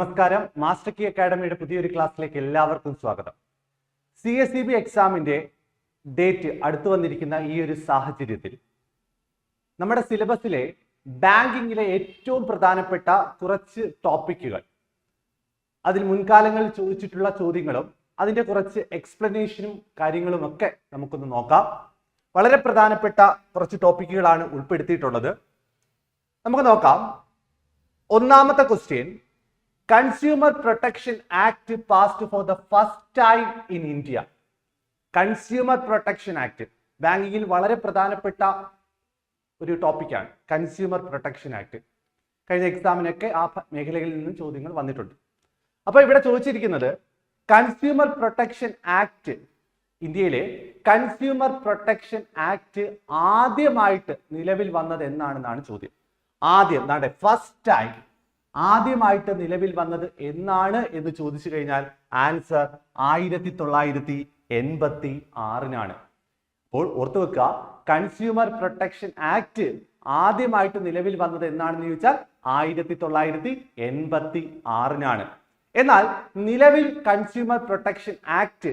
നമസ്കാരം. Master key അക്കാഡമിയുടെ പുതിയൊരു ക്ലാസ്സിലേക്ക് എല്ലാവർക്കും സ്വാഗതം. CSEB എക്സാമിന്റെ ഡേറ്റ് അടുത്തു വന്നിരിക്കുന്ന ഈ ഒരു സാഹചര്യത്തിൽ നമ്മുടെ സിലബസിലെ ബാങ്കിങ്ങിലെ ഏറ്റവും പ്രധാനപ്പെട്ട കുറച്ച് ടോപ്പിക്കുകൾ, അതിൽ മുൻകാലങ്ങളിൽ ചോദിച്ചിട്ടുള്ള ചോദ്യങ്ങളും അതിന്റെ കുറച്ച് എക്സ്പ്ലനേഷനും കാര്യങ്ങളും ഒക്കെ നമുക്കൊന്ന് നോക്കാം. വളരെ പ്രധാനപ്പെട്ട കുറച്ച് ടോപ്പിക്കുകളാണ് ഉൾപ്പെടുത്തിയിട്ടുള്ളത്. നമുക്ക് നോക്കാം. ഒന്നാമത്തെ question, consumer protection act passed for the first time in India. Consumer protection act ബാങ്കിങ്ങിൽ വളരെ പ്രധാനപ്പെട്ട ഒരു ടോപ്പിക്കാണ് കൺസ്യൂമർ പ്രൊട്ടക്ഷൻ ആക്ട്. കഴിഞ്ഞ എക്സാമിനൊക്കെ ആ മേഖലകളിൽ നിന്ന് ചോദ്യങ്ങൾ വന്നിട്ടുണ്ട്. അപ്പൊ ഇവിടെ ചോദിച്ചിരിക്കുന്നത് കൺസ്യൂമർ പ്രൊട്ടക്ഷൻ ആക്ട്, ഇന്ത്യയിലെ കൺസ്യൂമർ പ്രൊട്ടക്ഷൻ ആക്ട് ആദ്യമായിട്ട് നിലവിൽ വന്നത് എന്നാണെന്നാണ് ചോദ്യം. ആദ്യം ഫസ്റ്റ് ടൈം ആദ്യമായിട്ട് നിലവിൽ വന്നത് എന്നാണ് എന്ന് ചോദിച്ചു കഴിഞ്ഞാൽ ആൻസർ 1986. അപ്പോൾ ഓർത്തു വെക്കുക, കൺസ്യൂമർ പ്രൊട്ടക്ഷൻ ആക്ട് ആദ്യമായിട്ട് നിലവിൽ വന്നത് എന്നാണെന്ന് ചോദിച്ചാൽ 1986. എന്നാൽ നിലവിൽ കൺസ്യൂമർ പ്രൊട്ടക്ഷൻ ആക്ട്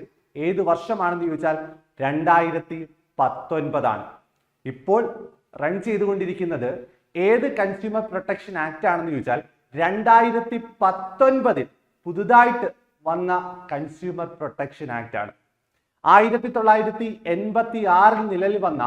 ഏത് വർഷമാണെന്ന് ചോദിച്ചാൽ 2019. ഇപ്പോൾ റൺ ചെയ്തുകൊണ്ടിരിക്കുന്നത് ഏത് കൺസ്യൂമർ പ്രൊട്ടക്ഷൻ ആക്ട് ആണെന്ന് ചോദിച്ചാൽ 2019 പുതുതായിട്ട് വന്ന കൺസ്യൂമർ പ്രൊട്ടക്ഷൻ ആക്ട് ആണ്. 1986 നിലവിൽ വന്ന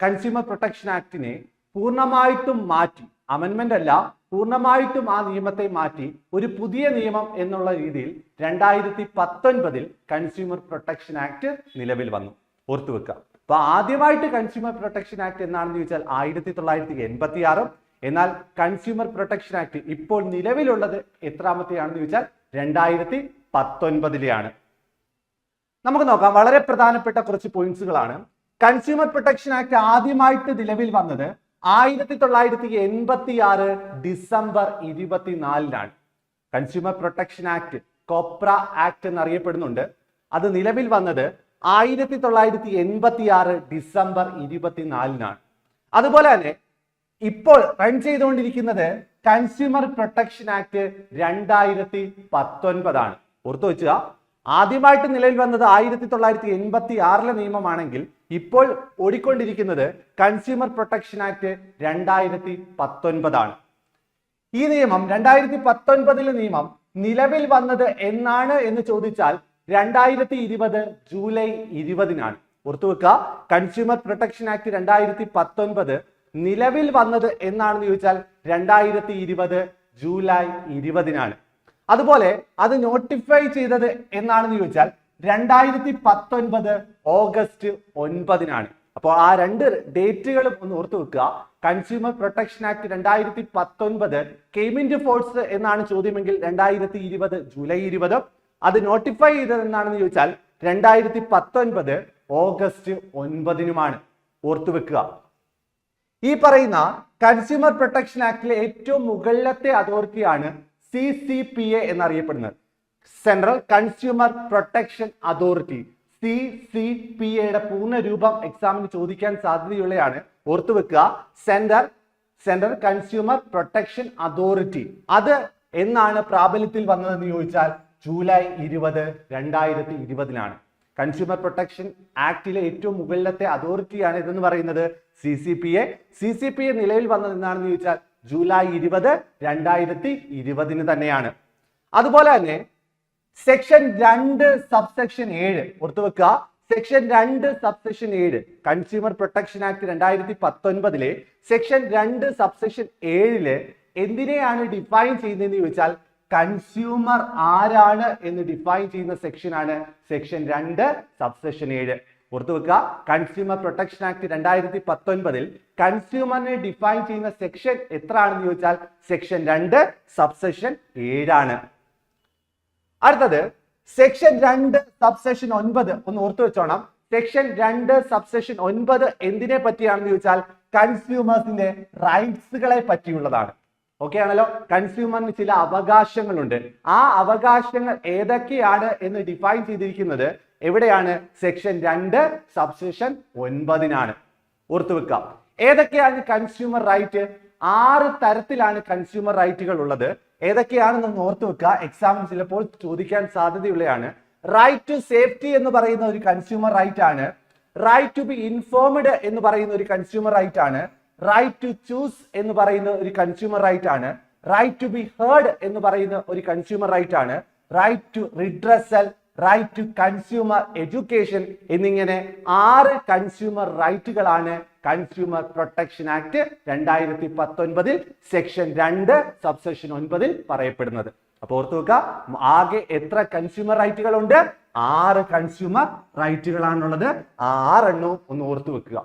കൺസ്യൂമർ പ്രൊട്ടക്ഷൻ ആക്ടിനെ പൂർണ്ണമായിട്ടും മാറ്റി, അമെൻമെന്റ് അല്ല, പൂർണ്ണമായിട്ടും ആ നിയമത്തെ മാറ്റി ഒരു പുതിയ നിയമം എന്നുള്ള രീതിയിൽ 2019 കൺസ്യൂമർ പ്രൊട്ടക്ഷൻ ആക്ട് നിലവിൽ വന്നു. ഓർത്തു വെക്കുക. അപ്പൊ ആദ്യമായിട്ട് കൺസ്യൂമർ പ്രൊട്ടക്ഷൻ ആക്ട് എന്നാണെന്ന് ചോദിച്ചാൽ 1986. എന്നാൽ കൺസ്യൂമർ പ്രൊട്ടക്ഷൻ ആക്ട് ഇപ്പോൾ നിലവിലുള്ളത് എത്രാമത്തെയാണെന്ന് ചോദിച്ചാൽ 2019. നമുക്ക് നോക്കാം. വളരെ പ്രധാനപ്പെട്ട കുറച്ച് പോയിന്റ്സുകളാണ്. കൺസ്യൂമർ പ്രൊട്ടക്ഷൻ ആക്ട് ആദ്യമായിട്ട് നിലവിൽ വന്നത് 1986 December 24. Consumer protection act, COPRA act എന്നറിയപ്പെടുന്നുണ്ട്. അത് നിലവിൽ വന്നത് 1986 ഡിസംബർ 24. അതുപോലെ തന്നെ ഇപ്പോൾ റൺ ചെയ്തുകൊണ്ടിരിക്കുന്നത് കൺസ്യൂമർ പ്രൊട്ടക്ഷൻ ആക്ട് 2019. ഓർത്തു വെച്ചുക, ആദ്യമായിട്ട് നിലവിൽ വന്നത് 1986 നിയമമാണെങ്കിൽ ഇപ്പോൾ ഓടിക്കൊണ്ടിരിക്കുന്നത് കൺസ്യൂമർ പ്രൊട്ടക്ഷൻ ആക്ട് 2019. ഈ നിയമം 2019 നിയമം നിലവിൽ വന്നത് എന്നാണ് എന്ന് ചോദിച്ചാൽ 2020 ജൂലൈ 20. ഓർത്തു വെക്കുക, കൺസ്യൂമർ പ്രൊട്ടക്ഷൻ ആക്ട് 2019 നിലവിൽ വന്നത് എന്നാണെന്ന് ചോദിച്ചാൽ 2020 ജൂലൈ 20. അതുപോലെ അത് നോട്ടിഫൈ ചെയ്തത് എന്നാണെന്ന് ചോദിച്ചാൽ 2019 ഓഗസ്റ്റ് 9. അപ്പോൾ ആ രണ്ട് ഡേറ്റുകളും ഒന്ന് ഓർത്തു വെക്കുക. Consumer protection act 2019 came in to force എന്നാണ് ചോദ്യമെങ്കിൽ 2020 ജൂലൈ 20. അത് നോട്ടിഫൈ ചെയ്തത് എന്നാണെന്ന് ചോദിച്ചാൽ 2019 ഓഗസ്റ്റ് 9. ഓർത്തു വെക്കുക. ഈ പറയുന്ന കൺസ്യൂമർ പ്രൊട്ടക്ഷൻ ആക്ടിലെ ഏറ്റവും മുകളിലത്തെ അതോറിറ്റിയാണ് CCPA എന്നറിയപ്പെടുന്നത്. Central consumer protection authority. CCPAയുടെ പൂർണ്ണ രൂപം എക്സാമിന് ചോദിക്കാൻ സാധ്യതയുള്ളതാണ്. ഓർത്തു വെക്കുക, സെൻട്രൽ കൺസ്യൂമർ പ്രൊട്ടക്ഷൻ അതോറിറ്റി. അത് എന്നാണ് പ്രാബല്യത്തിൽ വന്നതെന്ന് ചോദിച്ചാൽ ജൂലൈ 20, 2020. കൺസ്യൂമർ പ്രൊട്ടക്ഷൻ ആക്ടിലെ ഏറ്റവും മുകളിലത്തെ അതോറിറ്റിയാണ് ഇതെന്ന് പറയുന്നത് CCPA. CCPA നിലവിൽ വന്നത് എന്നാണെന്ന് ചോദിച്ചാൽ ജൂലൈ 20, 2020 തന്നെയാണ്. അതുപോലെ തന്നെ സെക്ഷൻ 2 സബ്സെക്ഷൻ 7 ഓർത്തു വെക്കുക. Section 2 subsection 7 consumer protection act 2019 section 2 subsection 7 എന്തിനെയാണ് ഡിഫൈൻ ചെയ്യുന്നതെന്ന് ചോദിച്ചാൽ കൺസ്യൂമർ ആരാണ് എന്ന് ഡിഫൈൻ ചെയ്യുന്ന സെക്ഷനാണ് സെക്ഷൻ 2 സബ്സെക്ഷൻ 7. ഓർത്തു വെക്കുക, കൺസ്യൂമർ പ്രൊട്ടക്ഷൻ ആക്ട് 2019 കൺസ്യൂമറിനെ ഡിഫൈൻ ചെയ്യുന്ന സെക്ഷൻ എത്ര ആണെന്ന് ചോദിച്ചാൽ സെക്ഷൻ 2 സബ്സെക്ഷൻ 7. അടുത്തത് സെക്ഷൻ 2 സബ്സെക്ഷൻ 9. ഒന്ന് ഓർത്തു വെച്ചോണം. സെക്ഷൻ 2 സബ്സെക്ഷൻ 9 എന്തിനെ പറ്റിയാണെന്ന് ചോദിച്ചാൽ കൺസ്യൂമേഴ്സിന്റെ റൈറ്റ്സുകളെ പറ്റിയുള്ളതാണ്. ഓക്കെ ആണല്ലോ. കൺസ്യൂമറിന് ചില അവകാശങ്ങളുണ്ട്. ആ അവകാശങ്ങൾ ഏതൊക്കെയാണ് എന്ന് ഡിഫൈൻ ചെയ്തിരിക്കുന്നത് എവിടെയാണ്? Section 2 subsection 9. ഓർത്തു വെക്കാം. ഏതൊക്കെയാണ് കൺസ്യൂമർ റൈറ്റ്? 6 തരത്തിലാണ് കൺസ്യൂമർ റൈറ്റുകൾ ഉള്ളത്. ഏതൊക്കെയാണെന്ന് ഓർത്ത് വെക്കുക, എക്സാമിന് ചിലപ്പോൾ ചോദിക്കാൻ സാധ്യതയുള്ളതാണ്. റൈറ്റ് ടു സേഫ്റ്റി എന്ന് പറയുന്ന ഒരു കൺസ്യൂമർ റൈറ്റ് ആണ്. റൈറ്റ് ടു ബി ഇൻഫോംഡ് എന്ന് പറയുന്ന ഒരു കൺസ്യൂമർ റൈറ്റ് ആണ്. റൈറ്റ് ടു ചൂസ് എന്ന് പറയുന്ന ഒരു കൺസ്യൂമർ റൈറ്റ് ആണ്. റൈറ്റ് ടു ബി ഹേർഡ് എന്ന് പറയുന്ന ഒരു കൺസ്യൂമർ റൈറ്റ് ആണ്. Right to redressal, right to consumer education എന്നിങ്ങനെ 6 കൺസ്യൂമർ റൈറ്റുകളാണ് consumer protection act 2019 section 2 subsection 9 പറയപ്പെടുന്നത്. അപ്പൊ ഓർത്തു വെക്കുക, ആകെ എത്ര കൺസ്യൂമർ റൈറ്റുകൾ ഉണ്ട്? 6 കൺസ്യൂമർ റൈറ്റുകളാണുള്ളത്. 6 എണ്ണവും ഒന്ന് ഓർത്തു വെക്കുക.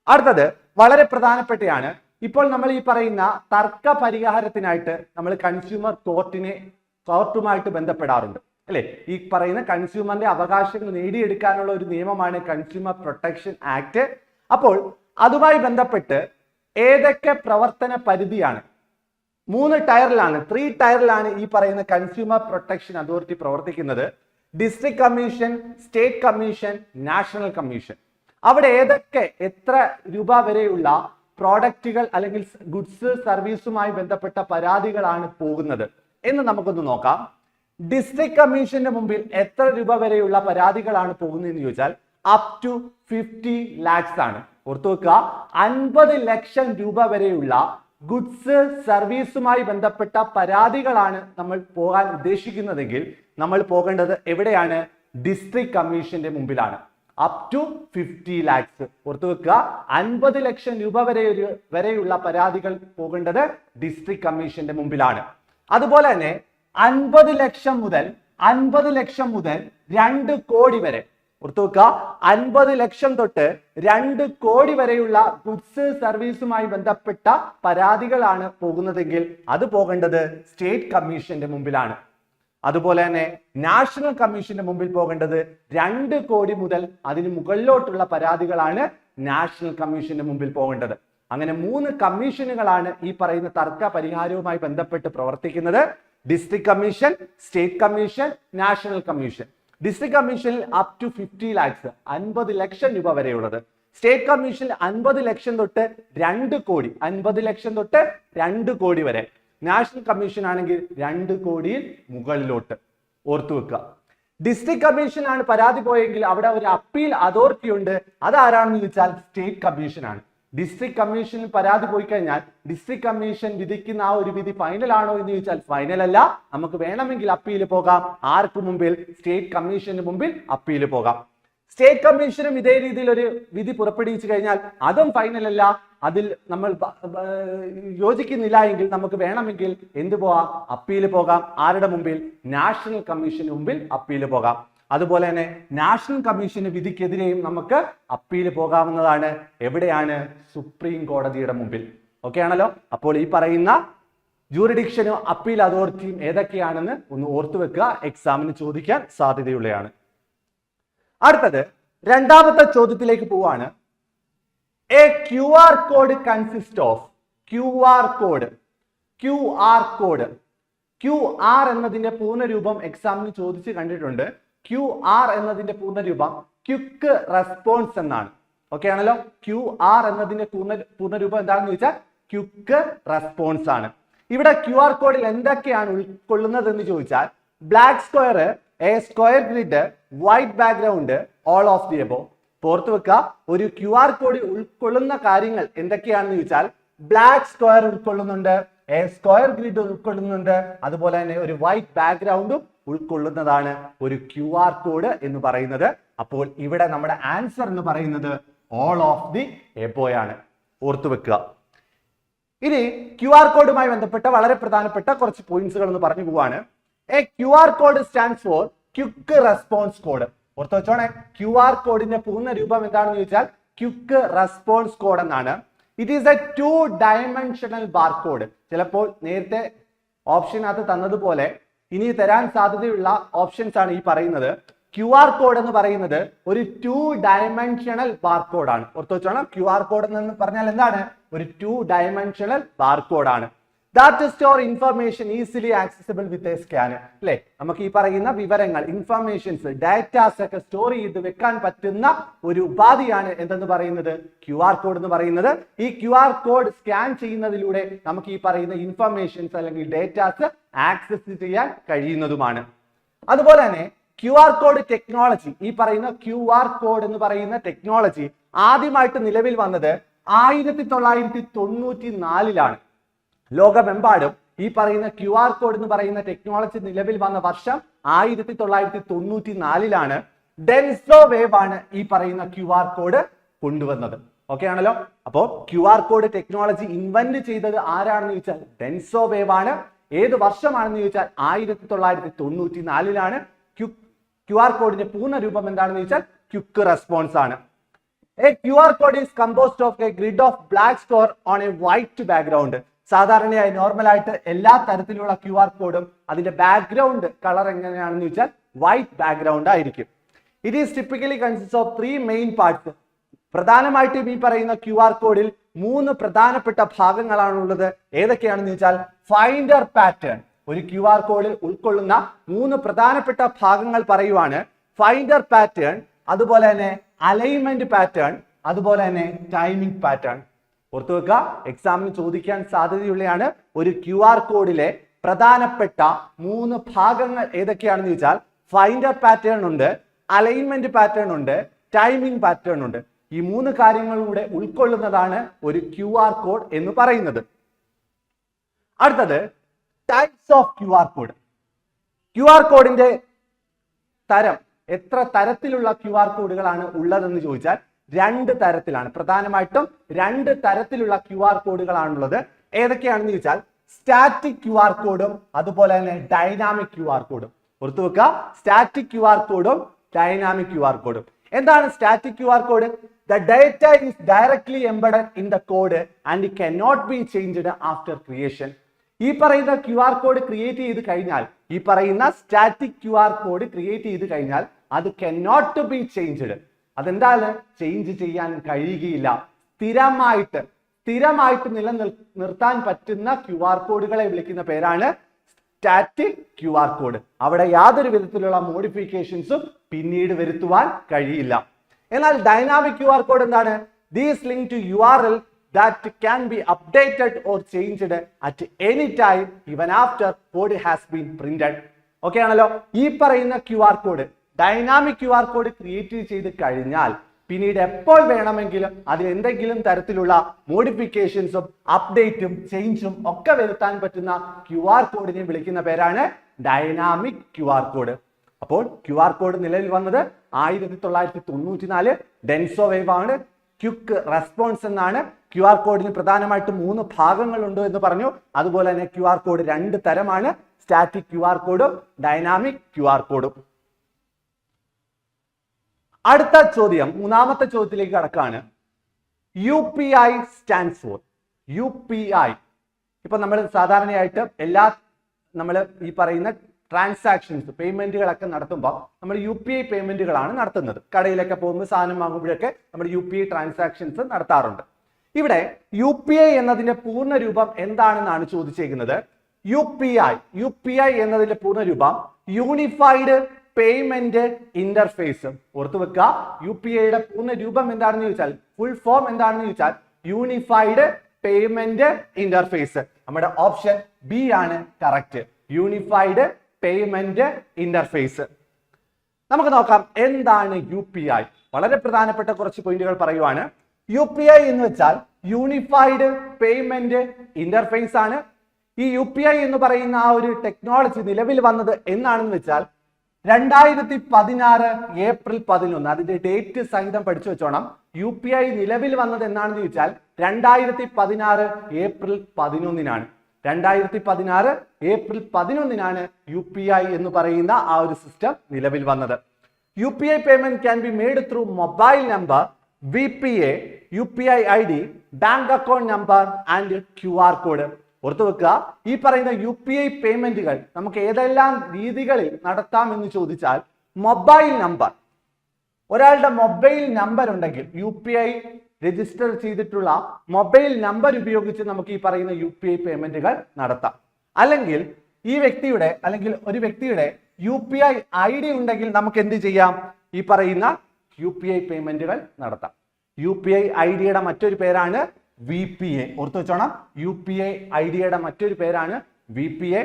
അടുത്തത് വളരെ പ്രധാനപ്പെട്ടതാണ്. ഇപ്പോൾ നമ്മൾ ഈ പറയുന്ന തർക്ക പരിഹാരത്തിനായിട്ട് നമ്മൾ കൺസ്യൂമർ കോർട്ടുമായിട്ട് ബന്ധപ്പെടാറുണ്ട് അല്ലെ? ഈ പറയുന്ന കൺസ്യൂമറിന്റെ അവകാശങ്ങൾ നേടിയെടുക്കാനുള്ള ഒരു നിയമമാണ് കൺസ്യൂമർ പ്രൊട്ടക്ഷൻ ആക്ട്. അപ്പോൾ അതുമായി ബന്ധപ്പെട്ട് ഏതൊക്കെ പ്രവർത്തന പരിധിയാണ്? 3 ടയറിലാണ്, 3 ടയറിലാണ് ഈ പറയുന്ന കൺസ്യൂമർ പ്രൊട്ടക്ഷൻ അതോറിറ്റി പ്രവർത്തിക്കുന്നത്. District commission, state commission, national commission. അവിടെ ഏതൊക്കെ എത്ര രൂപ വരെയുള്ള പ്രോഡക്റ്റുകൾ അല്ലെങ്കിൽ ഗുഡ്സ് സർവീസുമായി ബന്ധപ്പെട്ട പരാതികളാണ് പോകുന്നത് എന്ന് നമുക്കൊന്ന് നോക്കാം. ഡിസ്ട്രിക്ട് കമ്മീഷന്റെ മുമ്പിൽ എത്ര രൂപ വരെയുള്ള പരാതികളാണ് പോകുന്നതെന്ന് ചോദിച്ചാൽ അപ് ടു 50 lakhs ആണ്. ഓർത്തു വെക്കുക, 50 ലക്ഷം രൂപ വരെയുള്ള ഗുഡ്സ് സർവീസുമായി ബന്ധപ്പെട്ട പരാതികളാണ് നമ്മൾ പോകാൻ ഉദ്ദേശിക്കുന്നതെങ്കിൽ നമ്മൾ പോകേണ്ടത് എവിടെയാണ്? ഡിസ്ട്രിക്ട് കമ്മീഷന്റെ മുമ്പിലാണ്. Up to 50 lakhs. ഓർത്തു വെക്കുക, 50 ലക്ഷം രൂപ വരെയുള്ള പരാതികൾ പോകേണ്ടത് ഡിസ്ട്രിക്ട് കമ്മീഷന്റെ മുമ്പിലാണ്. അതുപോലെ തന്നെ 50 ലക്ഷം മുതൽ 2 കോടി വരെ. ഓർത്തു വെക്കുക, 50 ലക്ഷം തൊട്ട് 2 കോടി വരെയുള്ള ഗുഡ്സ് സർവീസുമായി ബന്ധപ്പെട്ട പരാതികളാണ് പോകുന്നതെങ്കിൽ അത് പോകേണ്ടത് സ്റ്റേറ്റ് കമ്മീഷന്റെ മുമ്പിലാണ്. അതുപോലെ തന്നെ നാഷണൽ കമ്മീഷന്റെ മുമ്പിൽ പോകേണ്ടത് 2 കോടി മുതൽ അതിന് മുകളിലോട്ടുള്ള പരാതികളാണ് നാഷണൽ കമ്മീഷന്റെ മുമ്പിൽ പോകേണ്ടത്. അങ്ങനെ 3 കമ്മീഷനുകളാണ് ഈ പറയുന്ന തർക്ക പരിഹാരവുമായി ബന്ധപ്പെട്ട് പ്രവർത്തിക്കുന്നത്. District commission, state commission, national commission. District കമ്മീഷനിൽ അപ് ടു 50 lakhs, 50 ലക്ഷം രൂപ വരെയുള്ളത്. സ്റ്റേറ്റ് കമ്മീഷനിൽ 50 ലക്ഷം തൊട്ട് 2 കോടി, 50 ലക്ഷം തൊട്ട് 2 കോടി വരെ. നാഷണൽ കമ്മീഷൻ ആണെങ്കിൽ 2 കോടിയിൽ മുകളിലോട്ട്. ഓർത്തു വെക്കുക, ഡിസ്ട്രിക്ട് കമ്മീഷൻ ആണ് പരാതി പോയെങ്കിൽ അവിടെ ഒരു അപ്പീൽ അതോറിറ്റി ഉണ്ട്. അതാരാണെന്ന് ചോദിച്ചാൽ സ്റ്റേറ്റ് കമ്മീഷൻ ആണ്. ഡിസ്ട്രിക്ട് കമ്മീഷനിൽ പരാതി പോയി കഴിഞ്ഞാൽ ഡിസ്ട്രിക്ട് കമ്മീഷൻ വിധിക്കുന്ന ആ ഒരു വിധി ഫൈനൽ ആണോ എന്ന് ചോദിച്ചാൽ ഫൈനൽ അല്ല. നമുക്ക് വേണമെങ്കിൽ അപ്പീൽ പോകാം. ആർക്ക് മുമ്പിൽ? സ്റ്റേറ്റ് കമ്മീഷന് മുമ്പിൽ അപ്പീൽ പോകാം. സ്റ്റേറ്റ് കമ്മീഷനും ഇതേ രീതിയിൽ ഒരു വിധി പുറപ്പെടുവിച്ചു കഴിഞ്ഞാൽ അതും ഫൈനൽ അല്ല. അതിൽ നമ്മൾ യോജിക്കുന്നില്ല എങ്കിൽ നമുക്ക് വേണമെങ്കിൽ എന്ത് പോകാം? അപ്പീൽ പോകാം. ആരുടെ മുമ്പിൽ? നാഷണൽ കമ്മീഷന് മുമ്പിൽ അപ്പീൽ പോകാം. അതുപോലെ തന്നെ നാഷണൽ കമ്മീഷന് വിധിക്കെതിരെയും നമുക്ക് അപ്പീൽ പോകാവുന്നതാണ്. എവിടെയാണ്? സുപ്രീം കോടതിയുടെ മുമ്പിൽ. ഓക്കെ ആണല്ലോ? അപ്പോൾ ഈ പറയുന്ന ജൂറിഡിക്ഷനും അപ്പീൽ അതോറിറ്റിയും ഏതൊക്കെയാണെന്ന് ഒന്ന് ഓർത്തു വെക്കുക, എക്സാമിന് ചോദിക്കാൻ സാധ്യതയുള്ളതാണ്. അടുത്തത് രണ്ടാമത്തെ ചോദ്യത്തിലേക്ക് പോവാണ്. A QR code consist of. QR code QR എന്നതിന്റെ പൂർണ്ണരൂപം എക്സാമിന് ചോദിച്ച് കണ്ടിട്ടുണ്ട്. QR എന്നതിന്റെ പൂർണ്ണരൂപം ക്വിക്ക് റെസ്പോൺസ് എന്നാണ്. ഓക്കെ ആണല്ലോ? QR എന്നതിന്റെ പൂർണ്ണരൂപം എന്താണെന്ന് ചോദിച്ചാൽ ക്വിക്ക് റെസ്പോൺസ് ആണ്. ഇവിടെ QR കോഡിൽ എന്തൊക്കെയാണ് ഉൾക്കൊള്ളുന്നത് എന്ന് ചോദിച്ചാൽ black square, a square grid, white background, all of the above. ഓർത്തു വെക്കുക, ഒരു QR കോഡ് ഉൾക്കൊള്ളുന്ന കാര്യങ്ങൾ എന്തൊക്കെയാണെന്ന് ചോദിച്ചാൽ ബ്ലാക്ക് സ്ക്വയർ ഉൾക്കൊള്ളുന്നുണ്ട്, എ സ്ക്വയർ ഗ്രിഡ് ഉൾക്കൊള്ളുന്നുണ്ട്, അതുപോലെ തന്നെ ഒരു വൈറ്റ് ബാക്ക്ഗ്രൗണ്ടും ഉൾക്കൊള്ളുന്നതാണ് ഒരു QR കോഡ് എന്ന് പറയുന്നത്. അപ്പോൾ ഇവിടെ നമ്മുടെ ആൻസർ എന്ന് പറയുന്നത് ഓൾ ഓഫ് ദി എബോവ് ആണ്. ഓർത്തു വെക്കുക. ഇനി QR കോഡുമായി ബന്ധപ്പെട്ട വളരെ പ്രധാനപ്പെട്ട കുറച്ച് പോയിന്റ്സുകൾ ഒന്ന് പറഞ്ഞു പോവാണ്. A QR code stands for quick response code. ഓർത്ത് വെച്ചോണേ, QR കോഡിന്റെ പൂർണ്ണ രൂപം എന്താണെന്ന് ചോദിച്ചാൽ ക്വിക്ക് റെസ്പോൺസ് കോഡ് എന്നാണ്. It is A 2-dimensional barcode. ചിലപ്പോൾ നേരത്തെ ഓപ്ഷനകത്ത് തന്നതുപോലെ ഇനി തരാൻ സാധ്യതയുള്ള ഓപ്ഷൻസ് ആണ് ഈ പറയുന്നത്. QR കോഡ് എന്ന് പറയുന്നത് ഒരു 2-dimensional ബാർകോഡ് ആണ്. ഓർത്ത് വെച്ചോണം, QR കോഡ് എന്ന് പറഞ്ഞാൽ എന്താണ്? ഒരു 2-dimensional ബാർകോഡ് ആണ്. That store information easily accessible with a scan. അല്ലെ, നമുക്ക് ഈ പറയുന്ന വിവരങ്ങൾ, ഇൻഫർമേഷൻസ്, ഡാറ്റാസ് ഒക്കെ സ്റ്റോർ ചെയ്ത് വെക്കാൻ പറ്റുന്ന ഒരു ഉപാധിയാണ് എന്തെന്ന് പറയുന്നത്, QR കോഡ് എന്ന് പറയുന്നത്. ഈ QR കോഡ് സ്കാൻ ചെയ്യുന്നതിലൂടെ നമുക്ക് ഈ പറയുന്ന ഇൻഫർമേഷൻസ് അല്ലെങ്കിൽ ഡാറ്റാസ് ആക്സസ് ചെയ്യാൻ കഴിയുന്നതുമാണ്. അതുപോലെ തന്നെ QR കോഡ് ടെക്നോളജി, ഈ പറയുന്ന QR കോഡ് എന്ന് പറയുന്ന ടെക്നോളജി ആദ്യമായിട്ട് നിലവിൽ വന്നത് 1994 ലോകമെമ്പാടും ഈ പറയുന്ന QR കോഡ് എന്ന് പറയുന്ന ടെക്നോളജി നിലവിൽ വന്ന വർഷം 1994 ഡെൻസോ വേവ് ആണ് ഈ പറയുന്ന QR കോഡ് കൊണ്ടുവന്നത്. ഓക്കെ ആണല്ലോ. അപ്പോ QR കോഡ് ടെക്നോളജി ഇൻവെന്റ് ചെയ്തത് ആരാണെന്ന് ചോദിച്ചാൽ ഡെൻസോ വേവ് ആണ്. ഏത് വർഷമാണെന്ന് ചോദിച്ചാൽ 1994. QR കോഡിന്റെ പൂർണ്ണ രൂപം എന്താണെന്ന് ചോദിച്ചാൽ ക്വിക്ക് റെസ്പോൺസ് ആണ്. A QR code is composed of a grid of black square on a white background. സാധാരണയായി നോർമൽ ആയിട്ട് എല്ലാ തരത്തിലുള്ള QR കോഡും അതിന്റെ ബാക്ക്ഗ്രൗണ്ട് കളർ എങ്ങനെയാണെന്ന് ചോദിച്ചാൽ വൈറ്റ് ബാക്ക്ഗ്രൗണ്ട് ആയിരിക്കും. It is typically consist of 3 main parts. പ്രധാനമായിട്ടും ഈ പറയുന്ന QR കോഡിൽ 3 പ്രധാനപ്പെട്ട ഭാഗങ്ങളാണുള്ളത്. ഏതൊക്കെയാണെന്ന് ചോദിച്ചാൽ ഫൈൻഡർ പാറ്റേൺ, ഒരു QR കോഡിൽ ഉൾക്കൊള്ളുന്ന 3 പ്രധാനപ്പെട്ട ഭാഗങ്ങൾ പറയുവാണ്. ഫൈൻഡർ പാറ്റേൺ, അതുപോലെ തന്നെ അലൈൻമെന്റ് പാറ്റേൺ, അതുപോലെ തന്നെ ടൈമിംഗ് പാറ്റേൺ. ഓർത്തു വെക്കുക, എക്സാമിന് ചോദിക്കാൻ സാധ്യതയുള്ളതാണ്. ഒരു QR കോഡിലെ പ്രധാനപ്പെട്ട 3 ഭാഗങ്ങൾ ഏതൊക്കെയാണെന്ന് ചോദിച്ചാൽ ഫൈൻഡർ പാറ്റേൺ ഉണ്ട്, അലൈൻമെന്റ് പാറ്റേൺ ഉണ്ട്, ടൈമിംഗ് പാറ്റേൺ ഉണ്ട്. ഈ 3 കാര്യങ്ങളിലൂടെ ഉൾക്കൊള്ളുന്നതാണ് ഒരു QR കോഡ് എന്ന് പറയുന്നത്. അടുത്തത് types of QR code. QR കോഡിന്റെ തരം, എത്ര തരത്തിലുള്ള QR കോഡുകളാണ് ഉള്ളതെന്ന് ചോദിച്ചാൽ 2 തരത്തിലാണ്. പ്രധാനമായിട്ടും 2 തരത്തിലുള്ള QR കോഡുകളാണുള്ളത്. ഏതൊക്കെയാണെന്ന് ചോദിച്ചാൽ സ്റ്റാറ്റിക് QR കോഡും അതുപോലെ തന്നെ ഡൈനാമിക് QR കോഡും. ഓർത്തു വെക്കുക, സ്റ്റാറ്റിക് QR കോഡും ഡൈനാമിക് QR കോഡും. എന്താണ് static QR code? The data is directly embedded in the code and it cannot be changed after creation. ഈ പറയുന്ന QR കോഡ് ക്രിയേറ്റ് ചെയ്ത് കഴിഞ്ഞാൽ, ഈ പറയുന്ന സ്റ്റാറ്റിക് QR കോഡ് ക്രിയേറ്റ് ചെയ്ത് കഴിഞ്ഞാൽ അത് cannot be changed. അതെന്താണ്? ചേഞ്ച് ചെയ്യാൻ കഴിയുകയില്ല. സ്ഥിരമായിട്ട് നിലനിർത്താൻ പറ്റുന്ന QR കോഡുകളെ വിളിക്കുന്ന പേരാണ് സ്റ്റാറ്റിക് QR കോഡ്. അവിടെ യാതൊരു വിധത്തിലുള്ള മോഡിഫിക്കേഷൻസും പിന്നീട് വരുത്തുവാൻ കഴിയില്ല. എന്നാൽ ഡൈനാമിക് QR കോഡ് എന്താണ്? These link to URL that can be updated or changed at any time even after code has been printed. Okay ആണല്ലോ. ഈ പറയുന്ന QR code, dynamic QR code create ചെയ്ത് കഴിഞ്ഞാൽ പിന്നീട് എപ്പോൾ വേണമെങ്കിലും അതിൽ എന്തെങ്കിലും തരത്തിലുള്ള മോഡിഫിക്കേഷൻസും അപ്ഡേറ്റും ചേഞ്ചും ഒക്കെ വരുത്താൻ പറ്റുന്ന QR കോഡിനെ വിളിക്കുന്ന പേരാണ് ഡൈനാമിക് QR കോഡ്. അപ്പോൾ QR കോഡ് നിലവിൽ വന്നത് 1994 ഡെൻസോ വേവ് ആണ്. ക്വിക്ക് റെസ്പോൺസ് എന്നാണ്. QR കോഡിന് പ്രധാനമായിട്ടും 3 ഭാഗങ്ങളുണ്ട് എന്ന് പറഞ്ഞു. അതുപോലെ തന്നെ QR കോഡ് 2 തരമാണ്, സ്റ്റാറ്റിക് QR കോഡും ഡൈനാമിക് QR കോഡും. അടുത്ത ചോദ്യം, 3ാമത്തെ ചോദ്യത്തിലേക്ക് കടക്കാണ്. UPI stands for. UPI ഇപ്പൊ നമ്മൾ സാധാരണയായിട്ട് നമ്മൾ ഈ പറയുന്ന ട്രാൻസാക്ഷൻസ്, പേയ്മെന്റുകളൊക്കെ നടത്തുമ്പോൾ നമ്മൾ UPI പേയ്മെന്റുകളാണ് നടത്തുന്നത്. കടയിലൊക്കെ പോകുമ്പോൾ സാധനം വാങ്ങുമ്പോഴൊക്കെ നമ്മൾ UPI ട്രാൻസാക്ഷൻസ് നടത്താറുണ്ട്. ഇവിടെ UPI എന്നതിന്റെ പൂർണ്ണ രൂപം എന്താണെന്നാണ് ചോദിച്ചേക്കുന്നത്. UPI എന്നതിന്റെ പൂർണ്ണ രൂപം യൂണിഫൈഡ് പേയ്മെന്റ് ഇന്റർഫേസ്. ഓർത്തു വെക്കുക, UPIയുടെ പൂർണ്ണ രൂപം എന്താണെന്ന് ചോദിച്ചാൽ, ഫുൾ ഫോം എന്താണെന്ന് ചോദിച്ചാൽ യൂണിഫൈഡ് പേയ്മെന്റ് ഇന്റർഫേസ്. നമ്മുടെ ഓപ്ഷൻ ബി ആണ് കറക്റ്റ്, യൂണിഫൈഡ് പേയ്മെന്റ് ഇന്റർഫേസ്. നമുക്ക് നോക്കാം എന്താണ് UPI. വളരെ പ്രധാനപ്പെട്ട കുറച്ച് പോയിന്റുകൾ പറയുവാണ്. UPI എന്ന് വെച്ചാൽ യൂണിഫൈഡ് പേയ്മെന്റ് ഇന്റർഫേസ് ആണ്. ഈ UPI എന്ന് പറയുന്ന ആ ഒരു ടെക്നോളജി നിലവിൽ വന്നത് എന്നാണെന്ന് വെച്ചാൽ 2016 ഏപ്രിൽ 11. അതിന്റെ ഡേറ്റ് സഹിതം പഠിച്ചു വെച്ചോണം. UPI നിലവിൽ വന്നത് എന്നാണെന്ന് ചോദിച്ചാൽ 2016 ഏപ്രിൽ 11. 2016 ഏപ്രിൽ 11 UPI എന്ന് പറയുന്ന ആ ഒരു സിസ്റ്റം നിലവിൽ വന്നത്. UPI payment can be made through mobile number, VPA, UPI ID, bank account number and QR code. ഓർത്തു വെക്കുക, ഈ പറയുന്ന UPI പേയ്മെന്റുകൾ നമുക്ക് ഏതെല്ലാം രീതികളിൽ നടത്താം എന്ന് ചോദിച്ചാൽ, മൊബൈൽ നമ്പർ, ഒരാളുടെ മൊബൈൽ നമ്പർ ഉണ്ടെങ്കിൽ UPI രജിസ്റ്റർ ചെയ്തിട്ടുള്ള മൊബൈൽ നമ്പർ ഉപയോഗിച്ച് നമുക്ക് ഈ പറയുന്ന UPI പേയ്മെന്റുകൾ നടത്താം. അല്ലെങ്കിൽ ഈ വ്യക്തിയുടെ അല്ലെങ്കിൽ ഒരു വ്യക്തിയുടെ UPI ID ഉണ്ടെങ്കിൽ നമുക്ക് എന്ത് ചെയ്യാം? ഈ പറയുന്ന UPI പേയ്മെന്റുകൾ നടത്താം. UPI ID-യുടെ മറ്റൊരു പേരാണ് VPA. ഓർത്തു വെച്ചോണം, UPI ID-യുടെ മറ്റൊരു പേരാണ് VPA,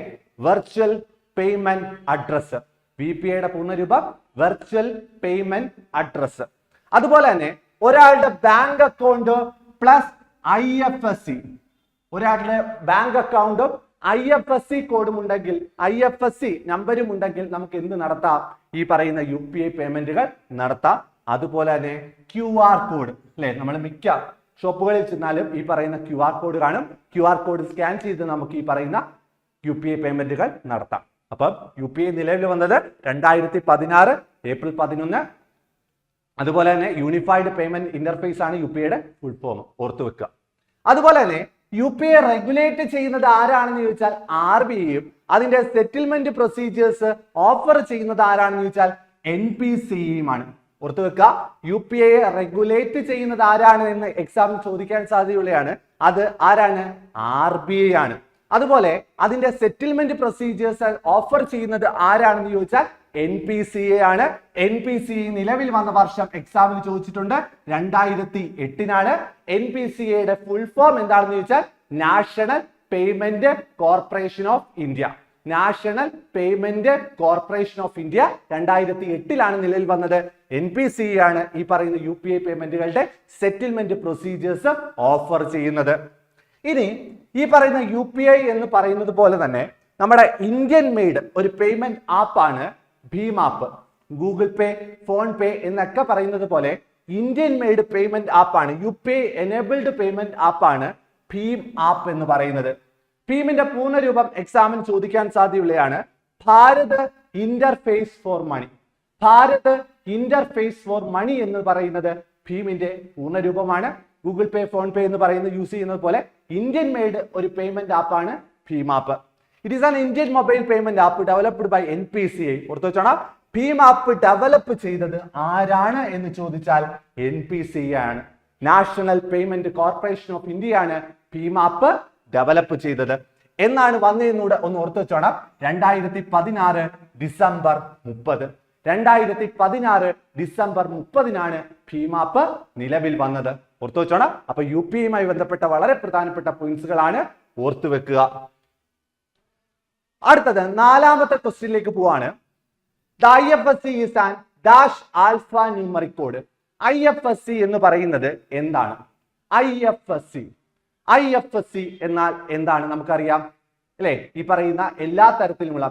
വെർച്വൽ പേയ്മെന്റ് അഡ്രസ്. VPA-യുടെ പൂർണ്ണരൂപം വെർച്വൽ പേയ്മെന്റ് അഡ്രസ്. അതുപോലെ തന്നെ ഒരാളുടെ ബാങ്ക് അക്കൗണ്ട് പ്ലസ് IFSC, ഒരാളുടെ ബാങ്ക് അക്കൗണ്ടും IFSC കോഡും ഉണ്ടെങ്കിൽ, IFSC നമ്പരും ഉണ്ടെങ്കിൽ നമുക്ക് എന്ത് നടത്താം? ഈ പറയുന്ന UPI പേയ്മെന്റുകൾ നടത്താം. അതുപോലെ തന്നെ QR കോഡ്, അല്ലെ, നമ്മൾ മിക്ക ഷോപ്പുകളിൽ ചെന്നാലും ഈ പറയുന്ന QR കോഡ് കാണും. QR കോഡ് സ്കാൻ ചെയ്ത് നമുക്ക് ഈ പറയുന്ന UPI പേയ്മെന്റുകൾ നടത്താം. അപ്പം UPI നിലവിൽ വന്നത് 2016 ഏപ്രിൽ 11. അതുപോലെ തന്നെ യൂണിഫൈഡ് പേയ്മെന്റ് ഇന്റർഫേസ് ആണ് UPI-യുടെ ഫുൾ ഫോം, ഓർത്തു വെക്കുക. അതുപോലെ തന്നെ UPI റെഗുലേറ്റ് ചെയ്യുന്നത് ആരാണെന്ന് ചോദിച്ചാൽ RBI-യും അതിന്റെ സെറ്റിൽമെന്റ് പ്രൊസീജിയേഴ്സ് ഓഫർ ചെയ്യുന്നത് ആരാണെന്ന് ചോദിച്ചാൽ NPCI-യുമാണ്. ഓർത്തു വെക്കുക, UPI റെഗുലേറ്റ് ചെയ്യുന്നത് ആരാണ് എന്ന് എക്സാം ചോദിക്കാൻ സാധ്യതയുള്ളതാണ്. അത് ആരാണ്? RBI ആണ്. അതുപോലെ അതിന്റെ സെറ്റിൽമെന്റ് പ്രൊസീജിയേഴ്സ് ഓഫർ ചെയ്യുന്നത് ആരാണെന്ന് ചോദിച്ചാൽ NPCI ആണ്. NPCI നിലവിൽ വന്ന വർഷം എക്സാമിന് ചോദിച്ചിട്ടുണ്ട്, 2008 NPCI-യുടെ ഫുൾ ഫോം എന്താണെന്ന് ചോദിച്ചാൽ national payment corporation of India. National payment corporation of India 2008 നിലവിൽ വന്നത്. NPCI ആണ് ഈ പറയുന്ന UPI പേയ്മെന്റുകളുടെ സെറ്റിൽമെന്റ് പ്രൊസീജിയേഴ്സ് ഓഫർ ചെയ്യുന്നത്. ഇനി ഈ പറയുന്ന UPI എന്ന് പറയുന്നത് പോലെ തന്നെ നമ്മുടെ ഇന്ത്യൻ മെയ്ഡ് ഒരു പേയ്മെന്റ് ആപ്പാണ് ഭീം app. Google pay, phone pay എന്നൊക്കെ പറയുന്നത് പോലെ ഇന്ത്യൻ മെയ്ഡ് പേയ്മെന്റ് ആപ്പാണ്, UPI എനേബിൾഡ് പേയ്മെന്റ് ആപ്പാണ് ഭീം ആപ്പ് എന്ന് പറയുന്നത്. ഭീമിന്റെ പൂർണ്ണരൂപം എക്സാമിന് ചോദിക്കാൻ സാധ്യതയുള്ളതാണ് Bharat interface for money. Bharat interface for money എന്ന് പറയുന്നത് ഭീമിന്റെ പൂർണ്ണരൂപമാണ്. ഗൂഗിൾ പേ, ഫോൺ പേ എന്ന് പറയുന്നത് യൂസ് ചെയ്യുന്നത് പോലെ ഇന്ത്യൻ മെയ്ഡ് ഒരു പേയ്മെന്റ് ആപ്പാണ് ഭീം ആപ്പ്. It is an Indian mobile payment app developed by NPCI. ഓർത്തു വെച്ചോണം, ഭീം ആപ്പ് ഡെവലപ്പ് ചെയ്തത് ആരാണ് എന്ന് ചോദിച്ചാൽ NPCI ആണ്. National payment corporation of India ആണ് ഭീം ആപ്പ് ഡെവലപ്പ് ചെയ്തത്. എന്നാണ് വന്നതെന്നൂടെ ഒന്ന് ഓർത്തു വെച്ചോണം. 2016 ഡിസംബർ 30. 2016 ഡിസംബർ 30 ഭീം ആപ്പ് നിലവിൽ വന്നത്. ഓർത്തു വെച്ചോണം. അപ്പൊ UPI-യുമായി ബന്ധപ്പെട്ട വളരെ പ്രധാനപ്പെട്ട പോയിന്റ്സുകളാണ് ഓർത്തു വെക്കുക. അടുത്തത് 4ാമത്തെ ക്വസ്റ്റ്യനിലേക്ക് പോവാണ്. The IFSC is an dash alpha numeric code. IFSC എന്ന് പറയുന്നത് എന്താണ്? IFSC എന്നാൽ എന്താണ് നമുക്കറിയാം, അല്ലെ? ഈ പറയുന്ന എല്ലാ തരത്തിലുമുള്ള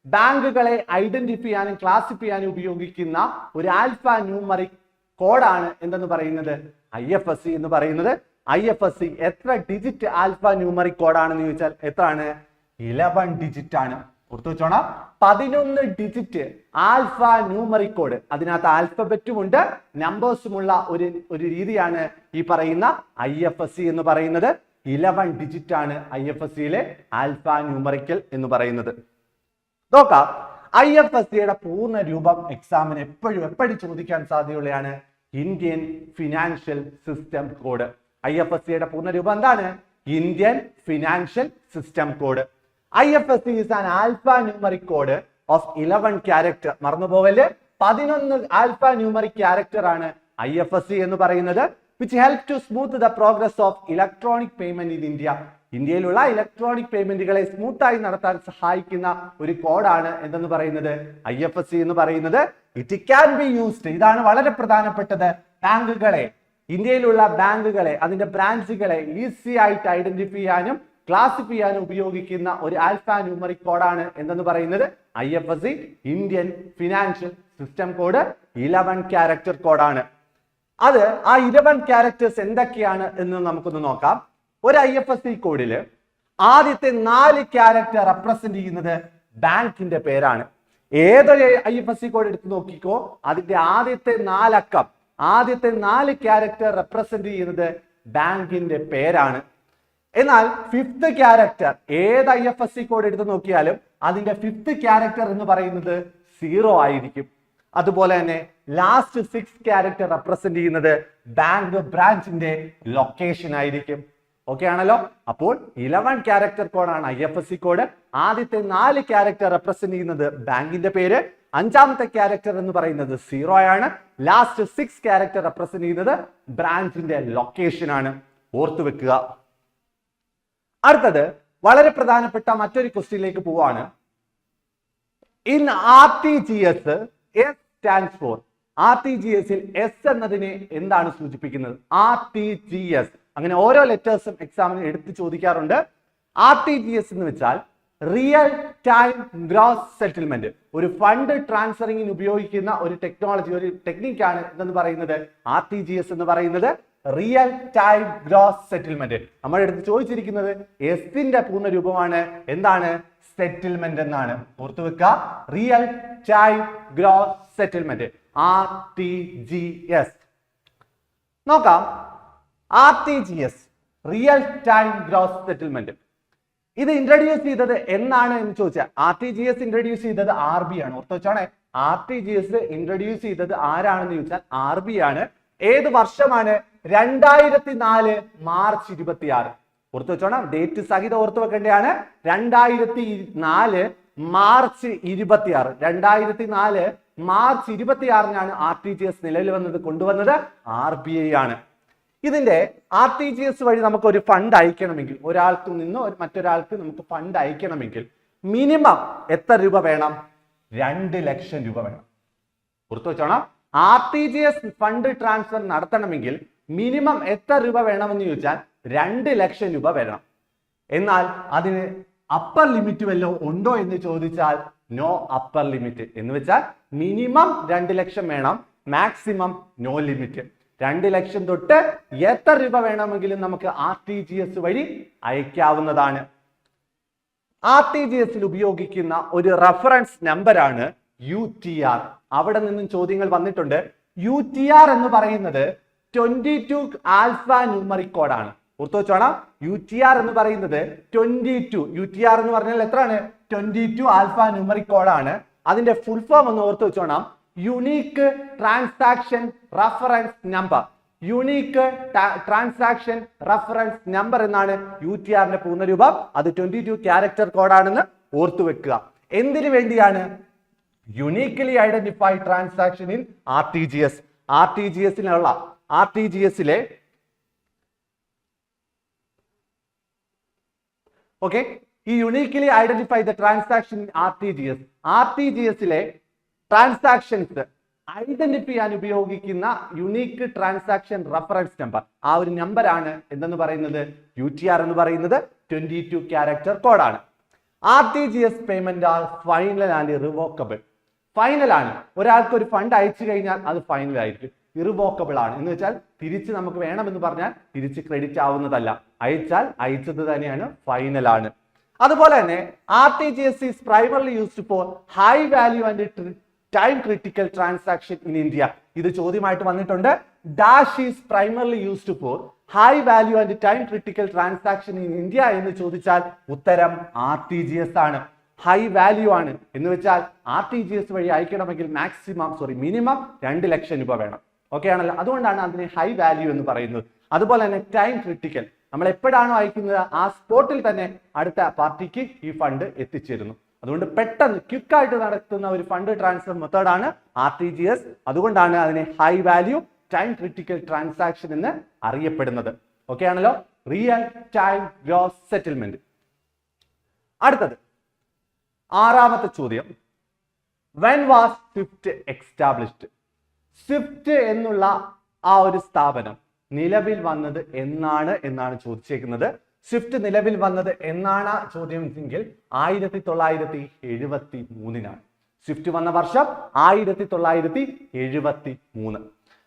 ബാങ്കുകളെ ഐഡന്റിഫൈ ചെയ്യാനും ക്ലാസിഫൈ ചെയ്യാനും ഉപയോഗിക്കുന്ന ഒരു ആൽഫ ന്യൂമറിക് കോഡാണ് എന്തെന്ന് പറയുന്നത്? IFSC എന്ന് പറയുന്നത്. IFSC എത്ര ഡിജിറ്റ് ആൽഫ ന്യൂമറിക് കോഡാണെന്ന് ചോദിച്ചാൽ എത്രയാണ്? 11 ഡിജിറ്റ് ആണ്. ഓർത്തു വെച്ചോണം, 11 ഡിജിറ്റ് ആൽഫ ന്യൂമറിക് കോഡ്. അതിനകത്ത് ആൽഫബറ്റും ഉണ്ട്, നമ്പേഴ്സുമുള്ള ഒരു രീതിയാണ് ഈ പറയുന്ന IFSC എന്ന് പറയുന്നത്. 11 ഡിജിറ്റ് ആണ് IFSC-യിലെ ആൽഫ ന്യൂമറിക്കൽ എന്ന് പറയുന്നത്. നോക്കാം, IFSC-യുടെ പൂർണ്ണ രൂപം എക്സാമിന് എപ്പോഴും ചോദിക്കാൻ സാധ്യതയുള്ളതാണ് ഇന്ത്യൻ ഫിനാൻഷ്യൽ സിസ്റ്റം കോഡ്. IFSC-യുടെ പൂർണ്ണ രൂപം എന്താണ്? Indian financial system code. IFSC is an alphanumeric code of 11 character. മറന്നുപോകല്, 11 alphanumeric character ആണ് IFSC എന്ന് പറയുന്നത്. which help to smooth the progress of electronic payment in India. ഇന്ത്യയിലുള്ള ഇലക്ട്രോണിക് പേയ്മെന്റുകളെ സ്മൂത്ത് ആയി നടത്താൻ സഹായിക്കുന്ന ഒരു കോഡാണ് എന്തെന്ന് പറയുന്നത്? IFSC എന്ന് പറയുന്നത്. ഇറ്റ് ക്യാൻ ബി യൂസ്ഡ്, ഇതാണ് വളരെ പ്രധാനപ്പെട്ടത്, ബാങ്കുകളെ, ഇന്ത്യയിലുള്ള ബാങ്കുകളെ, അതിന്റെ ബ്രാഞ്ചുകളെ ഈസി ആയിട്ട് ഐഡന്റിഫൈ ചെയ്യാനും ക്ലാസിഫൈ ചെയ്യാനും ഉപയോഗിക്കുന്ന ഒരു ആൽഫ ന്യൂമറിക് കോഡാണ് എന്തെന്ന് പറയുന്നത്? IFSC, Indian financial system code. 11 character കോഡാണ് അത്. ആ 11 ക്യാരക്ടേഴ്സ് എന്തൊക്കെയാണ് എന്ന് നമുക്കൊന്ന് നോക്കാം. ഒരു IFSC കോഡില് ആദ്യത്തെ 4 ക്യാരക്ടർ റെപ്രസെന്റ് ചെയ്യുന്നത് ബാങ്കിന്റെ പേരാണ്. ഏതൊരു IFSC കോഡ് എടുത്ത് നോക്കിക്കോ, അതിന്റെ ആദ്യത്തെ 4 അക്കം, ആദ്യത്തെ 4 ക്യാരക്ടർ റെപ്രസെന്റ് ചെയ്യുന്നത് ബാങ്കിന്റെ പേരാണ്. എന്നാൽ 5th ക്യാരക്ടർ ഏത് IFSC കോഡ് എടുത്ത് നോക്കിയാലും അതിന്റെ 5th ക്യാരക്ടർ എന്ന് പറയുന്നത് 0 ആയിരിക്കും. അതുപോലെ തന്നെ ലാസ്റ്റ് 6 ക്യാരക്ടർ റെപ്രസെന്റ് ചെയ്യുന്നത് ബാങ്ക് ബ്രാഞ്ചിന്റെ ലൊക്കേഷൻ ആയിരിക്കും. ഓക്കെ ആണല്ലോ. അപ്പോൾ 11 ക്യാരക്ടർ കോഡാണ് IFSC കോഡ്. ആദ്യത്തെ 4 ക്യാരക്ടർ റെപ്രസെന്റ് ചെയ്യുന്നത് ബാങ്കിന്റെ പേര്, 5ാമത്തെ ക്യാരക്ടർ എന്ന് പറയുന്നത് 0 ആണ്, ലാസ്റ്റ് 6 ക്യാരക്ടർ റെപ്രസെന്റ് ചെയ്യുന്നത് ബ്രാഞ്ചിന്റെ ലൊക്കേഷൻ ആണ്. ഓർത്തു വെക്കുക. അടുത്തത് വളരെ പ്രധാനപ്പെട്ട മറ്റൊരു ക്വസ്റ്റ്യനിലേക്ക് പോവാണ്. In RTGS S stands for. RTGS-ൽ S എന്നതിനെ എന്താണ് സൂചിപ്പിക്കുന്നത്? RTGS. അങ്ങനെ ഓരോ ലെറ്റേഴ്സും എക്സാമിന് എടുത്ത് ചോദിക്കാറുണ്ട്. RTGS എന്ന് വെച്ചാൽ റിയൽ ടൈം ഗ്രോസ് സെറ്റിൽമെന്റ്. ഒരു ഫണ്ട് ട്രാൻസ്ഫറിങ്ങിന് ഉപയോഗിക്കുന്ന ഒരു ടെക്നോളജി, ഒരു ടെക്നിക്കാണ് ഇതെന്ന് പറയുന്നത്. RTGS എന്ന് പറയുന്നത് റിയൽ ടൈം ഗ്രോസ് സെറ്റിൽമെന്റ്. നമ്മുടെ അടുത്ത് ചോദിച്ചിരിക്കുന്നത് എസിന്റെ പൂർണ്ണ രൂപമാണ്. എന്താണ്? സെറ്റിൽമെന്റ് എന്നാണ്. ഓർത്തു വെക്കുക. Real time gross settlement, RTGS. നോക്കാം. RTGS real time gross settlement ഇത് ഇൻട്രൊഡ്യൂസ് ചെയ്തത് എന്നാണ് എന്ന് ചോദിച്ചാൽ RTGS ഇൻട്രൊഡ്യൂസ് ചെയ്തത് RB ആണ്. ഓർത്തു വെച്ചോണേ. RTGS ഇൻട്രൊഡ്യൂസ് ചെയ്തത് ആരാണെന്ന് ചോദിച്ചാൽ RB ആണ്. ഏത് വർഷമാണ്? 2004 മാർച്ച് 26. ഓർത്തു വെച്ചോണം. ഡേറ്റ് സഹിതം ഓർത്തു വെക്കേണ്ടതാണ്. 2004 മാർച്ച് 26. 2004 മാർച്ച് 26-നാണ് RTGS നിലവിൽ വന്നത്, കൊണ്ടുവന്നത് RBI ആണ്. ഇതിന്റെ RTGS വഴി നമുക്ക് ഒരു ഫണ്ട് അയക്കണമെങ്കിൽ, ഒരാൾക്ക് നിന്ന് മറ്റൊരാൾക്ക് നമുക്ക് ഫണ്ട് അയക്കണമെങ്കിൽ മിനിമം എത്ര രൂപ വേണം? 2 ലക്ഷം രൂപ വേണം. ഓർത്തു വെച്ചോണം. RTGS ഫണ്ട് ട്രാൻസ്ഫർ നടത്തണമെങ്കിൽ മിനിമം എത്ര രൂപ വേണമെന്ന് ചോദിച്ചാൽ 2 ലക്ഷം രൂപ വേണം. എന്നാൽ അതിന് അപ്പർ ലിമിറ്റ് വല്ലതും ഉണ്ടോ എന്ന് ചോദിച്ചാൽ നോ അപ്പർ ലിമിറ്റ്. എന്ന് വെച്ചാൽ മിനിമം 2 ലക്ഷം വേണം, മാക്സിമം നോ ലിമിറ്റ്. 2 ലക്ഷം തൊട്ട് എത്ര രൂപ വേണമെങ്കിലും നമുക്ക് RTGS വഴി അയക്കാവുന്നതാണ്. RTGS-ൽ ഉപയോഗിക്കുന്ന ഒരു റഫറൻസ് നമ്പറാണ് UTR. അവിടെ നിന്നും ചോദ്യങ്ങൾ വന്നിട്ടുണ്ട്. UTR എന്ന് പറയുന്നത് 22 ആൽഫ ന്യൂമറിക് കോഡാണ്. ഓർത്തു വെച്ചോണം. UTR എന്ന് പറയുന്നത് 22. UTR എന്ന് പറഞ്ഞാൽ എത്രയാണ്? 22 ആൽഫ ന്യൂമറിക് കോഡാണ്. അതിന്റെ ഫുൾ ഫോം ഒന്ന് ഓർത്തു വെച്ചോണം. Unique transaction reference number. Unique transaction reference number എന്നാണ് UTR-ന്റെ പൂർണ്ണരൂപം. അത് 22 ക്യാരക്ടർ കോഡാണെന്ന് ഓർത്തു വെക്കുക. എന്തിനു വേണ്ടിയാണ്? Uniquely identified transaction in RTGS. RTGS-ലെ ഓക്കെ, ഈ uniquely identify the transaction in RTGS-ലെ ട്രാൻസാക്ഷൻസ് ഐഡന്റിഫൈ ചെയ്യാൻ ഉപയോഗിക്കുന്ന യുണീക്ക് ട്രാൻസാക്ഷൻ റഫറൻസ് നമ്പർ. ആ ഒരു നമ്പറാണ് എന്തെന്ന് പറയുന്നത്? UTR എന്ന് പറയുന്നത് 22 ക്യാരക്ടർ കോഡാണ്. RTGS payment are final and revocable. Final ആണ്. ഒരാൾക്ക് ഒരു ഫണ്ട് അയച്ചു കഴിഞ്ഞാൽ അത് ഫൈനൽ ആയിരിക്കും. ഇറിവോക്കബിൾ ആണ്. എന്ന് വെച്ചാൽ തിരിച്ച് നമുക്ക് വേണമെന്ന് പറഞ്ഞാൽ തിരിച്ച് ക്രെഡിറ്റ് ആവുന്നതല്ല. അയച്ചാൽ അയച്ചത് തന്നെയാണ്, ഫൈനൽ ആണ്. അതുപോലെ തന്നെ RTGS is primarily used for high value and time critical transaction in India. ഇത് ചോദ്യമായിട്ട് വന്നിട്ടുണ്ട്. Dash is primarily used for high value and time critical transaction in India എന്ന് ചോദിച്ചാൽ ഉത്തരം RTGS ആണ്. ഹൈ വാല്യൂ ആണ് എന്ന് വെച്ചാൽ RTGS വഴി അയക്കണമെങ്കിൽ മിനിമം 2 ലക്ഷം രൂപ വേണം. ഓക്കെ ആണല്ലോ. അതുകൊണ്ടാണ് അതിനെ ഹൈ വാല്യൂ എന്ന് പറയുന്നത്. അതുപോലെ തന്നെ ടൈം ക്രിട്ടിക്കൽ. നമ്മൾ എപ്പോഴാണോ അയക്കുന്നത് ആ സ്പോട്ടിൽ തന്നെ അടുത്ത പാർട്ടിക്ക് ഈ ഫണ്ട് എത്തിച്ചേരുന്നു. അതുകൊണ്ട് പെട്ടെന്ന് ക്വിക്കായിട്ട് നടത്തുന്ന ഒരു ഫണ്ട് ട്രാൻസ്ഫർ മെത്തേഡാണ് RTGS. അതുകൊണ്ടാണ് അതിനെ high value time critical transaction എന്ന് അറിയപ്പെടുന്നത്. ഓക്കെ ആണല്ലോ. Real time gross settlement. അടുത്തത് 6ാമത്തെ ചോദ്യം. When was Swift established? Swift എന്നുള്ള ആ ഒരു സ്ഥാപനം നിലവിൽ വന്നത് എന്നാണ് ചോദിച്ചേക്കുന്നത്. സ്വിഫ്റ്റ് നിലവിൽ വന്നത് എന്നാണ് ചോദ്യമെങ്കിൽ 1973-നാണ്. സ്വിഫ്റ്റ് വന്ന വർഷം 1973.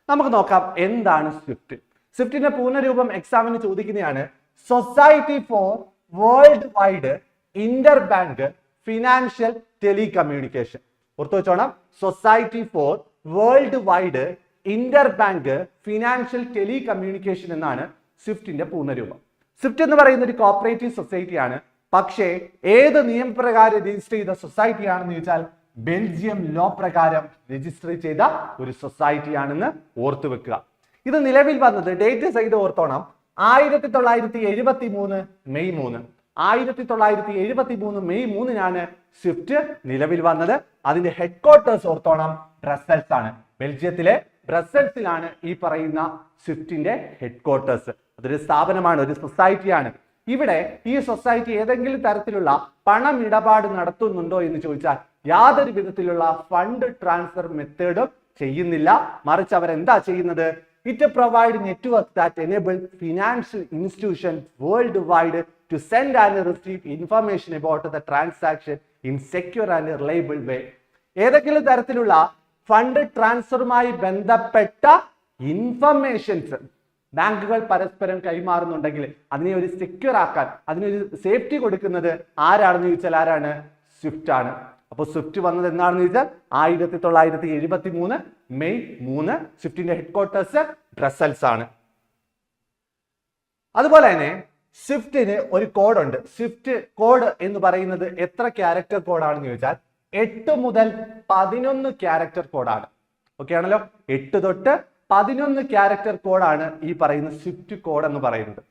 നമുക്ക് നോക്കാം എന്താണ് സ്വിഫ്റ്റ്. സ്വിഫ്റ്റിന്റെ പൂർണ്ണരൂപം എക്സാമിന് ചോദിക്കുന്നതാണ്. Society for world wide inter bank financial telecommunication. ഓർത്തു വെച്ചോണം. Society for world wide inter bank financial telecommunication എന്നാണ് സ്വിഫ്റ്റിന്റെ പൂർണ്ണരൂപം. സ്വിഫ്റ്റ് എന്ന് പറയുന്ന ഒരു കോപ്പറേറ്റീവ് സൊസൈറ്റിയാണ്. പക്ഷേ ഏത് നിയമപ്രകാരം രജിസ്റ്റർ ചെയ്ത സൊസൈറ്റി ആണെന്ന് ചോദിച്ചാൽ ബെൽജിയം ലോ പ്രകാരം രജിസ്റ്റർ ചെയ്ത ഒരു സൊസൈറ്റി ആണെന്ന് ഓർത്തു വെക്കുക. ഇത് നിലവിൽ വന്നത് ഡേറ്റ് സഹിതം ഓർത്തോണം 1973 മെയ് 3. 1973 മെയ് 3 സ്വിഫ്റ്റ് നിലവിൽ വന്നത്. അതിന്റെ ഹെഡ്ക്വാർട്ടേഴ്സ് ഓർത്തോണം ബ്രസൽസ് ആണ്. ബെൽജിയത്തിലെ ബ്രസൽസിലാണ് ഈ പറയുന്ന സ്വിഫ്റ്റിന്റെ ഹെഡ്ക്വാർട്ടേഴ്സ്. അതൊരു സ്ഥാപനമാണ്, ഒരു സൊസൈറ്റിയാണ്. ഇവിടെ ഈ സൊസൈറ്റി ഏതെങ്കിലും തരത്തിലുള്ള പണം ഇടപാട് നടത്തുന്നുണ്ടോ എന്ന് ചോദിച്ചാൽ യാതൊരു വിധത്തിലുള്ള ഫണ്ട് ട്രാൻസ്ഫർ മെത്തേഡും ചെയ്യുന്നില്ല. മറിച്ച് അവരെന്താ ചെയ്യുന്നത്? It provide network that enable financial institutions world wide to send and receive information about the transaction in secure and reliable way. ഏതെങ്കിലും തരത്തിലുള്ള ഫണ്ട് ട്രാൻസ്ഫറുമായി ബന്ധപ്പെട്ട ഇൻഫർമേഷൻസ് ബാങ്കുകൾ പരസ്പരം കൈമാറുന്നുണ്ടെങ്കിൽ അതിനെ ഒരു സെക്യൂർ ആക്കാൻ, അതിനൊരു സേഫ്റ്റി കൊടുക്കുന്നത് ആരാണെന്ന് ചോദിച്ചാൽ ആരാണ്? സ്വിഫ്റ്റ് ആണ്. അപ്പോൾ സ്വിഫ്റ്റ് വന്നത് എന്താണെന്ന് ചോദിച്ചാൽ 1973 മെയ് 3. സ്വിഫ്റ്റിന്റെ ഹെഡ്ക്വാർട്ടേഴ്സ് ബ്രസൽസ് ആണ്. അതുപോലെ തന്നെ സ്വിഫ്റ്റിന് ഒരു കോഡുണ്ട്. സ്വിഫ്റ്റ് കോഡ് എന്ന് പറയുന്നത് എത്ര ക്യാരക്ടർ കോഡാണെന്ന് ചോദിച്ചാൽ 8 മുതൽ 11 ക്യാരക്ടർ കോഡാണ്. ഓക്കെ ആണല്ലോ? 8 തൊട്ട് 11 ക്യാരക്ടർ കോഡാണ് ഈ പറയുന്ന സ്വിഫ്റ്റ് കോഡ് എന്ന് പറയുന്നത്.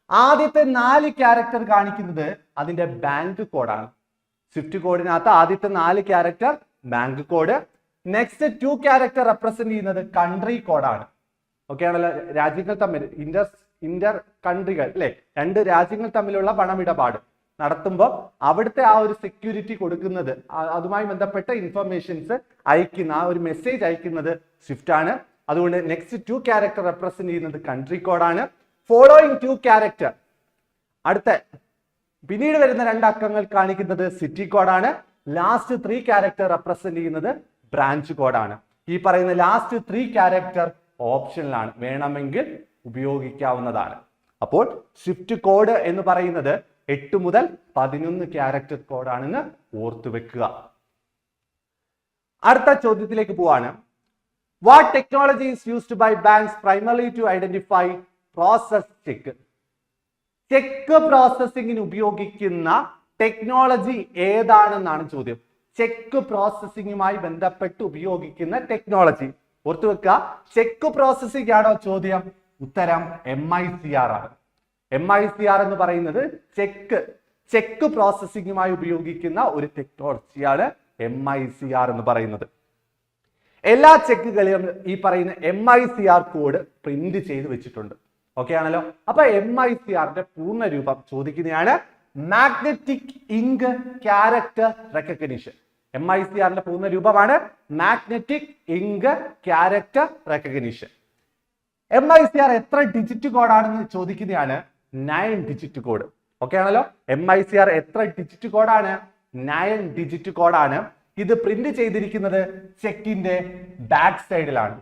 ആദ്യത്തെ 4 ക്യാരക്ടർ കാണിക്കുന്നത് അതിന്റെ ബാങ്ക് കോഡാണ്. സ്വിഫ്റ്റ് കോഡിനകത്ത് ആദ്യത്തെ 4 character bank code. Next 2 character represent ചെയ്യുന്നത് കൺട്രി കോഡാണ്. ഓക്കെ ആണല്ലോ? രാജ്യങ്ങൾ തമ്മിൽ ഇന്റർ കൺട്രികൾ അല്ലെ, 2 രാജ്യങ്ങൾ തമ്മിലുള്ള പണമിടപാട് നടത്തുമ്പോൾ അവിടുത്തെ ആ ഒരു സെക്യൂരിറ്റി കൊടുക്കുന്നത്, അതുമായി ബന്ധപ്പെട്ട ഇൻഫർമേഷൻസ് അയക്കുന്ന, ആ ഒരു മെസ്സേജ് അയക്കുന്നത് സ്വിഫ്റ്റ് ആണ്. അതുകൊണ്ട് നെക്സ്റ്റ് 2 ക്യാരക്ടർ റെപ്രസെന്റ് ചെയ്യുന്നത് കൺട്രി കോഡാണ്. ഫോളോയിങ് 2 ക്യാരക്ടർ, അടുത്ത പിന്നീട് വരുന്ന 2 അക്കങ്ങൾ കാണിക്കുന്നത് സിറ്റി കോഡാണ്. ലാസ്റ്റ് 3 ക്യാരക്ടർ റെപ്രസെന്റ് ചെയ്യുന്നത് ബ്രാഞ്ച് കോഡാണ്. ഈ പറയുന്ന ലാസ്റ്റ് 3 ക്യാരക്ടർ ഓപ്ഷനിലാണ്, വേണമെങ്കിൽ ഉപയോഗിക്കാവുന്നതാണ്. അപ്പോൾ സ്വിഫ്റ്റ് കോഡ് എന്ന് പറയുന്നത് 8 മുതൽ 11 ക്യാരക്ടർ കോഡാണെന്ന് ഓർത്തു വെക്കുക. അടുത്ത ചോദ്യത്തിലേക്ക് പോവാണ്. What technology is used by banks primarily to identify process check? Check പ്രോസസ്സിംഗിന് ഉപയോഗിക്കുന്ന ടെക്നോളജി ഏതാണെന്നാണ് ചോദ്യം. ചെക്ക് പ്രോസസ്സിംഗുമായി ബന്ധപ്പെട്ട് ഉപയോഗിക്കുന്ന ടെക്നോളജി ഓർത്തു വെക്കുക. ചെക്ക് പ്രോസസ്സിംഗ് ആണോ ചോദ്യം? ഉത്തരം MICR ആണ്. MICR എന്ന് പറയുന്നത് ചെക്ക് പ്രോസസ്സിംഗുമായി ഉപയോഗിക്കുന്ന ഒരു ടെക്നോളജിയാണ് MICR എന്ന് പറയുന്നത്. എല്ലാ ചെക്കുകളിലും ഈ പറയുന്ന MICR കോഡ് പ്രിന്റ് ചെയ്ത് വെച്ചിട്ടുണ്ട്. ഓക്കെ ആണല്ലോ? അപ്പൊ MICRന്റെ പൂർണ്ണ രൂപം ചോദിക്കുന്നതാണ് മാഗ്നറ്റിക് ഇങ്ക് ക്യാരക്ടർ റെക്കഗ്നിഷൻ. MICRന്റെ പൂർണ്ണ രൂപമാണ് magnetic ink character recognition. MICR എത്ര ഡിജിറ്റ് കോഡാണെന്ന് ചോദിക്കുന്നതാണ് 9 ഡിജിറ്റ് കോഡ്. ഓക്കെ ആണല്ലോ? MICR എത്ര ഡിജിറ്റ് കോഡാണ്? 9 ഡിജിറ്റ് കോഡാണ്. ഇത് പ്രിന്റ് ചെയ്തിരിക്കുന്നത് ചെക്കിന്റെ ബാക്ക് സൈഡിലാണ്,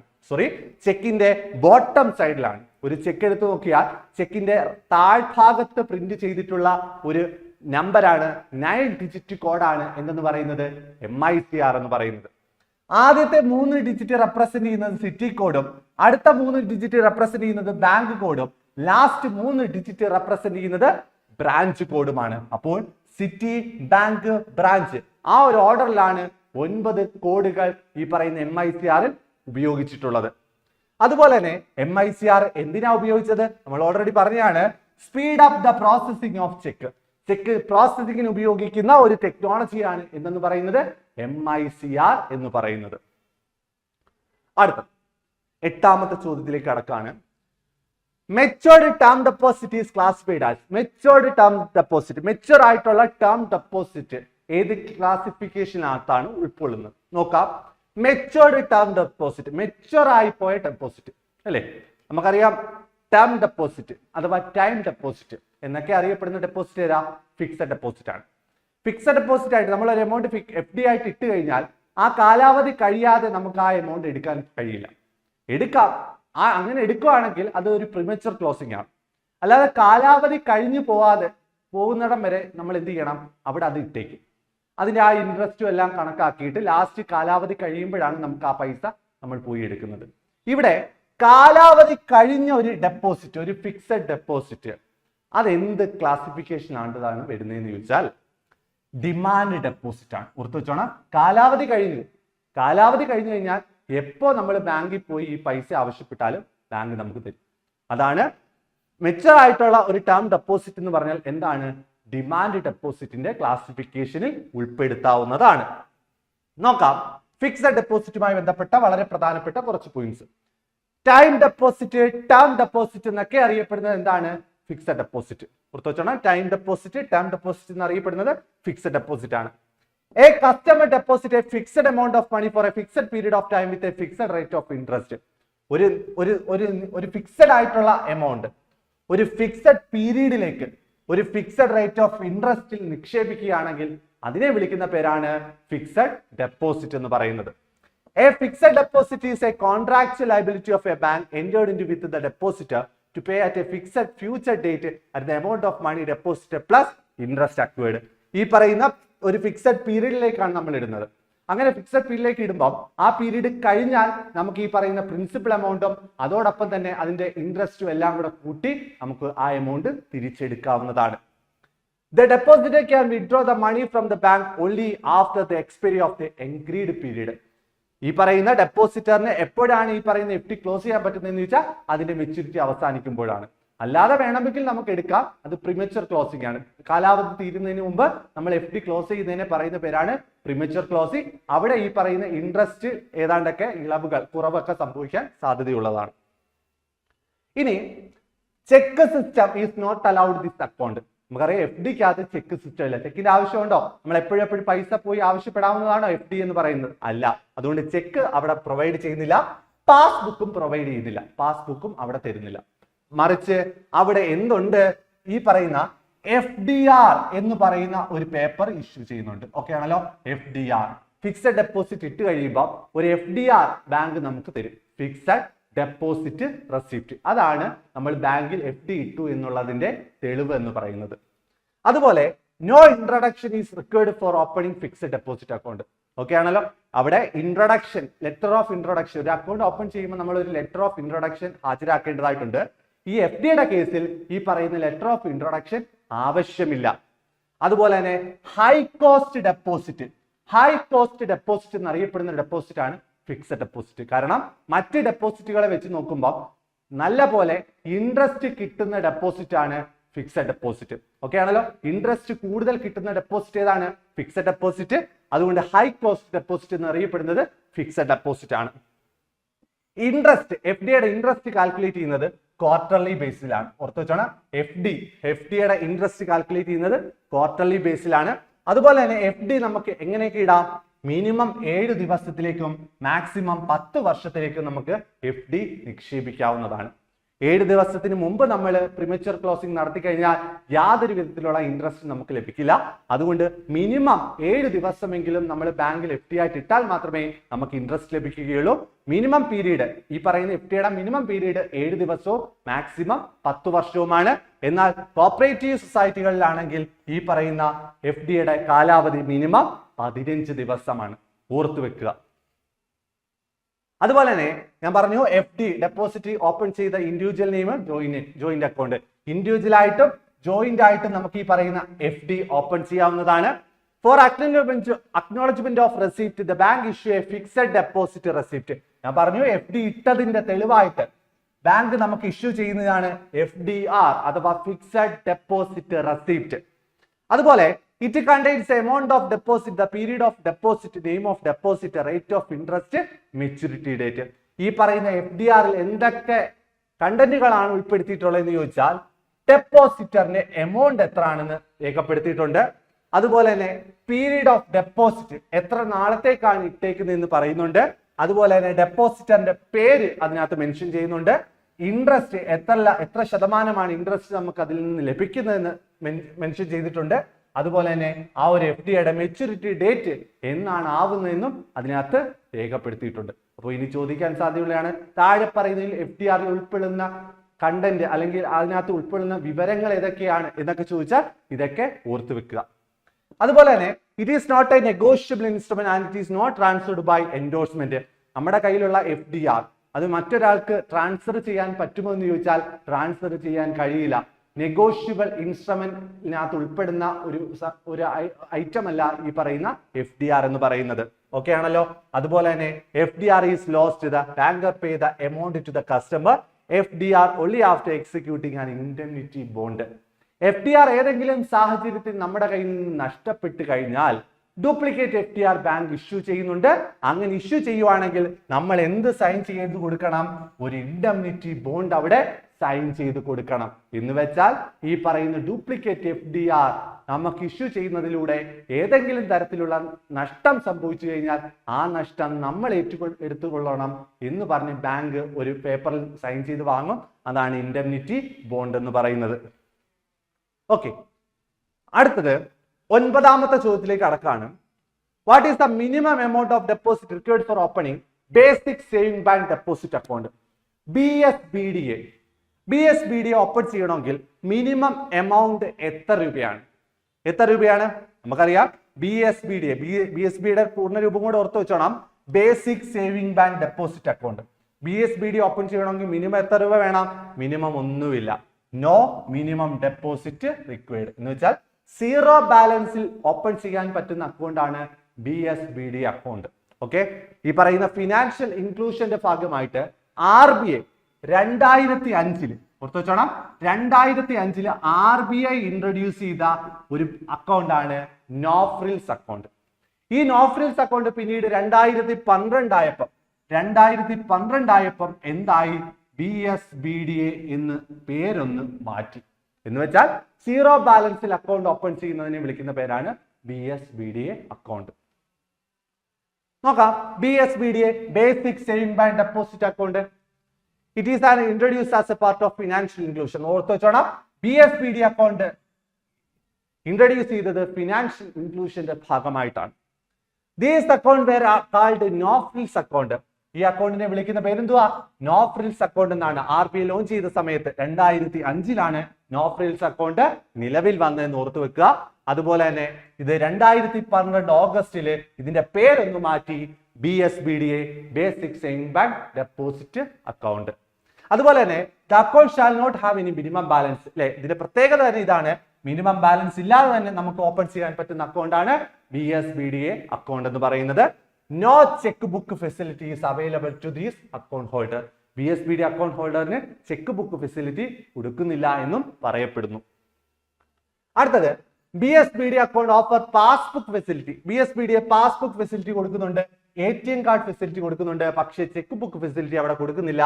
ചെക്കിന്റെ ബോട്ടം സൈഡിലാണ്. ഒരു ചെക്ക് എടുത്ത് നോക്കിയാൽ ചെക്കിന്റെ താഴ്ഭാഗത്ത് പ്രിന്റ് ചെയ്തിട്ടുള്ള ഒരു നമ്പറാണ്, 9 ഡിജിറ്റ് കോഡാണ് എന്തെന്ന് പറയുന്നത് MICR എന്ന് പറയുന്നത്. ആദ്യത്തെ 3 ഡിജിറ്റ് റെപ്രസെന്റ് ചെയ്യുന്നത് സിറ്റി കോഡും, അടുത്ത 3 ഡിജിറ്റ് റെപ്രസെന്റ് ചെയ്യുന്നത് ബാങ്ക് കോഡും, ലാസ്റ്റ് 3 ഡിജിറ്റ് റെപ്രസെന്റ് ചെയ്യുന്നത് ബ്രാഞ്ച് കോഡുമാണ്. അപ്പോൾ സിറ്റി, ബാങ്ക്, ബ്രാഞ്ച്, ആ ഒരു ഓർഡറിലാണ് 9 കോഡുകൾ ഈ പറയുന്ന MICRൽ ഉപയോഗിച്ചിട്ടുള്ളത്. അതുപോലെ തന്നെ MICR എന്തിനാ ഉപയോഗിച്ചത്? നമ്മൾ ഓൾറെഡി പറഞ്ഞാണ്, speed up the processing of check. Check പ്രോസസിംഗിന് ഉപയോഗിക്കുന്ന ഒരു ടെക്നോളജിയാണ് എന്തെന്ന് പറയുന്നത് MICR എന്ന് പറയുന്നത്. അടുത്ത 8ാമത്തെ ചോദ്യത്തിലേക്ക് കടക്കാണ്. Matured term deposit is classified as. Matured term deposit, matured ആയിട്ടുള്ള ടേം ഡെപ്പോസിറ്റ് ഏത് ക്ലാസിഫിക്കേഷനകത്താണ് ഉൾക്കൊള്ളുന്നത് നോക്കാം. മെച്ചുവർഡ് ടേം ഡെപ്പോസിറ്റ്, മെച്ചുവർ ആയി പോയ ഡെപ്പോസിറ്റ് അല്ലേ? നമുക്കറിയാം ടേം ഡെപ്പോസിറ്റ് അഥവാ ടൈം ഡെപ്പോസിറ്റ് എന്നൊക്കെ അറിയപ്പെടുന്ന ഡെപ്പോസിറ്റ് ഏതാ? ഫിക്സഡ് ഡെപ്പോസിറ്റ് ആണ്. ഫിക്സഡ് ഡെപ്പോസിറ്റ് ആയിട്ട് നമ്മൾ ഒരു എമൗണ്ട് FD ആയിട്ട് ഇട്ട് കഴിഞ്ഞാൽ ആ കാലാവധി കഴിയാതെ നമുക്ക് ആ എമൗണ്ട് എടുക്കാൻ കഴിയില്ല. എടുക്കാം, അങ്ങനെ എടുക്കുകയാണെങ്കിൽ അത് ഒരു പ്രിമച്വർ ക്ലോസിംഗ് ആണ്. അല്ലാതെ കാലാവധി കഴിഞ്ഞു പോകുന്നിടം വരെ നമ്മൾ എന്ത് ചെയ്യണം? അവിടെ അത് ഇട്ടേക്കും. അതിന്റെ ആ ഇൻട്രസ്റ്റും എല്ലാം കണക്കാക്കിയിട്ട് ലാസ്റ്റ് കാലാവധി കഴിയുമ്പോഴാണ് നമുക്ക് ആ പൈസ നമ്മൾ പോയി എടുക്കുന്നത്. ഇവിടെ കാലാവധി കഴിഞ്ഞ ഒരു ഡെപ്പോസിറ്റ്, ഒരു ഫിക്സഡ് ഡെപ്പോസിറ്റ്, അതെന്ത് ക്ലാസിഫിക്കേഷൻ ആണ്ടതാണ് വരുന്നതെന്ന് ചോദിച്ചാൽ ഡിമാൻഡ് ഡെപ്പോസിറ്റ് ആണ്. ഓർത്തു വെച്ചോണം, കാലാവധി കഴിഞ്ഞു കഴിഞ്ഞാൽ എപ്പോ നമ്മൾ ബാങ്കിൽ പോയി ഈ പൈസ ആവശ്യപ്പെട്ടാലും ബാങ്ക് നമുക്ക് തരും. അതാണ് മെച്ചർ ആയിട്ടുള്ള ഒരു ടേം ഡെപ്പോസിറ്റ് എന്ന് പറഞ്ഞാൽ എന്താണ്? ഡിമാൻഡ് ഡെപ്പോസിറ്റിന്റെ ക്ലാസിഫിക്കേഷനിൽ ഉൾപ്പെടുത്താവുന്നതാണ്. നോക്കാം ഫിക്സഡ് ഡെപ്പോസിറ്റുമായി ബന്ധപ്പെട്ട വളരെ പ്രധാനപ്പെട്ട കുറച്ച് points. Time deposit, term deposit എന്നൊക്കെ അറിയപ്പെടുന്നത് എന്താണ്? Fixed deposit. ഓർത്തു വെച്ചോണം, ടൈം ഡെപ്പോസിറ്റ്, ടേം ഡെപ്പോസിറ്റ് എന്നറിയപ്പെടുന്നത് ഫിക്സഡ് ഡെപ്പോസിറ്റ് ആണ്. A customer deposit a fixed amount of money for a fixed period of time with a fixed rate of interest. ഒരു fixed ആയിട്ടുള്ള amount ഒരു fixed പീരീഡിലേക്ക് ഒരു fixed rate of ഇൻട്രസ്റ്റിൽ നിക്ഷേപിക്കുകയാണെങ്കിൽ അതിനെ വിളിക്കുന്ന പേരാണ് fixed deposit എന്ന് പറയുന്നത്. A fixed deposit is a contractual liability of a bank entered into with the depositor to pay at a fixed future date at the amount of money deposited plus interest accrued. ഈ പറയുന്ന ഒരു fixed പീരീഡിലേക്കാണ് നമ്മൾ ഇടുന്നത്. അങ്ങനെ fixed പീരീഡിലേക്ക് ഇടുമ്പോൾ ആ period കഴിഞ്ഞാൽ നമുക്ക് ഈ പറയുന്ന പ്രിൻസിപ്പൽ എമൗണ്ടും അതോടൊപ്പം തന്നെ അതിന്റെ ഇൻട്രസ്റ്റും എല്ലാം കൂടെ കൂട്ടി നമുക്ക് ആ amount തിരിച്ചെടുക്കാവുന്നതാണ്. The depositor can withdraw the money from the bank only after the expiry of the agreed period. ഈ പറയുന്ന ഡെപ്പോസിറ്ററിന് എപ്പോഴാണ് ഈ പറയുന്ന FD ക്ലോസ് ചെയ്യാൻ പറ്റുന്നതെന്ന് ചോദിച്ചാൽ അതിന്റെ മെച്യൂരിറ്റി അവസാനിക്കുമ്പോഴാണ്. അല്ലാതെ വേണമെങ്കിൽ നമുക്ക് എടുക്കാം, അത് പ്രിമച്വർ ക്ലോസിംഗ് ആണ്. കാലാവധി തീരുന്നതിന് മുമ്പ് നമ്മൾ FD ക്ലോസ് ചെയ്യുന്നതിനെ പറയുന്ന പേരാണ് പ്രിമച്വർ ക്ലോസിംഗ്. അവിടെ ഈ പറയുന്ന ഇൻട്രസ്റ്റ് ഏതാണ്ടൊക്കെ ഇളവുകൾ കുറവൊക്കെ സംഭവിക്കാൻ സാധ്യതയുള്ളതാണ്. ഇനി cheque system is not allowed this account. നമുക്കറിയാം FDക്കകത്ത് ചെക്ക് സിസ്റ്റം ഇല്ല. ചെക്കിന്റെ ആവശ്യമുണ്ടോ? നമ്മൾ എപ്പോഴും പൈസ പോയി ആവശ്യപ്പെടാവുന്നതാണോ FD എന്ന് പറയുന്നത്? അല്ല. അതുകൊണ്ട് ചെക്ക് അവിടെ പ്രൊവൈഡ് ചെയ്യുന്നില്ല, പാസ്ബുക്കും പ്രൊവൈഡ് ചെയ്യുന്നില്ല, പാസ്ബുക്കും അവിടെ തരുന്നില്ല. മറിച്ച് അവിടെ എന്തുണ്ട്? ഈ പറയുന്ന FDR എന്ന് പറയുന്ന ഒരു പേപ്പർ ഇഷ്യൂ ചെയ്യുന്നുണ്ട്. ഓക്കെ ആണല്ലോ? FDR ഫിക്സഡ് ഡെപ്പോസിറ്റ് ഇട്ട് കഴിയുമ്പോൾ ഒരു FDR ബാങ്ക് നമുക്ക് തരും, ഫിക്സഡ് ഡെപ്പോസിറ്റ് റെസിപ്റ്റ്. അതാണ് നമ്മൾ ബാങ്കിൽ FD ഇട്ടു എന്നുള്ളതിന്റെ തെളിവ് എന്ന് പറയുന്നത്. അതുപോലെ no introduction is required for opening fixed deposit account. Okay ആണല്ലോ? അവിടെ ഇൻട്രൊഡക്ഷൻ, ലെറ്റർ ഓഫ് ഇൻട്രൊഡക്ഷൻ, ഒരു അക്കൗണ്ട് ഓപ്പൺ ചെയ്യുമ്പോൾ നമ്മൾ ഒരു ലെറ്റർ ഓഫ് ഇൻട്രൊഡക്ഷൻ ഹാജരാക്കേണ്ടതായിട്ടുണ്ട്. ഈ FDയുടെ കേസിൽ ഈ പറയുന്ന ലെറ്റർ ഓഫ് ഇൻട്രൊഡക്ഷൻ ആവശ്യമില്ല. അതുപോലെ തന്നെ high cost deposit, high cost deposit എന്നറിയപ്പെടുന്ന ഡെപ്പോസിറ്റ് ആണ് ഫിക്സഡ് ഡെപ്പോസിറ്റ്. കാരണം മറ്റ് ഡെപ്പോസിറ്റുകളെ വെച്ച് നോക്കുമ്പോൾ നല്ല പോലെ ഇൻട്രസ്റ്റ് കിട്ടുന്ന ഡെപ്പോസിറ്റ് ആണ് ഫിക്സഡ് ഡെപ്പോസിറ്റ്. ഓക്കെ ആണല്ലോ? ഇൻട്രസ്റ്റ് കൂടുതൽ കിട്ടുന്ന ഡെപ്പോസിറ്റ് ഏതാണ്? Fixed deposit. അതുകൊണ്ട് ഹൈ കോസ്റ്റ് ഡെപ്പോസിറ്റ് എന്നറിയപ്പെടുന്നത് ഫിക്സഡ് ഡെപ്പോസിറ്റ് ആണ്. ഇൻട്രസ്റ്റ്, FDയുടെ ഇൻട്രസ്റ്റ് കാൽക്കുലേറ്റ് ചെയ്യുന്നത് ക്വാർട്ടർലി ബേസിലാണ്. ഓർത്തു വെച്ചോണം, FDയുടെ ഇൻട്രസ്റ്റ് കാൽക്കുലേറ്റ് ചെയ്യുന്നത് ക്വാർട്ടർലി ബേസിലാണ്. അതുപോലെ തന്നെ FD നമുക്ക് എങ്ങനെയൊക്കെ ഇടാം? മിനിമം 7 ദിവസത്തിലേക്കും മാക്സിമം 10 വർഷത്തിലേക്കും നമുക്ക് FD നിക്ഷേപിക്കാവുന്നതാണ്. 7 ദിവസത്തിന് മുമ്പ് നമ്മൾ പ്രിമച്വർ ക്ലോസിംഗ് നടത്തി കഴിഞ്ഞാൽ യാതൊരു വിധത്തിലുള്ള ഇൻട്രസ്റ്റ് നമുക്ക് ലഭിക്കില്ല. അതുകൊണ്ട് മിനിമം 7 ദിവസമെങ്കിലും നമ്മൾ ബാങ്കിൽ FD ആയിട്ട് ഇട്ടാൽ മാത്രമേ നമുക്ക് ഇൻട്രസ്റ്റ് ലഭിക്കുകയുള്ളൂ. മിനിമം പീരീഡ്, ഈ പറയുന്ന FDയുടെ മിനിമം പീരീഡ് 7 ദിവസവും മാക്സിമം 10 വർഷവുമാണ്. എന്നാൽ കോപ്പറേറ്റീവ് സൊസൈറ്റികളിലാണെങ്കിൽ ഈ പറയുന്ന FDയുടെ കാലാവധി മിനിമം 15 ദിവസമാണ്. ഓർത്തു വെക്കുക. അതുപോലെ തന്നെ ഞാൻ പറഞ്ഞു FD ഡെപ്പോസിറ്റ് ഓപ്പൺ ചെയ്ത individual name joint account. Individual ആയിട്ടും ജോയിന്റ് ആയിട്ടും നമുക്ക് ഈ പറയുന്ന FD ഓപ്പൺ ചെയ്യാവുന്നതാണ്. For acknowledgement of receipt the bank issue a fixed deposit receipt. ഞാൻ പറഞ്ഞു FD ഇട്ടതിന്റെ തെളിവായിട്ട് ബാങ്ക് നമുക്ക് ഇഷ്യൂ ചെയ്യുന്നതാണ് FDR അഥവാ ഫിക്സഡ് ഡെപ്പോസിറ്റ് റെസിപ്റ്റ്. അതുപോലെ it contains the amount of deposit, the period of deposit, name of deposit, rate of interest, maturity date. ഈ പറയുന്ന FDRൽ എന്തൊക്കെ കണ്ടന്റുകളാണ് ഉൾപ്പെടുത്തിയിട്ടുള്ളതെന്ന് ചോദിച്ചാൽ ഡെപ്പോസിറ്ററിന്റെ എമൗണ്ട് എത്ര ആണെന്ന് രേഖപ്പെടുത്തിയിട്ടുണ്ട്. അതുപോലെ തന്നെ പീരീഡ് ഓഫ് ഡെപ്പോസിറ്റ്, എത്ര നാളത്തേക്കാണ് ഇട്ടേക്കുന്നതെന്ന് പറയുന്നുണ്ട്. അതുപോലെ തന്നെ ഡെപ്പോസിറ്ററിന്റെ പേര് അതിനകത്ത് മെൻഷൻ ചെയ്യുന്നുണ്ട്. ഇൻട്രസ്റ്റ് എത്ര ശതമാനമാണ് ഇൻട്രസ്റ്റ് നമുക്ക് അതിൽ നിന്ന് ലഭിക്കുന്നതെന്ന് മെൻഷൻ ചെയ്തിട്ടുണ്ട്. അതുപോലെ തന്നെ ആ ഒരു FDയുടെ മെച്യൂരിറ്റി ഡേറ്റ് എന്നാണ് ആവുന്നതെന്നും അതിനകത്ത് രേഖപ്പെടുത്തിയിട്ടുണ്ട്. അപ്പോൾ ഇനി ചോദിക്കാൻ സാധ്യതയുള്ളതാണ്, താഴെ പറയുന്നതിൽ FDRൽ ഉൾപ്പെടുന്ന കണ്ടന്റ് അല്ലെങ്കിൽ അതിനകത്ത് ഉൾപ്പെടുന്ന വിവരങ്ങൾ ഏതൊക്കെയാണ് എന്നൊക്കെ ചോദിച്ചാൽ ഇതൊക്കെ ഓർത്തു വെക്കുക. അതുപോലെ തന്നെ it is not a negotiable instrument and it is not transferred by endorsement. നമ്മുടെ കയ്യിലുള്ള FDR അത് മറ്റൊരാൾക്ക് ട്രാൻസ്ഫർ ചെയ്യാൻ പറ്റുമോ എന്ന് ചോദിച്ചാൽ ട്രാൻസ്ഫർ ചെയ്യാൻ കഴിയില്ല. നെഗോഷ്യബിൾ ഇൻസ്ട്രുമെന്റിനകത്ത് ഉൾപ്പെടുന്ന ഒരു ഐറ്റം അല്ല ഈ പറയുന്ന FDR എന്ന് പറയുന്നത്. ഓക്കെ ആണല്ലോ. അതുപോലെ തന്നെ FDR is lost the banker pay the amount to the customer. FDR only after executing an indemnity bond. FDR ഏതെങ്കിലും സാഹചര്യത്തിൽ നമ്മുടെ കയ്യിൽ നിന്ന് നഷ്ടപ്പെട്ട് കഴിഞ്ഞാൽ ഡ്യൂപ്ലിക്കേറ്റ് FDR ബാങ്ക് ഇഷ്യൂ ചെയ്യുന്നുണ്ട്. അങ്ങനെ ഇഷ്യൂ ചെയ്യുവാണെങ്കിൽ നമ്മൾ എന്ത് സൈൻ ചെയ്ത് കൊടുക്കണം? ഒരു ഇൻഡെംനിറ്റി ബോണ്ട് അവിടെ സൈൻ ചെയ്ത് കൊടുക്കണം. എന്ന് വെച്ചാൽ ഈ പറയുന്ന ഡ്യൂപ്ലിക്കേറ്റ് FDR നമുക്ക് ഇഷ്യൂ ചെയ്യുന്നതിലൂടെ ഏതെങ്കിലും തരത്തിലുള്ള നഷ്ടം സംഭവിച്ചു കഴിഞ്ഞാൽ ആ നഷ്ടം നമ്മൾ എടുത്തുകൊള്ളണം എന്ന് പറഞ്ഞ് ബാങ്ക് ഒരു പേപ്പറിൽ സൈൻ ചെയ്ത് വാങ്ങും. അതാണ് ഇൻഡെംനിറ്റി ബോണ്ട് എന്ന് പറയുന്നത്. ഓക്കെ, അടുത്തത് 9ാമത്തെ ചോദ്യത്തിലേക്ക് കടക്കാണ്. What is the minimum amount of deposit required for opening basic saving bank deposit account? BSBDA open ചെയ്യണമെങ്കിൽ മിനിമം എമൗണ്ട് എത്ര രൂപയാണ്? നമുക്കറിയാം BSBDയുടെ പൂർണ്ണ രൂപം കൂടെ ഓർത്ത് വെച്ചോണം. Basic saving bank deposit account. BSBD open ചെയ്യണമെങ്കിൽ മിനിമം എത്ര രൂപ വേണം? മിനിമം ഒന്നുമില്ല. നോ മിനിമം ഡെപ്പോസിറ്റ് റിക്വയർഡ് എന്ന് വെച്ചാൽ 0 ബാലൻസിൽ ഓപ്പൺ ചെയ്യാൻ പറ്റുന്ന അക്കൗണ്ട് ആണ് BSBD അക്കൗണ്ട്. ഓക്കെ, ഈ പറയുന്ന ഫിനാൻഷ്യൽ ഇൻക്ലൂഷന്റെ ഭാഗമായിട്ട് RBI 2005 ഓർത്ത് വെച്ചോണം. 2005 RBI ഇൻട്രൊഡ്യൂസ് ചെയ്ത ഒരു അക്കൗണ്ട് ആണ് നോ ഫ്രിൽസ് അക്കൗണ്ട്. ഈ നോ ഫ്രിൽസ് അക്കൗണ്ട് പിന്നീട് 2012 ആയപ്പം എന്തായി? BSBDA എന്ന് പേരൊന്ന് മാറ്റി. എന്ന് വെച്ചാൽ 0 ബാലൻസിൽ അക്കൗണ്ട് ഓപ്പൺ ചെയ്യുന്നതിനെ വിളിക്കുന്ന പേരാണ് BSBDA അക്കൗണ്ട്. നോക്കാം. BSBDA basic saving bank deposit account. It is an introduced as a part of financial inclusion. ഓർത്ത് വെച്ചോണം, BSBD അക്കൗണ്ട് ഇൻട്രൊഡ്യൂസ് ചെയ്തത് ഫിനാൻഷ്യൽ ഇൻക്ലൂഷന്റെ ഭാഗമായിട്ടാണ്. These account were called no frills account. ഈ അക്കൗണ്ടിനെ വിളിക്കുന്ന പേരെന്തുവാ? നോ ഫ്രിൽസ് അക്കൗണ്ട് എന്നാണ്. RBI ലോഞ്ച് ചെയ്ത സമയത്ത് 2005 നോ ഫ്രിൽസ് അക്കൗണ്ട് നിലവിൽ വന്നതെന്ന് ഓർത്തു വെക്കുക. അതുപോലെ തന്നെ ഇത് 2012 ഓഗസ്റ്റില് ഇതിന്റെ പേരൊന്ന് മാറ്റി BSBDA basic saving bank deposit account. അതുപോലെ തന്നെ the account shall not have any minimum balance. അല്ലെ, ഇതിന്റെ പ്രത്യേകത തന്നെ ഇതാണ്. മിനിമം ബാലൻസ് ഇല്ലാതെ തന്നെ നമുക്ക് ഓപ്പൺ ചെയ്യാൻ പറ്റുന്ന അക്കൗണ്ടാണ് BSBDA അക്കൗണ്ട് എന്ന് പറയുന്നത്. No cheque book facility is available to these account holder. BSBD account ഹോൾഡറിന് ചെക്ക് ബുക്ക് ഫെസിലിറ്റി കൊടുക്കുന്നില്ല എന്നും പറയപ്പെടുന്നു. അടുത്തത് BSBD account offer passbook facility. BSBDA passbook facility കൊടുക്കുന്നുണ്ട്, ATM കാർഡ് ഫെസിലിറ്റി കൊടുക്കുന്നുണ്ട്, പക്ഷേ ചെക്ക് ബുക്ക് ഫെസിലിറ്റി അവിടെ കൊടുക്കുന്നില്ല.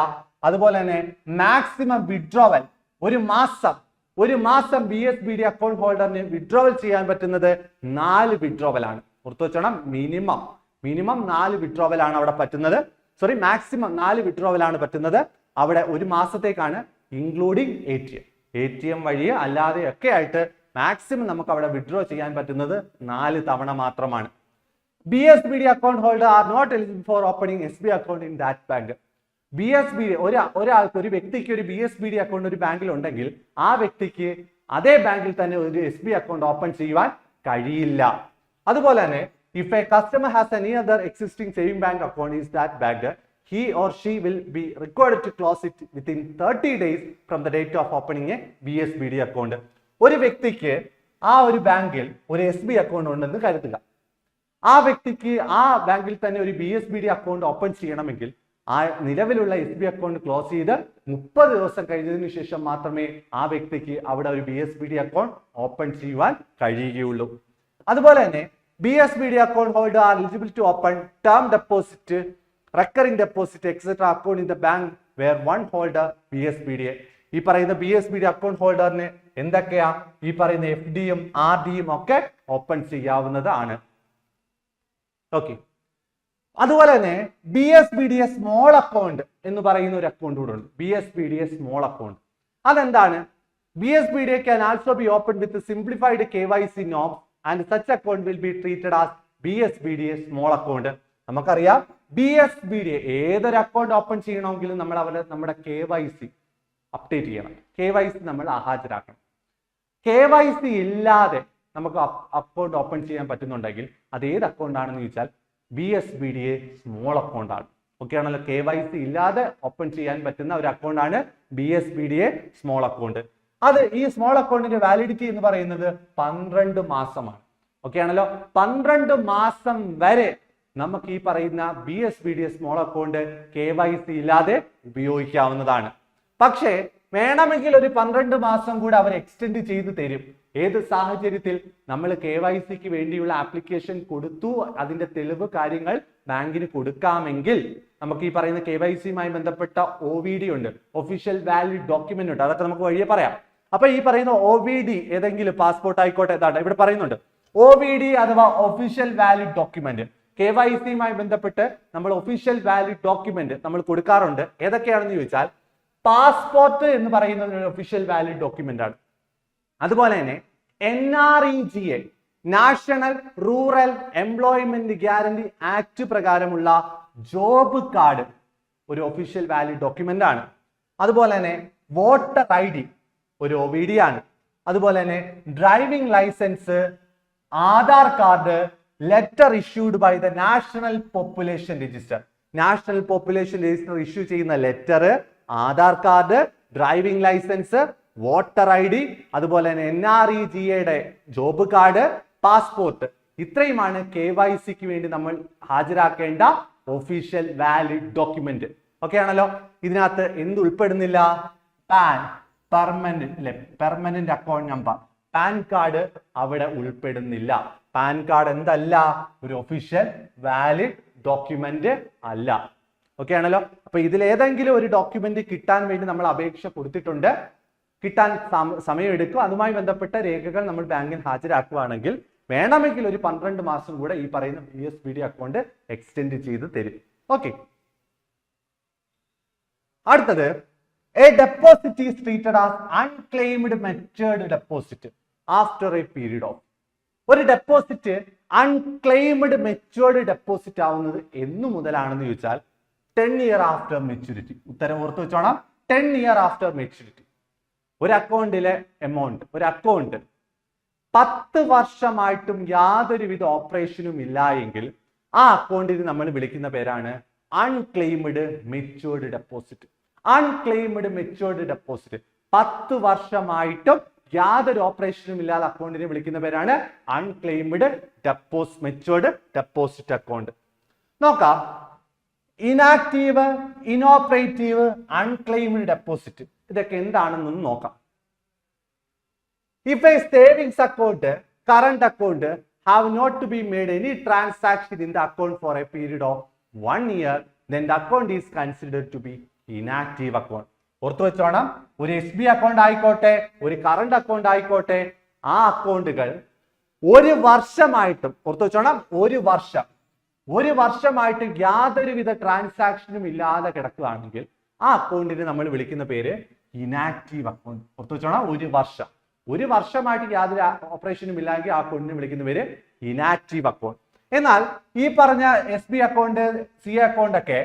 അതുപോലെ തന്നെ മാക്സിമം വിഡ്രോവൽ ഒരു മാസം BSBD അക്കൗണ്ട് ഹോൾഡറിന് വിഡ്രോവൽ ചെയ്യാൻ പറ്റുന്നത് 4 വിഡ്രോവൽ ആണ്. ഓർത്തു വെച്ചോണം, മിനിമം 4 വിഡ്രോവൽ ആണ് അവിടെ പറ്റുന്നത്. മാക്സിമം 4 വിഡ്രോവൽ ആണ് പറ്റുന്നത്. അവിടെ ഒരു മാസത്തേക്കാണ്, ഇൻക്ലൂഡിങ് ATM വഴി അല്ലാതെ ഒക്കെ ആയിട്ട് മാക്സിമം നമുക്ക് അവിടെ വിഡ്രോ ചെയ്യാൻ പറ്റുന്നത് 4 തവണ മാത്രമാണ്. BSBD account holder are not eligible for opening SBI account in that bank. ഒരു വ്യക്തിക്ക് ഒരു BSBD അക്കൗണ്ട് ഒരു ബാങ്കിൽ ഉണ്ടെങ്കിൽ ആ വ്യക്തിക്ക് അതേ ബാങ്കിൽ തന്നെ ഒരു SBI അക്കൗണ്ട് ഓപ്പൺ ചെയ്യുവാൻ കഴിയില്ല. അതുപോലെ തന്നെ if a customer has any other existing saving bank account in that bank, he or she will be required to close it within 30 days from the date of opening a BSBD account. ഒരു വ്യക്തിക്ക് ആ ഒരു ബാങ്കിൽ ഒരു SBI account ഉണ്ടെന്ന് കരുതുക. ആ വ്യക്തിക്ക് ആ ബാങ്കിൽ തന്നെ ഒരു BSBD അക്കൗണ്ട് ഓപ്പൺ ചെയ്യണമെങ്കിൽ ആ നിലവിലുള്ള SBI അക്കൗണ്ട് ക്ലോസ് ചെയ്ത് 30 ദിവസം കഴിഞ്ഞതിന് ശേഷം മാത്രമേ ആ വ്യക്തിക്ക് അവിടെ ഒരു BSBD അക്കൗണ്ട് ഓപ്പൺ ചെയ്യുവാൻ കഴിയുകയുള്ളൂ. അതുപോലെ തന്നെ BSBD account holder are eligible to open term deposit, recurring deposit, etc. account in the bank where one holder BSBDA. ഈ പറയുന്ന BSBD അക്കൗണ്ട് ഹോൾഡറിന് എന്തൊക്കെയാ? ഈ പറയുന്ന FDയും RDയും ഒക്കെ ഓപ്പൺ ചെയ്യാവുന്നതാണ്. ഓക്കെ, അതുപോലെ തന്നെ BSBDA സ്മോൾ അക്കൗണ്ട് എന്ന് പറയുന്ന ഒരു അക്കൗണ്ട് കൂടെ ഉണ്ട്. BSBDA സ്മോൾ അക്കൗണ്ട് അതെന്താണ്? BSBDA can also be opened with a simplified KYC norm and such account will be treated as BSBDA small account. നമുക്കറിയാം BSBDA ഏതൊരു അക്കൗണ്ട് ഓപ്പൺ ചെയ്യണമെങ്കിലും നമ്മൾ നമ്മുടെ KYC അപ്ഡേറ്റ് ചെയ്യണം. KYC നമ്മൾ ഹാജരാക്കണം. KYC ഇല്ലാതെ നമുക്ക് അക്കൗണ്ട് ഓപ്പൺ ചെയ്യാൻ പറ്റുന്നുണ്ടെങ്കിൽ അത് ഏത് അക്കൗണ്ട് ആണെന്ന് ചോദിച്ചാൽ BSBDA സ്മോൾ അക്കൗണ്ട് ആണ്. ഓക്കെ ആണല്ലോ. KYC ഇല്ലാതെ ഓപ്പൺ ചെയ്യാൻ പറ്റുന്ന ഒരു അക്കൗണ്ട് ആണ് BSBDA സ്മോൾ അക്കൗണ്ട്. അത് ഈ സ്മോൾ അക്കൗണ്ടിന്റെ വാലിഡിറ്റി എന്ന് പറയുന്നത് 12 മാസമാണ്. ഓക്കെ ആണല്ലോ. 12 മാസം വരെ നമുക്ക് ഈ പറയുന്ന BSBD സ്മോൾ അക്കൗണ്ട് KYC ഇല്ലാതെ ഉപയോഗിക്കാവുന്നതാണ്. പക്ഷേ വേണമെങ്കിൽ ഒരു 12 മാസം കൂടെ അവർ എക്സ്റ്റെൻഡ് ചെയ്ത് തരും. ഏത് സാഹചര്യത്തിൽ നമ്മൾ KYCക്ക് വേണ്ടിയുള്ള ആപ്ലിക്കേഷൻ കൊടുത്തു, അതിന്റെ തെളിവ് കാര്യങ്ങൾ ബാങ്കിന് കൊടുക്കാമെങ്കിൽ നമുക്ക് ഈ പറയുന്ന KYCയുമായി ബന്ധപ്പെട്ട OVD ഉണ്ട്, ഒഫീഷ്യൽ വാലിഡ് ഡോക്യുമെന്റ് ഉണ്ട്, അതൊക്കെ നമുക്ക് വഴിയെ പറയാം. അപ്പൊ ഈ പറയുന്ന OVD ഏതെങ്കിലും പാസ്പോർട്ട് ആയിക്കോട്ടെ, ഇവിടെ പറയുന്നുണ്ട് OVD അഥവാ ഒഫീഷ്യൽ വാലിഡ് ഡോക്യുമെന്റ്. KYCയുമായി ബന്ധപ്പെട്ട് നമ്മൾ ഒഫീഷ്യൽ വാലിഡ് ഡോക്യുമെന്റ് നമ്മൾ കൊടുക്കാറുണ്ട്. ഏതൊക്കെയാണെന്ന് ചോദിച്ചാൽ പാസ്പോർട്ട് എന്ന് പറയുന്നത് ഒരു ഒഫീഷ്യൽ വാലിഡ് ഡോക്യുമെന്റ് ആണ്. അതുപോലെ തന്നെ NREGA national rural employment guarantee act പ്രകാരമുള്ള ജോബ് കാർഡ് ഒരു ഒഫീഷ്യൽ വാലിഡ് ഡോക്യുമെന്റ് ആണ്. അതുപോലെ തന്നെ വോട്ടർ ID ഒരു OVD ആണ്. അതുപോലെ തന്നെ driving licence, Aadhaar card, letter issued by the national population register. National population register issue ചെയ്യുന്ന letter, Aadhaar card, driving licence, voter ID, അതുപോലെ തന്നെ NREGA ജോബ് കാർഡ്, പാസ്പോർട്ട്, ഇത്രയുമാണ് KYCക്ക് വേണ്ടി നമ്മൾ ഹാജരാക്കേണ്ട ഒഫീഷ്യൽ വാലിഡ് ഡോക്യുമെന്റ്. ഓക്കെ ആണല്ലോ. ഇതിനകത്ത് എന്ത് ഉൾപ്പെടുന്നില്ല? Pan, permanent account number, pan card അവിടെ ഉൾപ്പെടുന്നില്ല. പാൻ കാർഡ് എന്തല്ല? ഒരു ഒഫീഷ്യൽ വാലിഡ് ഡോക്യുമെന്റ് അല്ല. ഓക്കെ ആണല്ലോ. അപ്പൊ ഇതിലേതെങ്കിലും ഒരു ഡോക്യുമെന്റ് കിട്ടാൻ വേണ്ടി നമ്മൾ അപേക്ഷ കൊടുത്തിട്ടുണ്ട്, കിട്ടാൻ സമയമെടുക്കും. അതുമായി ബന്ധപ്പെട്ട രേഖകൾ നമ്മൾ ബാങ്കിൽ ഹാജരാക്കുകയാണെങ്കിൽ വേണമെങ്കിൽ ഒരു 12 മാസം കൂടെ ഈ പറയുന്ന BSBD അക്കൗണ്ട് എക്സ്റ്റെൻഡ് ചെയ്ത് തരും. ഓക്കെ. അടുത്തത്, a deposit is treated as unclaimed matured deposit after a period of. ഒരു ഡെപ്പോസിറ്റ് അൺക്ലെയിംഡ് മെച്ചുവേർഡ് ഡെപ്പോസിറ്റ് ആവുന്നത് എന്നു മുതലാണെന്ന് ചോദിച്ചാൽ 10 years after maturity. ഉത്തരം ഓർത്ത് വെച്ചോണം, 10 years after maturity. ഒരു അക്കൗണ്ടിലെ എമൗണ്ട്, ഒരു അക്കൗണ്ട് 10 വർഷമായിട്ടും യാതൊരുവിധ ഓപ്പറേഷനും ഇല്ല എങ്കിൽ ആ അക്കൗണ്ടിന് നമ്മൾ വിളിക്കുന്ന പേരാണ് unclaimed matured deposit. Unclaimed matured deposit 10 വർഷമായിട്ടും യാതൊരു ഓപ്പറേഷനും ഇല്ലാതെ അക്കൗണ്ടിനെ വിളിക്കുന്ന പേരാണ് അൺക്ലെയിംഡ് മെച്ചുവേർഡ് ഡെപ്പോസിറ്റ് അക്കൗണ്ട്. നോക്കാം, ഇനാക്റ്റീവ്, ഇനോപ്പറേറ്റീവ്, അൺക്ലെയിംഡ് ഡെപ്പോസിറ്റ് ഇതൊക്കെ എന്താണെന്നൊന്ന് നോക്കാം. If a savings account, current account have not to be made any transaction in the account for a period of 1 year, then the account is considered to be inactive account. ഓർത്തു വെച്ചോണം, ഒരു SB account ആയിക്കോട്ടെ, ഒരു current account ആയിക്കോട്ടെ, ആ അക്കൗണ്ടുകൾ ഒരു വർഷമായിട്ടും, ഓർത്തു വെച്ചോണം, ഒരു വർഷമായിട്ട് യാതൊരുവിധ ട്രാൻസാക്ഷനും ഇല്ലാതെ കിടക്കുകയാണെങ്കിൽ ആ അക്കൗണ്ടിന് നമ്മൾ വിളിക്കുന്ന പേര് ഇനാക്റ്റീവ് അക്കൗണ്ട്. ഓർത്തു വെച്ചോണം, ഒരു വർഷമായിട്ട് യാതൊരു ഓപ്പറേഷനും ഇല്ലെങ്കിൽ ആ അക്കൗണ്ടിന് വിളിക്കുന്ന പേര് ഇനാക്റ്റീവ് അക്കൗണ്ട്. എന്നാൽ ഈ പറഞ്ഞ SB അക്കൗണ്ട്, CA അക്കൗണ്ട് ഒക്കെ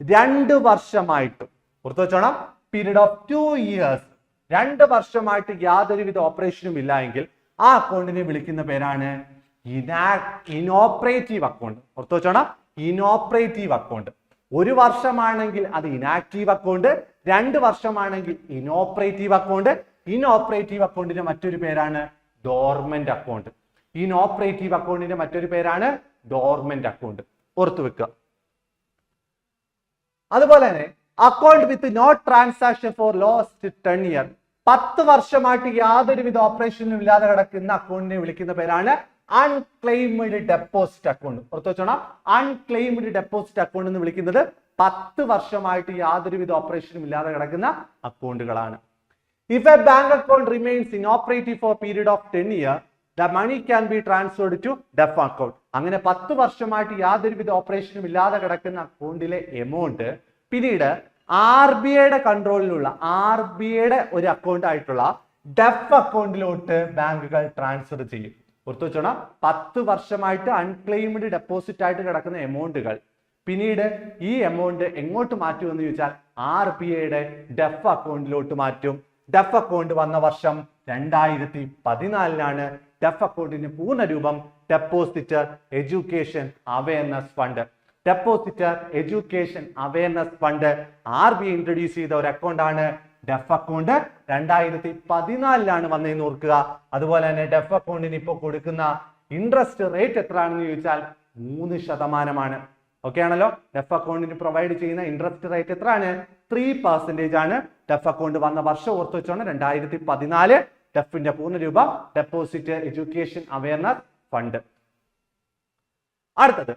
2 വർഷമായിട്ടും, ഓർത്തു വെച്ചോണം, പീരീഡ് ഓഫ് 2 years, 2 വർഷമായിട്ട് യാതൊരുവിധ ഓപ്പറേഷനും ഇല്ല എങ്കിൽ ആ അക്കൗണ്ടിനെ വിളിക്കുന്ന പേരാണ് ഇനോപ്പറേറ്റീവ് അക്കൗണ്ട്. ഓർത്തു വെച്ചോണം, ഇനോപ്പറേറ്റീവ് അക്കൗണ്ട്. 1 വർഷമാണെങ്കിൽ അത് ഇനാക്റ്റീവ് അക്കൗണ്ട്, 2 വർഷമാണെങ്കിൽ ഇനോപ്പറേറ്റീവ് അക്കൗണ്ട്. ഇനോപ്പറേറ്റീവ് അക്കൗണ്ടിന്റെ മറ്റൊരു പേരാണ് ഡോർമെന്റ് അക്കൗണ്ട്. ഇനോപ്പറേറ്റീവ് അക്കൗണ്ടിന്റെ മറ്റൊരു പേരാണ് ഡോർമെന്റ് അക്കൗണ്ട്. ഓർത്തു വെക്കുക. അതുപോലെ തന്നെ account with no transaction for lost 10 years, 10 വർഷമായിട്ട് യാതൊരുവിധ ഓപ്പറേഷനും ഇല്ലാതെ കിടക്കുന്ന അക്കൗണ്ടിനെ വിളിക്കുന്ന പേരാണ് അൺക്ലെയിംഡ് ഡെപ്പോസിറ്റ് അക്കൗണ്ട്. ഓർത്തു വെച്ചോണം, അൺക്ലെയിംഡ് ഡെപ്പോസിറ്റ് അക്കൗണ്ട് എന്ന് വിളിക്കുന്നത് 10 വർഷമായിട്ട് യാതൊരുവിധ ഓപ്പറേഷനും ഇല്ലാതെ കിടക്കുന്ന അക്കൗണ്ടുകളാണ്. If a bank account remains inoperative for a period of 10 years, the money can be transferred to DEF account. അങ്ങനെ 10 വർഷമായിട്ട് യാതൊരുവിധ ഓപ്പറേഷനും ഇല്ലാതെ കിടക്കുന്ന അക്കൗണ്ടിലെ എമൗണ്ട് പിന്നീട് RBIയുടെ കൺട്രോളിലുള്ള, RBIയുടെ ഒരു അക്കൗണ്ട് ആയിട്ടുള്ള DEF അക്കൗണ്ടിലോട്ട് ബാങ്കുകൾ ട്രാൻസ്ഫർ ചെയ്യും. ഓർത്തു വെച്ചോണം, 10 വർഷമായിട്ട് അൺക്ലെയിംഡ് ഡെപ്പോസിറ്റ് ആയിട്ട് കിടക്കുന്ന എമൗണ്ടുകൾ പിന്നീട് ഈ എമൗണ്ട് എങ്ങോട്ട് മാറ്റുമെന്ന് ചോദിച്ചാൽ RBIയുടെ DEF അക്കൗണ്ടിലോട്ട് മാറ്റും. DEF അക്കൗണ്ട് വന്ന വർഷം 2014 DEF അക്കൗണ്ടിന്റെ പൂർണ്ണരൂപം depositor education awareness fund. Depositor education awareness fund RBI introduce ചെയ്ത ഒരു അക്കൗണ്ടാണ് ഡെഫ് അക്കൗണ്ട് 2014 വന്നതെന്ന് ഓർക്കുക. അതുപോലെ തന്നെ ഡെഫ് അക്കൗണ്ടിന് ഇപ്പോൾ കൊടുക്കുന്ന ഇൻട്രസ്റ്റ് റേറ്റ് എത്രയാണെന്ന് ചോദിച്ചാൽ 3%. ഓക്കെ ആണല്ലോ. ഡെഫ് അക്കൗണ്ടിന് പ്രൊവൈഡ് ചെയ്യുന്ന ഇൻട്രസ്റ്റ് റേറ്റ് എത്രയാണ്? 3% ആണ്. ഡെഫ് അക്കൗണ്ട് വന്ന വർഷം ഓർത്ത് വെച്ചോണം 2014. ഡെഫിന്റെ പൂർണ്ണരൂപം ഡെപ്പോസിറ്റ് എഡ്യൂക്കേഷൻ അവയർനെസ് ഫണ്ട്. അടുത്തത്,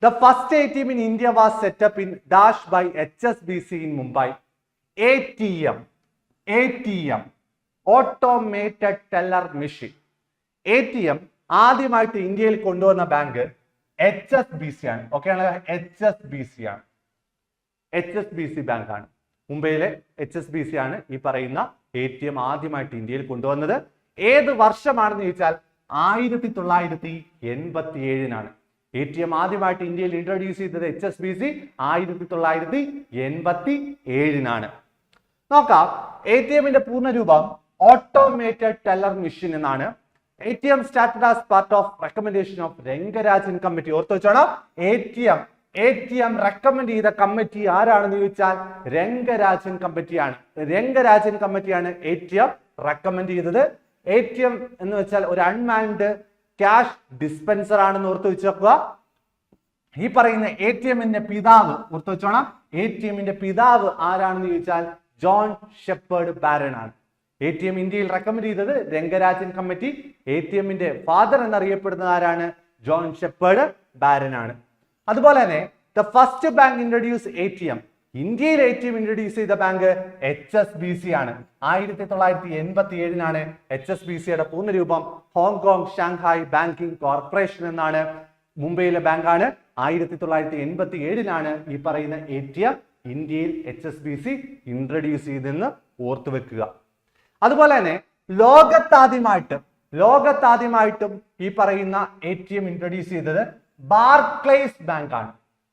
the first ATM in India was set up in dash by HSBC in Mumbai. ATM automated teller machine. ATM ആദ്യമായിട്ട് ഇന്ത്യയിൽ കൊണ്ടുവന്ന ബാങ്ക് HSBC ആണ്. ഓക്കെ ആണ്, HSBC ആണ്. HSBC ബാങ്ക് ആണ്. മുംബൈയിലെ HSBC ആണ് ഈ പറയുന്ന ATM ആദ്യമായിട്ട് ഇന്ത്യയിൽ കൊണ്ടുവന്നത്. ഏത് വർഷമാണെന്ന് ചോദിച്ചാൽ 1987. ATM ആദ്യമായിട്ട് ഇന്ത്യയിൽ ഇൻട്രൊഡ്യൂസ് ചെയ്തത് HSBC 1987. നോക്കാം, ATMന്റെ പൂർണ്ണരൂപം ഓട്ടോമേറ്റഡ് ടെല്ലർ മെഷീൻ എന്നാണ്. ATM started as part of recommendation of Rangarajan committee. ഓർത്ത് വെച്ചോണം, ATM റെക്കമെൻഡ് ചെയ്ത കമ്മിറ്റി ആരാണെന്ന് ചോദിച്ചാൽ രംഗരാജൻ കമ്മിറ്റിയാണ്. രംഗരാജൻ കമ്മിറ്റിയാണ് ATM റെക്കമെൻഡ് ചെയ്തത്. ATM എന്ന് വെച്ചാൽ ഒരു അൺമാൻഡ് ക്യാഷ് ഡിസ്പെൻസർ ആണെന്ന് ഓർത്ത് വെച്ചേക്കുക. ഈ പറയുന്ന ATMന്റെ പിതാവ് ഓർത്ത് വെച്ചോണം, ATMന്റെ പിതാവ് ആരാണെന്ന് ചോദിച്ചാൽ ജോൺ ഷെപ്പേർഡ് ബാരൺ ആണ്. ATM ഇന്ത്യയിൽ റെക്കമെൻഡ് ചെയ്തത് രംഗരാജൻ കമ്മിറ്റി. ATMന്റെ ഫാദർ എന്നറിയപ്പെടുന്നത് ആരാണ്? ജോൺ ഷെപ്പേർഡ് ബാരൺ ആണ്. അതുപോലെ തന്നെ the first bank introduce ATM. ഇന്ത്യയിൽ ATM ഇൻട്രൊഡ്യൂസ് ചെയ്ത ബാങ്ക് HSBC ആണ്. 1987 HSBCയുടെ പൂർണ്ണരൂപം ഹോങ്കോങ് ഷാങ്ഹായ് ബാങ്കിംഗ് കോർപ്പറേഷൻ എന്നാണ്. മുംബൈയിലെ ബാങ്കാണ്. 1987 ഈ പറയുന്ന ATM ഇന്ത്യയിൽ HSBC ഇൻട്രൊഡ്യൂസ് ചെയ്തെന്ന് ഓർത്തു വെക്കുക. അതുപോലെ തന്നെ ലോകത്താദ്യമായിട്ടും ഈ പറയുന്ന ATM ഇൻട്രൊഡ്യൂസ് ചെയ്തത് ബാർക്ലേസ് ബാങ്ക് ആണ്.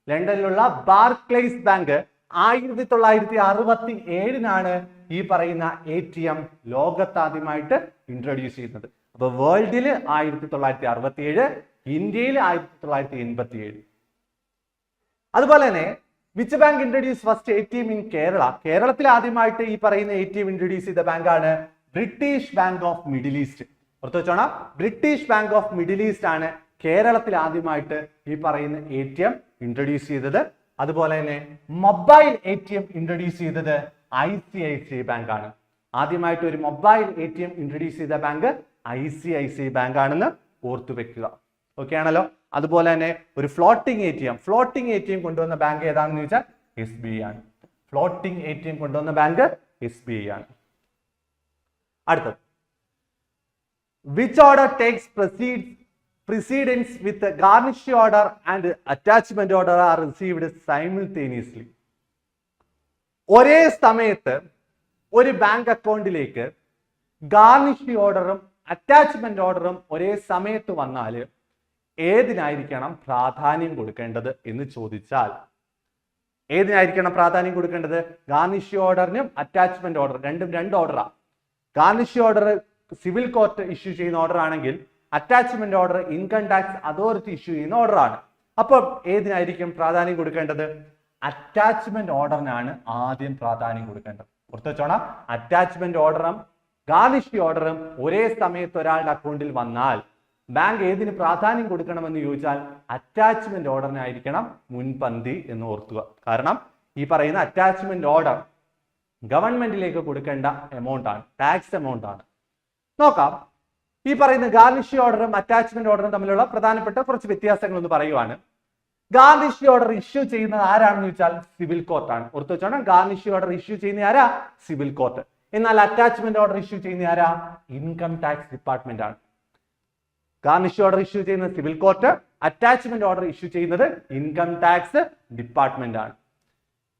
ലണ്ടനിലുള്ള ബാർക്ലേസ് ബാങ്ക് 1967 ഈ പറയുന്ന ATM ലോകത്താദ്യമായിട്ട് ഇൻട്രൊഡ്യൂസ് ചെയ്യുന്നത്. അപ്പൊ വേൾഡില് 1967, ഇന്ത്യയിൽ 1987. അതുപോലെ തന്നെ which bank introduce first ATM in Kerala? കേരളത്തിൽ ആദ്യമായിട്ട് ഈ പറയുന്ന ATM ഇൻട്രൊഡ്യൂസ് ചെയ്ത ബാങ്കാണ് British bank of middle east. ഓർത്ത് വെച്ചോണം, British bank of middle east ആണ് കേരളത്തിൽ ആദ്യമായിട്ട് ഈ പറയുന്ന ATM ഇൻട്രൊഡ്യൂസ് ചെയ്തത്. അതുപോലെ തന്നെ മൊബൈൽ ATM ഇൻട്രൊഡ്യൂസ് ചെയ്തത് ICICI ബാങ്ക് ആണ്. ആദ്യമായിട്ട് ഒരു മൊബൈൽ ATM ഇൻട്രൊഡ്യൂസ് ചെയ്ത ബാങ്ക് ICICI ബാങ്ക് ആണെന്ന് ഓർത്തു വെക്കുക. ഓക്കെ ആണല്ലോ. അതുപോലെ തന്നെ ഒരു ഫ്ലോട്ടിംഗ് ATM കൊണ്ടുവന്ന ബാങ്ക് ഏതാണെന്ന് ചോദിച്ചാൽ SBI ആണ്. ഫ്ലോട്ടിംഗ് ATM കൊണ്ടുവന്ന ബാങ്ക് SBI ആണ്. അടുത്തത്, which order takes precedence with the garnish order and attachment order are received simultaneously. ഒരേ സമയത്ത് ഒരു ബാങ്ക് അക്കൗണ്ടിലേക്ക് ഗാർണിഷ് ഓർഡറും അറ്റാച്ച്മെന്റ് ഓർഡറും ഒരേ സമയത്ത് വന്നാൽ ഏതിനായിരിക്കണം പ്രാധാന്യം കൊടുക്കേണ്ടത് എന്ന് ചോദിച്ചാൽ ഏതിനായിരിക്കണം പ്രാധാന്യം കൊടുക്കേണ്ടത്? ഗാർണിഷ് ഓർഡറിനും അറ്റാച്ച്മെന്റ് ഓർഡർ രണ്ടും രണ്ട് ഓർഡറാണ്. Garnish order civil court issue ചെയ്യുന്ന ഓർഡർ ആണെങ്കിൽ attachment order income tax authority issue ചെയ്യുന്ന ഓർഡർ ആണ്. അപ്പോൾ ഏതിനായിരിക്കും പ്രാധാന്യം കൊടുക്കേണ്ടത്? അറ്റാച്ച്മെന്റ് ഓർഡറിനാണ് ആദ്യം പ്രാധാന്യം കൊടുക്കേണ്ടത്. ഓർത്ത് വെച്ചോണം, അറ്റാച്ച്മെന്റ് ഓർഡറും ഗാർണിഷ് ഓർഡറും ഒരേ സമയത്ത് ഒരാളുടെ അക്കൗണ്ടിൽ വന്നാൽ ബാങ്ക് ഏതിന് പ്രാധാന്യം കൊടുക്കണമെന്ന് ചോദിച്ചാൽ അറ്റാച്ച്മെന്റ് ഓർഡറിനായിരിക്കണം മുൻപന്തി എന്ന് ഓർക്കുക. കാരണം ഈ പറയുന്ന അറ്റാച്ച്മെന്റ് ഓർഡർ ഗവൺമെന്റിലേക്ക് കൊടുക്കേണ്ട എമൗണ്ട് ആണ്, ടാക്സ് എമൗണ്ട് ആണ്. നോക്കാം, ഈ പറയുന്ന ഗാർണിഷ് ഓർഡറും അറ്റാച്ച്മെന്റ് ഓർഡറും തമ്മിലുള്ള പ്രധാനപ്പെട്ട കുറച്ച് വ്യത്യാസങ്ങൾ ഒന്ന് പറയുവാണ്. ഗാർണിഷ് ഓർഡർ ഇഷ്യൂ ചെയ്യുന്നത് ആരാണെന്ന് ചോദിച്ചാൽ സിവിൽ കോർട്ടാണ്. ഓർത്ത് വെച്ചോണം, ഗാർണിഷ് ഓർഡർ ഇഷ്യൂ ചെയ്യുന്ന ആരാ? Civil court. എന്നാൽ അറ്റാച്ച്മെന്റ് ഓർഡർ ഇഷ്യൂ ചെയ്യുന്ന ആരാ? ഇൻകം ടാക്സ് ഡിപ്പാർട്ട്മെന്റ് ആണ്. ഗാർണിഷ് ഓർഡർ ഇഷ്യൂ ചെയ്യുന്നത് civil court, attachment order issue ചെയ്യുന്നത് ഇൻകം ടാക്സ് ഡിപ്പാർട്ട്മെന്റ് ആണ്.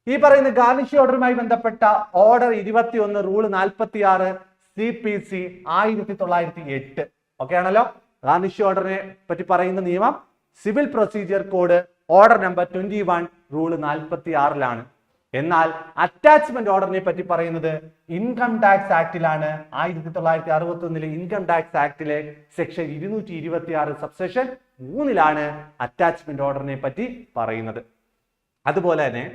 ഈ പറയുന്ന ഗാർണിഷ് ഓർഡറുമായി ബന്ധപ്പെട്ട ഓർഡർ 21 റൂൾ 46 CPC 1908. ഓക്കെ ആണല്ലോ. ഗാർണിഷ് ഓർഡറിനെ പറ്റി പറയുന്ന നിയമം civil procedure code order number 21 rule 46 എന്നാൽ അറ്റാച്ച്മെന്റ് ഓർഡറിനെ പറ്റി പറയുന്നത് ഇൻകം ടാക്സ് ആക്ടിലാണ്. 1961 ഇൻകം ടാക്സ് ആക്ടിലെ സെക്ഷൻ 226 സബ്സെക്ഷൻ 3 അറ്റാച്ച്മെന്റ് ഓർഡറിനെ പറ്റി പറയുന്നത്. അതുപോലെ തന്നെ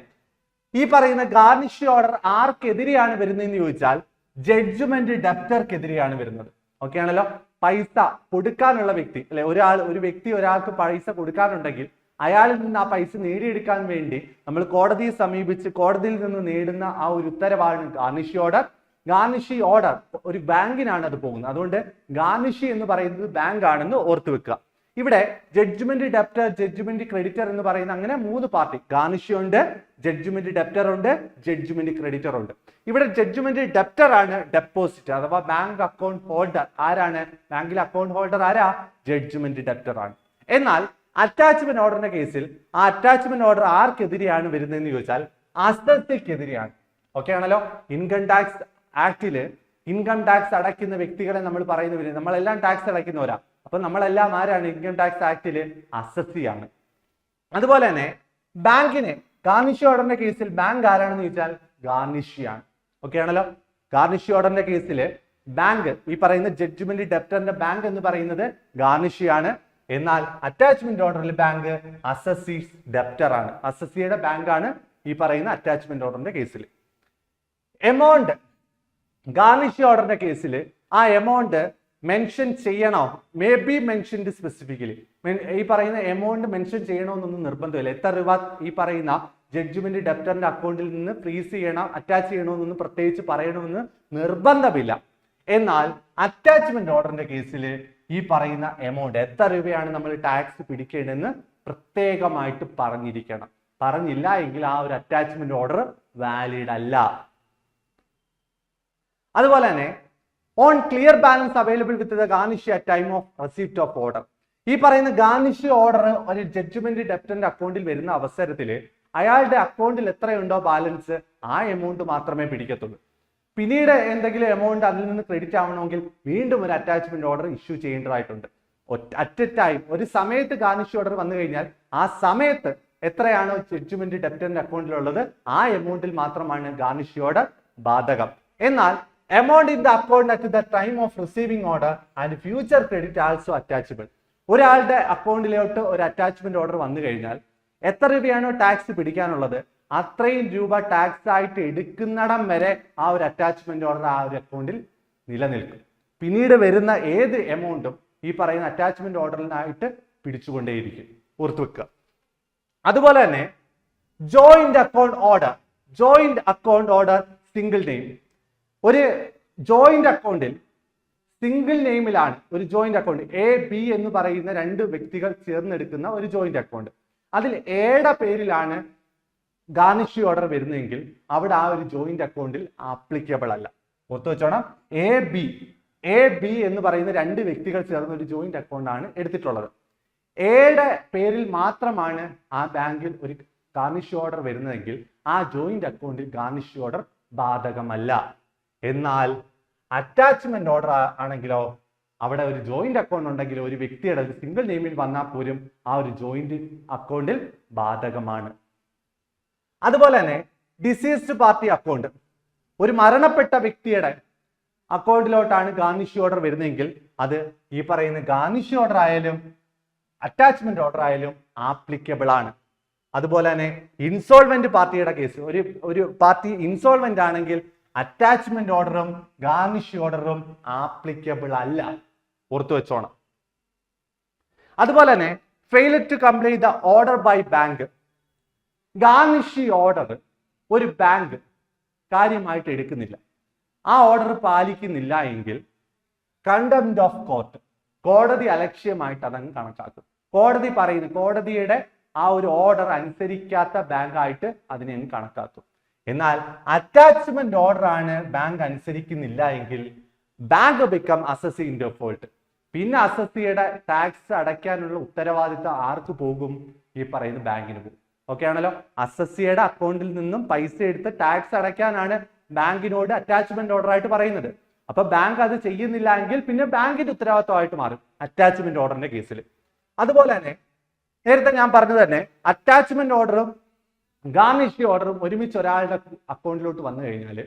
ഈ പറയുന്ന ഗാർണിഷ് ഓർഡർ ആർക്കെതിരെയാണ് വരുന്നതെന്ന് ചോദിച്ചാൽ ജഡ്ജ്മെന്റ് ഡെപ്റ്റർക്കെതിരെയാണ് വരുന്നത്. ഓക്കെ ആണല്ലോ. പൈസ കൊടുക്കാനുള്ള വ്യക്തി അല്ലെ, ഒരു വ്യക്തി ഒരാൾക്ക് പൈസ കൊടുക്കാനുണ്ടെങ്കിൽ അയാളിൽ നിന്ന് ആ പൈസ നേടിയെടുക്കാൻ വേണ്ടി നമ്മൾ കോടതിയെ സമീപിച്ച് കോടതിയിൽ നിന്ന് നേടുന്ന ആ ഒരു ഉത്തരവാണ് ഗാർണിഷ് ഓർഡർ. ഗാർണിഷ് ഓർഡർ ഒരു ബാങ്കിനാണ് അത് പോകുന്നത്. അതുകൊണ്ട് ഗാർണിഷ് എന്ന് പറയുന്നത് ബാങ്ക് ആണെന്ന് ഓർത്തു വെക്കുക. ഇവിടെ ജഡ്ജ്മെന്റ് ഡെപ്റ്റർ, ജഡ്ജ്മെന്റ് ക്രെഡിറ്റർ എന്ന് പറയുന്ന അങ്ങനെ 3 പാർട്ടി, ഗാർണിഷ് ഉണ്ട്, ജഡ്ജ്മെന്റ് ഡെപ്റ്റർ ഉണ്ട്, ജഡ്ജ്മെന്റ് ക്രെഡിറ്റർ ഉണ്ട്. ഇവിടെ ജഡ്ജ്മെന്റ് ഡെപ്റ്റർ ആണ് ഡെപ്പോസിറ്റ് അഥവാ ബാങ്ക് അക്കൗണ്ട് ഹോൾഡർ. ആരാണ് ബാങ്കിലെ അക്കൗണ്ട് ഹോൾഡർ? ആരാ? ജഡ്ജ്മെന്റ് ഡെപ്റ്റർ ആണ്. എന്നാൽ അറ്റാച്ച്മെന്റ് ഓർഡറിന്റെ കേസിൽ ആ അറ്റാച്ച്മെന്റ് ഓർഡർ ആർക്കെതിരെയാണ് വരുന്നതെന്ന് ചോദിച്ചാൽ അസറ്റിക്കെതിരെയാണ്. ഓക്കെ ആണല്ലോ. ഇൻകം ടാക്സ് ആക്ടില് ഇൻകം ടാക്സ് അടയ്ക്കുന്ന വ്യക്തികളെ നമ്മൾ പറയുന്നവര്, നമ്മളെല്ലാം ടാക്സ് അടയ്ക്കുന്നവരാ. അപ്പൊ നമ്മളെല്ലാം ആരാണ്? ഇൻകം ടാക്സ് ആക്ടില് അസസിയാണ്. അതുപോലെ തന്നെ ബാങ്കിനെ ഗാർണിഷ് ഓർഡറിന്റെ കേസിൽ ബാങ്ക് ആരാണെന്ന് ചോദിച്ചാൽ ഗാർണിഷിയാണ്. ഓക്കെ ആണല്ലോ. ഗാർണിഷ് ഓർഡറിന്റെ കേസിൽ ബാങ്ക്, ഈ പറയുന്ന ജഡ്ജ്മെന്റ് ഡെപ്റ്ററിന്റെ ബാങ്ക് എന്ന് പറയുന്നത് ഗാർണിഷിയാണ്. എന്നാൽ അറ്റാച്ച്മെന്റ് ഓർഡറിൽ ബാങ്ക് അസസീസ് ഡെപ്റ്റർ ആണ്. അസസിയുടെ ബാങ്ക് ആണ് ഈ പറയുന്ന അറ്റാച്ച്മെന്റ് ഓർഡറിന്റെ കേസിൽ. എമൗണ്ട് ഗാർണിഷ് ഓർഡറിന്റെ കേസിൽ ആ എമൗണ്ട് മെൻഷൻ ചെയ്യണോ? May be mentioned specifically. ഈ പറയുന്ന എമൗണ്ട് മെൻഷൻ ചെയ്യണമെന്നൊന്നും നിർബന്ധമില്ല. എത്ര രൂപ ഈ പറയുന്ന ജഡ്ജ്മെന്റ് ഡെപ്റ്ററിന്റെ അക്കൗണ്ടിൽ നിന്ന് ഫ്രീസ് ചെയ്യണം, അറ്റാച്ച് ചെയ്യണമെന്നൊന്നും പ്രത്യേകിച്ച് പറയണമെന്ന് നിർബന്ധമില്ല. എന്നാൽ അറ്റാച്ച്മെന്റ് ഓർഡറിന്റെ കേസിൽ ഈ പറയുന്ന എമൗണ്ട് എത്ര രൂപയാണ് നമ്മൾ ടാക്സ് പിടിക്കേണ്ടതെന്ന് പ്രത്യേകമായിട്ട് പറഞ്ഞിരിക്കണം. പറഞ്ഞില്ല എങ്കിൽ ആ ഒരു അറ്റാച്ച്മെന്റ് ഓർഡർ വാലിഡ് അല്ല. അതുപോലെ തന്നെ on clear balance available with the garnish at time of receipt of order. ഈ പറയുന്ന ഗാർണിഷ് ഓർഡർ ഒരു ജഡ്ജ്മെന്റ് ഡെപ്റ്ററിന്റെ അക്കൗണ്ടിൽ വരുന്ന അവസരത്തിൽ അയാളുടെ അക്കൗണ്ടിൽ എത്രയുണ്ടോ ബാലൻസ് ആ എമൗണ്ട് മാത്രമേ പിടിക്കത്തുള്ളൂ. പിന്നീട് എന്തെങ്കിലും എമൗണ്ട് അതിൽ നിന്ന് ക്രെഡിറ്റ് ആവണമെങ്കിൽ വീണ്ടും ഒരു അറ്റാച്ച്മെന്റ് ഓർഡർ ഇഷ്യൂ ചെയ്യേണ്ടതായിട്ടുണ്ട്. അറ്റ് എ ടൈം ഒരു സമയത്ത് ഗാർണിഷ് ഓർഡർ വന്നു കഴിഞ്ഞാൽ ആ സമയത്ത് എത്രയാണോ ജഡ്ജ്മെന്റ് ഡെപ്റ്ററിന്റെ അക്കൗണ്ടിലുള്ളത് ആ എമൗണ്ടിൽ മാത്രമാണ് ഗാർണിഷ് ഓർഡർ ബാധകം. എന്നാൽ amount in the account at the time of receiving order and future credit also attachable. ഒരാളുടെ അക്കൗണ്ടിലോട്ട് ഒരു അറ്റാച്ച്മെന്റ് ഓർഡർ വന്നു കഴിഞ്ഞാൽ എത്ര രൂപയാണോ ടാക്സ് പിടിക്കാനുള്ളത് അത്രയും രൂപ ടാക്സ് ആയിട്ട് എടുക്കുന്നിടം വരെ ആ ഒരു അറ്റാച്ച്മെന്റ് ഓർഡർ ആ ഒരു അക്കൗണ്ടിൽ നിലനിൽക്കും. പിന്നീട് വരുന്ന ഏത് എമൗണ്ടും ഈ പറയുന്ന അറ്റാച്ച്മെന്റ് ഓർഡറിനായിട്ട് പിടിച്ചുകൊണ്ടേയിരിക്കും. ഓർത്തു വെക്കുക. അതുപോലെ തന്നെ joint account order. Joint account order single name. ഒരു ജോയിന്റ് അക്കൗണ്ടിൽ സിംഗിൾ നെയിമിലാണ് ഒരു ജോയിന്റ് അക്കൗണ്ട്, എ ബി എന്ന് പറയുന്ന 2 വ്യക്തികൾ ചേർന്നെടുക്കുന്ന ഒരു ജോയിന്റ് അക്കൗണ്ട്. അതിൽ എയുടെ പേരിലാണ് ഗാർണിഷ് ഓർഡർ വരുന്നതെങ്കിൽ അവിടെ ആ ഒരു ജോയിന്റ് അക്കൗണ്ടിൽ ആപ്ലിക്കബിൾ അല്ല. ഓർത്തു വെച്ചോണം. എ ബി എന്ന് പറയുന്ന 2 വ്യക്തികൾ ചേർന്ന ഒരു ജോയിന്റ് അക്കൗണ്ട് ആണ് എടുത്തിട്ടുള്ളത്. എയുടെ പേരിൽ മാത്രമാണ് ആ ബാങ്കിൽ ഒരു ഗാർണിഷ് ഓർഡർ വരുന്നതെങ്കിൽ ആ ജോയിന്റ് അക്കൗണ്ടിൽ ഗാർണിഷ് ഓർഡർ ബാധകമല്ല. എന്നാൽ അറ്റാച്ച്മെന്റ് ഓർഡർ ആണെങ്കിലോ അവിടെ ഒരു ജോയിന്റ് അക്കൗണ്ട് ഉണ്ടെങ്കിൽ ഒരു വ്യക്തിയുടെ സിംഗിൾ നെയിമിൽ വന്നാൽ പോലും ആ ഒരു ജോയിന്റ് അക്കൗണ്ടിൽ ബാധകമാണ്. അതുപോലെ തന്നെ ഡിസീസ്ഡ് പാർട്ടി അക്കൗണ്ട്. ഒരു മരണപ്പെട്ട വ്യക്തിയുടെ അക്കൗണ്ടിലോട്ടാണ് ഗാർണിഷ് ഓർഡർ വരുന്നതെങ്കിൽ അത് ഈ പറയുന്ന ഗാർണിഷ് ഓർഡർ ആയാലും അറ്റാച്ച്മെന്റ് ഓർഡർ ആയാലും ആപ്ലിക്കബിൾ ആണ്. അതുപോലെ തന്നെ ഇൻസോൾവെന്റ് പാർട്ടിയുടെ കേസ്, ഒരു പാർട്ടി ഇൻസോൾവെന്റ് ആണെങ്കിൽ അറ്റാച്ച്മെന്റ് ഓർഡറും ഗാർണിഷ് ഓർഡറും ആപ്ലിക്കബിൾ അല്ല. ഓർത്തു വെച്ചോണം. അതുപോലെ തന്നെ failure to complete the order by bank. Garnish order ഒരു ബാങ്ക് കാര്യമായിട്ട് എടുക്കുന്നില്ല, ആ ഓർഡർ പാലിക്കുന്നില്ല എങ്കിൽ കണ്ടംപ്റ്റ് ഓഫ് കോർട്ട്, കോടതി അലക്ഷ്യമായിട്ട് അതങ്ങ് കണക്കാക്കും. കോടതി പറയുന്നു, കോടതിയുടെ ആ ഒരു ഓർഡർ അനുസരിക്കാത്ത ബാങ്ക് ആയിട്ട് അതിനെ കണക്കാക്കും. എന്നാൽ അറ്റാച്ച്മെന്റ് ഓർഡർ ആണ് ബാങ്ക് അനുസരിക്കുന്നില്ല എങ്കിൽ ബാങ്ക് ബിക്കം അസസി ഇൻ ഡെഫോൾട്ട്. പിന്നെ അസസിയുടെ ടാക്സ് അടയ്ക്കാനുള്ള ഉത്തരവാദിത്തം ആർക്ക് പോകും? ഈ പറയുന്ന ബാങ്കിന് പോകും. ഓക്കെ ആണല്ലോ. അസസിയുടെ അക്കൗണ്ടിൽ നിന്നും പൈസ എടുത്ത് ടാക്സ് അടയ്ക്കാനാണ് ബാങ്കിനോട് അറ്റാച്ച്മെന്റ് ഓർഡർ ആയിട്ട് പറയുന്നത്. അപ്പൊ ബാങ്ക് അത് ചെയ്യുന്നില്ല എങ്കിൽ പിന്നെ ബാങ്കിന്റെ ഉത്തരവാദിത്തമായിട്ട് മാറും അറ്റാച്ച്മെന്റ് ഓർഡറിന്റെ കേസിൽ. അതുപോലെ തന്നെ നേരത്തെ ഞാൻ പറഞ്ഞത് തന്നെ അറ്റാച്ച്മെന്റ് ഓർഡറും ഗാർണിഷ് ഓർഡറും ഒരുമിച്ച് ഒരാളുടെ അക്കൗണ്ടിലോട്ട് വന്നു കഴിഞ്ഞാൽ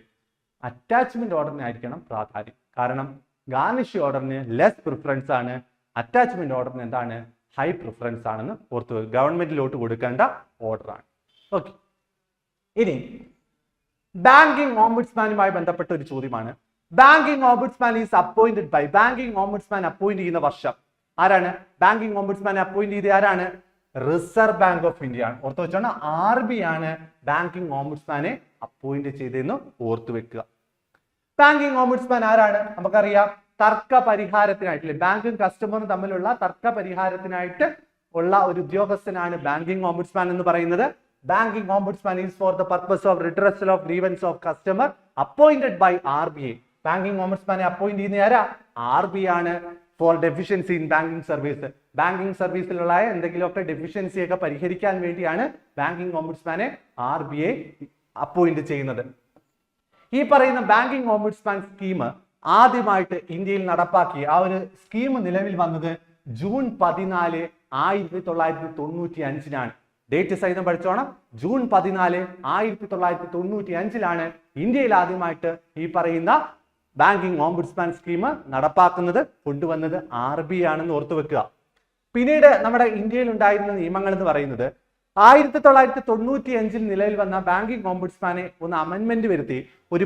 അറ്റാച്ച്മെന്റ് ഓർഡറിനായിരിക്കണം പ്രാധാന്യം. കാരണം ഗാർണിഷ് ഓർഡറിന് ലെസ് പ്രിഫറൻസ് ആണ്, അറ്റാച്ച്മെന്റ് ഓർഡറിന് എന്താണ് ഹൈ പ്രിഫറൻസ് ആണെന്ന് ഓർത്ത് ഗവൺമെന്റിലോട്ട് കൊടുക്കേണ്ട ഓർഡർ ആണ്. ഓക്കെ. ഇനി ബാങ്കിങ് ഓംബുഡ്സ്മാനുമായി ബന്ധപ്പെട്ട ഒരു ചോദ്യമാണ്. Banking ombudsman is appointed by, banking ombudsman appoint ചെയ്യുന്ന വർഷം ആരാണ്? ബാങ്കിങ് ഓംബുഡ്സ്മാനെ അപ്പോയിന്റ് ചെയ്ത് ആരാണ്? റിസർവ് ബാങ്ക് ഓഫ് ഇന്ത്യ ആണ്. ഓർത്ത് വെച്ചോണം, RB ആണ് ബാങ്കിങ് ഓംബുഡ്സ്മാനെ അപ്പോയിന്റ് ചെയ്തതെന്ന് ഓർത്തു വെക്കുക. ബാങ്കിങ് ഓംബുഡ്സ്മാൻ ആരാണ്? നമുക്കറിയാം, തർക്ക പരിഹാരത്തിനായിട്ട്, ബാങ്കും കസ്റ്റമറും തമ്മിലുള്ള തർക്ക പരിഹാരത്തിനായിട്ട് ഉള്ള ഒരു ഉദ്യോഗസ്ഥനാണ് ബാങ്കിങ് ഓംബുഡ്സ്മാൻ എന്ന് പറയുന്നത്. Banking ombudsman is for the purpose of redressal of grievance of customer appointed by RBI. Banking ഓംബുഡ്സ്മാനെ അപ്പോയിന്റ് ചെയ്യുന്ന ആരാ? RBI ആണ്. For deficiency in banking service, banking സർവീസിലുള്ള എന്തെങ്കിലുമൊക്കെ ഡെഫിഷ്യൻസി ഒക്കെ പരിഹരിക്കാൻ വേണ്ടിയാണ് ബാങ്കിങ് ഓംബുഡ്സ്മാനെ RBI അപ്പോയിന്റ് ചെയ്യുന്നത്. ഈ പറയുന്ന ബാങ്കിങ് ഓംബുഡ്സ്മാൻ സ്കീം ആദ്യമായിട്ട് ഇന്ത്യയിൽ നടപ്പാക്കി ആ ഒരു സ്കീം നിലവിൽ വന്നത് ജൂൺ 14, 1995 ഡേറ്റ് സഹിതം പഠിച്ചോണം. ജൂൺ 14, 1995 ഇന്ത്യയിൽ ആദ്യമായിട്ട് ഈ പറയുന്ന ബാങ്കിങ് ഓംബുഡ്സ്മാൻ സ്കീം നടപ്പാക്കുന്നത്, കൊണ്ടുവന്നത് RBI ആണെന്ന് ഓർത്തു വെക്കുക. പിന്നീട് നമ്മുടെ ഇന്ത്യയിൽ ഉണ്ടായിരുന്ന നിയമങ്ങൾ എന്ന് പറയുന്നത് 1995 നിലവിൽ വന്ന ബാങ്കിങ് ഓംബുഡ്സ്മാനെ ഒന്ന് അമെൻമെന്റ് വരുത്തി ഒരു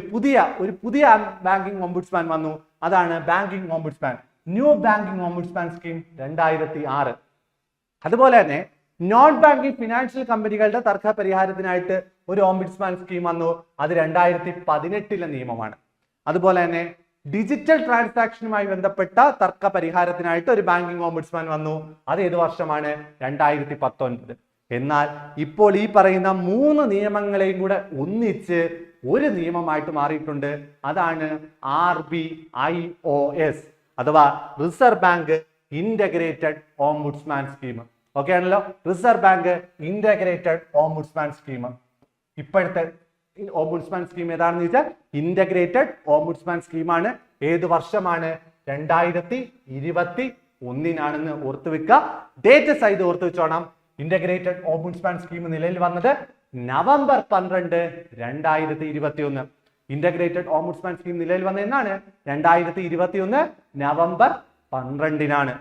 പുതിയ ബാങ്കിങ് ഓംബുഡ്സ്മാൻ വന്നു. അതാണ് banking ombudsman, new banking ombudsman scheme 2006. അതുപോലെ തന്നെ നോൺ ബാങ്കിങ് ഫിനാൻഷ്യൽ കമ്പനികളുടെ തർക്ക പരിഹാരത്തിനായിട്ട് ഒരു ഓംബുഡ്സ്മാൻ സ്കീം വന്നു. അത് 2018 നിയമമാണ്. അതുപോലെ തന്നെ ഡിജിറ്റൽ ട്രാൻസാക്ഷനുമായി ബന്ധപ്പെട്ട തർക്ക പരിഹാരത്തിനായിട്ട് ഒരു ബാങ്കിങ് ഓംബുഡ്സ്മാൻ വന്നു. അത് ഏത് വർഷമാണ്? 2019. എന്നാൽ ഇപ്പോൾ ഈ പറയുന്ന 3 നിയമങ്ങളെയും കൂടെ ഒന്നിച്ച് ഒരു നിയമമായിട്ട് മാറിയിട്ടുണ്ട്. അതാണ് RBIOS അഥവാ Reserve Bank integrated ombudsman scheme. Okay ആണല്ലോ? Reserve Bank integrated ombudsman scheme. ഇപ്പോഴത്തെ ഓംബുഡ്സ്മാൻ സ്കീം ഏതാണെന്ന് ചോദിച്ചാൽ ഇന്റഗ്രേറ്റഡ് ഓംബുഡ്സ്മാൻ സ്കീമാണ്. ഏത് വർഷമാണ്? 2021 ഓർത്തു വെക്കുക. ഡേറ്റ് സൈഡ് ഓർത്തു വെച്ചോണം. ഇന്റഗ്രേറ്റഡ് ഓംബുഡ്സ്മാൻ സ്കീം നിലവിൽ വന്നത് നവംബർ 12, 2021. ഇന്റഗ്രേറ്റഡ് ഓംബുഡ്സ്മാൻ സ്കീം നിലവിൽ വന്നത് എന്നാണ്? 2021 നവംബർ 12.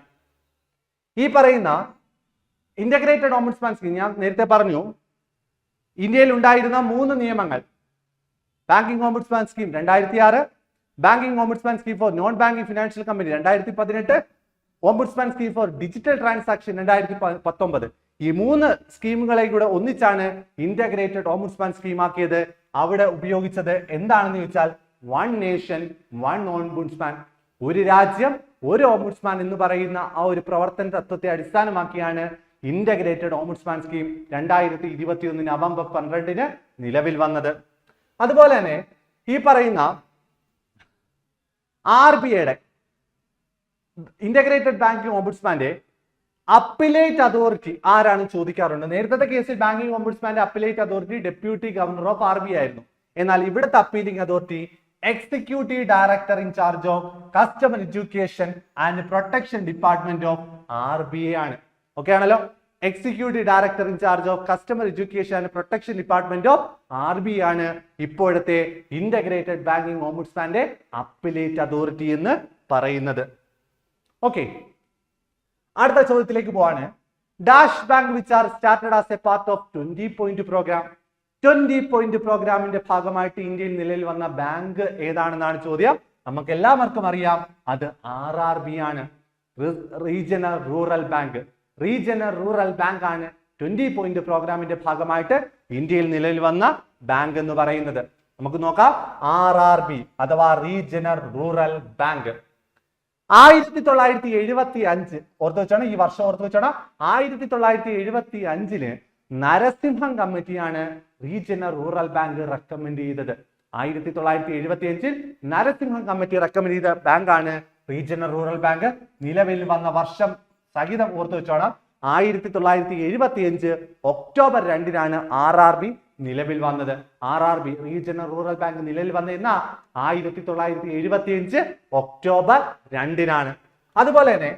ഈ പറയുന്ന ഇന്റഗ്രേറ്റഡ് ഓംബുഡ്സ്മാൻ സ്കീം ഞാൻ നേരത്തെ പറഞ്ഞു, ഇന്ത്യയിൽ ഉണ്ടായിരുന്ന 3 നിയമങ്ങൾ. Banking ombudsman scheme 2006, banking ombudsman scheme for non banking financial company 2018, ombudsman scheme for digital transaction 2019. ഈ 3 സ്കീമുകളെ കൂടെ ഒന്നിച്ചാണ് ഇന്റഗ്രേറ്റഡ് ഓംബുഡ്സ്മാൻ സ്കീം ആക്കിയത്. അവിടെ ഉപയോഗിച്ചത് എന്താണെന്ന് ചോദിച്ചാൽ വൺ നേഷൻ വൺ ഓംബുഡ്സ്മാൻ, ഒരു രാജ്യം ഒരു ഓംബുഡ്സ്മാൻ എന്ന് പറയുന്ന ആ ഒരു പ്രവർത്തന തത്വത്തെ അടിസ്ഥാനമാക്കിയാണ് ഇന്റഗ്രേറ്റഡ് ഓംബുഡ്സ്മാൻ സ്കീം 2021 നവംബർ 12 നിലവിൽ വന്നത്. അതുപോലെ തന്നെ ഈ പറയുന്ന RBIയുടെ ഇന്റഗ്രേറ്റഡ് ബാങ്കിങ് ഓംബുഡ്സ്മാന്റെ അപ്പിലേറ്റ് അതോറിറ്റി ആരാണ് ചോദിക്കാറുണ്ട്. നേരത്തെ കേസിൽ ബാങ്കിങ് ഓംബുഡ്സ്മാന്റെ appellate authority deputy governor of RBI ആയിരുന്നു. എന്നാൽ ഇവിടുത്തെ appealing authority executive director in charge of customer education and protection department of RBI ആണ്. ഓക്കെ ആണല്ലോ? Executive director in charge of customer education and protection department of RBI ആണ് ഇപ്പോഴത്തെ integrated banking ഓംബുഡ്സ്മാന്റെ appellate authority എന്ന് പറയുന്നത്. Okay, അടുത്ത ചോദ്യത്തിലേക്ക് പോവാണ്. Dash bank which are started as a part of 20 point program. 20 point പ്രോഗ്രാമിന്റെ ഭാഗമായിട്ട് ഇന്ത്യയിൽ നിലവിൽ വന്ന ബാങ്ക് ഏതാണെന്നാണ് ചോദ്യം. നമുക്ക് എല്ലാവർക്കും അറിയാം, അത് RRB ആണ്, regional rural bank. Regional rural bank ആണ് 20 പോയിന്റ് പ്രോഗ്രാമിന്റെ ഭാഗമായിട്ട് ഇന്ത്യയിൽ നിലവിൽ വന്ന ബാങ്ക് എന്ന് പറയുന്നത്. നമുക്ക് നോക്കാം. RRB അഥവാ റീജിയണൽ റൂറൽ ബാങ്ക് 1975 ഓർത്തു വെച്ചാണ്, ഈ വർഷം ഓർത്തു വെച്ചാണ്. 1975 നരസിംഹം കമ്മിറ്റിയാണ് റീജിയണൽ റൂറൽ ബാങ്ക് റെക്കമെൻഡ് ചെയ്തത്. 1975 നരസിംഹം കമ്മിറ്റി റെക്കമെൻഡ് ചെയ്ത ബാങ്കാണ് റീജിയണൽ റൂറൽ ബാങ്ക്. നിലവിൽ വന്ന വർഷം സഹിതം ഓർത്തു വെച്ചോണം. 1975 ഒക്ടോബർ 2 RRB നിലവിൽ വന്നത്. RRB റീജിയണൽ റൂറൽ ബാങ്ക് നിലവിൽ വന്ന 1975 ഒക്ടോബർ 2. അതുപോലെ തന്നെ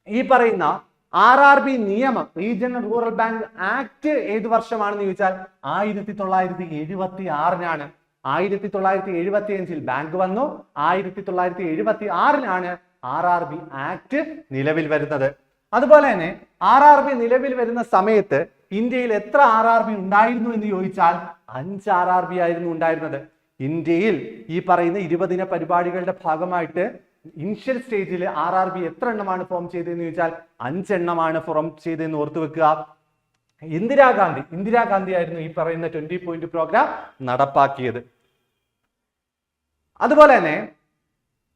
ഈ പറയുന്ന RRB നിയമം, റീജിയണൽ റൂറൽ ബാങ്ക് ആക്ട് ഏത് വർഷമാണെന്ന് ചോദിച്ചാൽ 1976 1975 ബാങ്ക് വന്നു. 1976 RRB ആക്ട് നിലവിൽ വരുന്നത്. അതുപോലെ തന്നെ RRB നിലവിൽ വരുന്ന സമയത്ത് ഇന്ത്യയിൽ എത്ര RRB ഉണ്ടായിരുന്നു എന്ന് ചോദിച്ചാൽ 5 RRB ആയിരുന്നു ഉണ്ടായിരുന്നത്. ഇന്ത്യയിൽ ഈ പറയുന്ന 20 ദിന പരിപാടികളുടെ ഭാഗമായിട്ട് ഇനിഷ്യൽ സ്റ്റേജിൽ RRB എത്ര എണ്ണമാണ് ഫോം ചെയ്തതെന്ന് ചോദിച്ചാൽ 5 എണ്ണമാണ് ഫോം ചെയ്തതെന്ന് ഓർത്തു വെക്കുക. ഇന്ദിരാഗാന്ധി ആയിരുന്നു ഈ പറയുന്ന 20 പോയിന്റ് പ്രോഗ്രാം നടപ്പാക്കിയത്. അതുപോലെ തന്നെ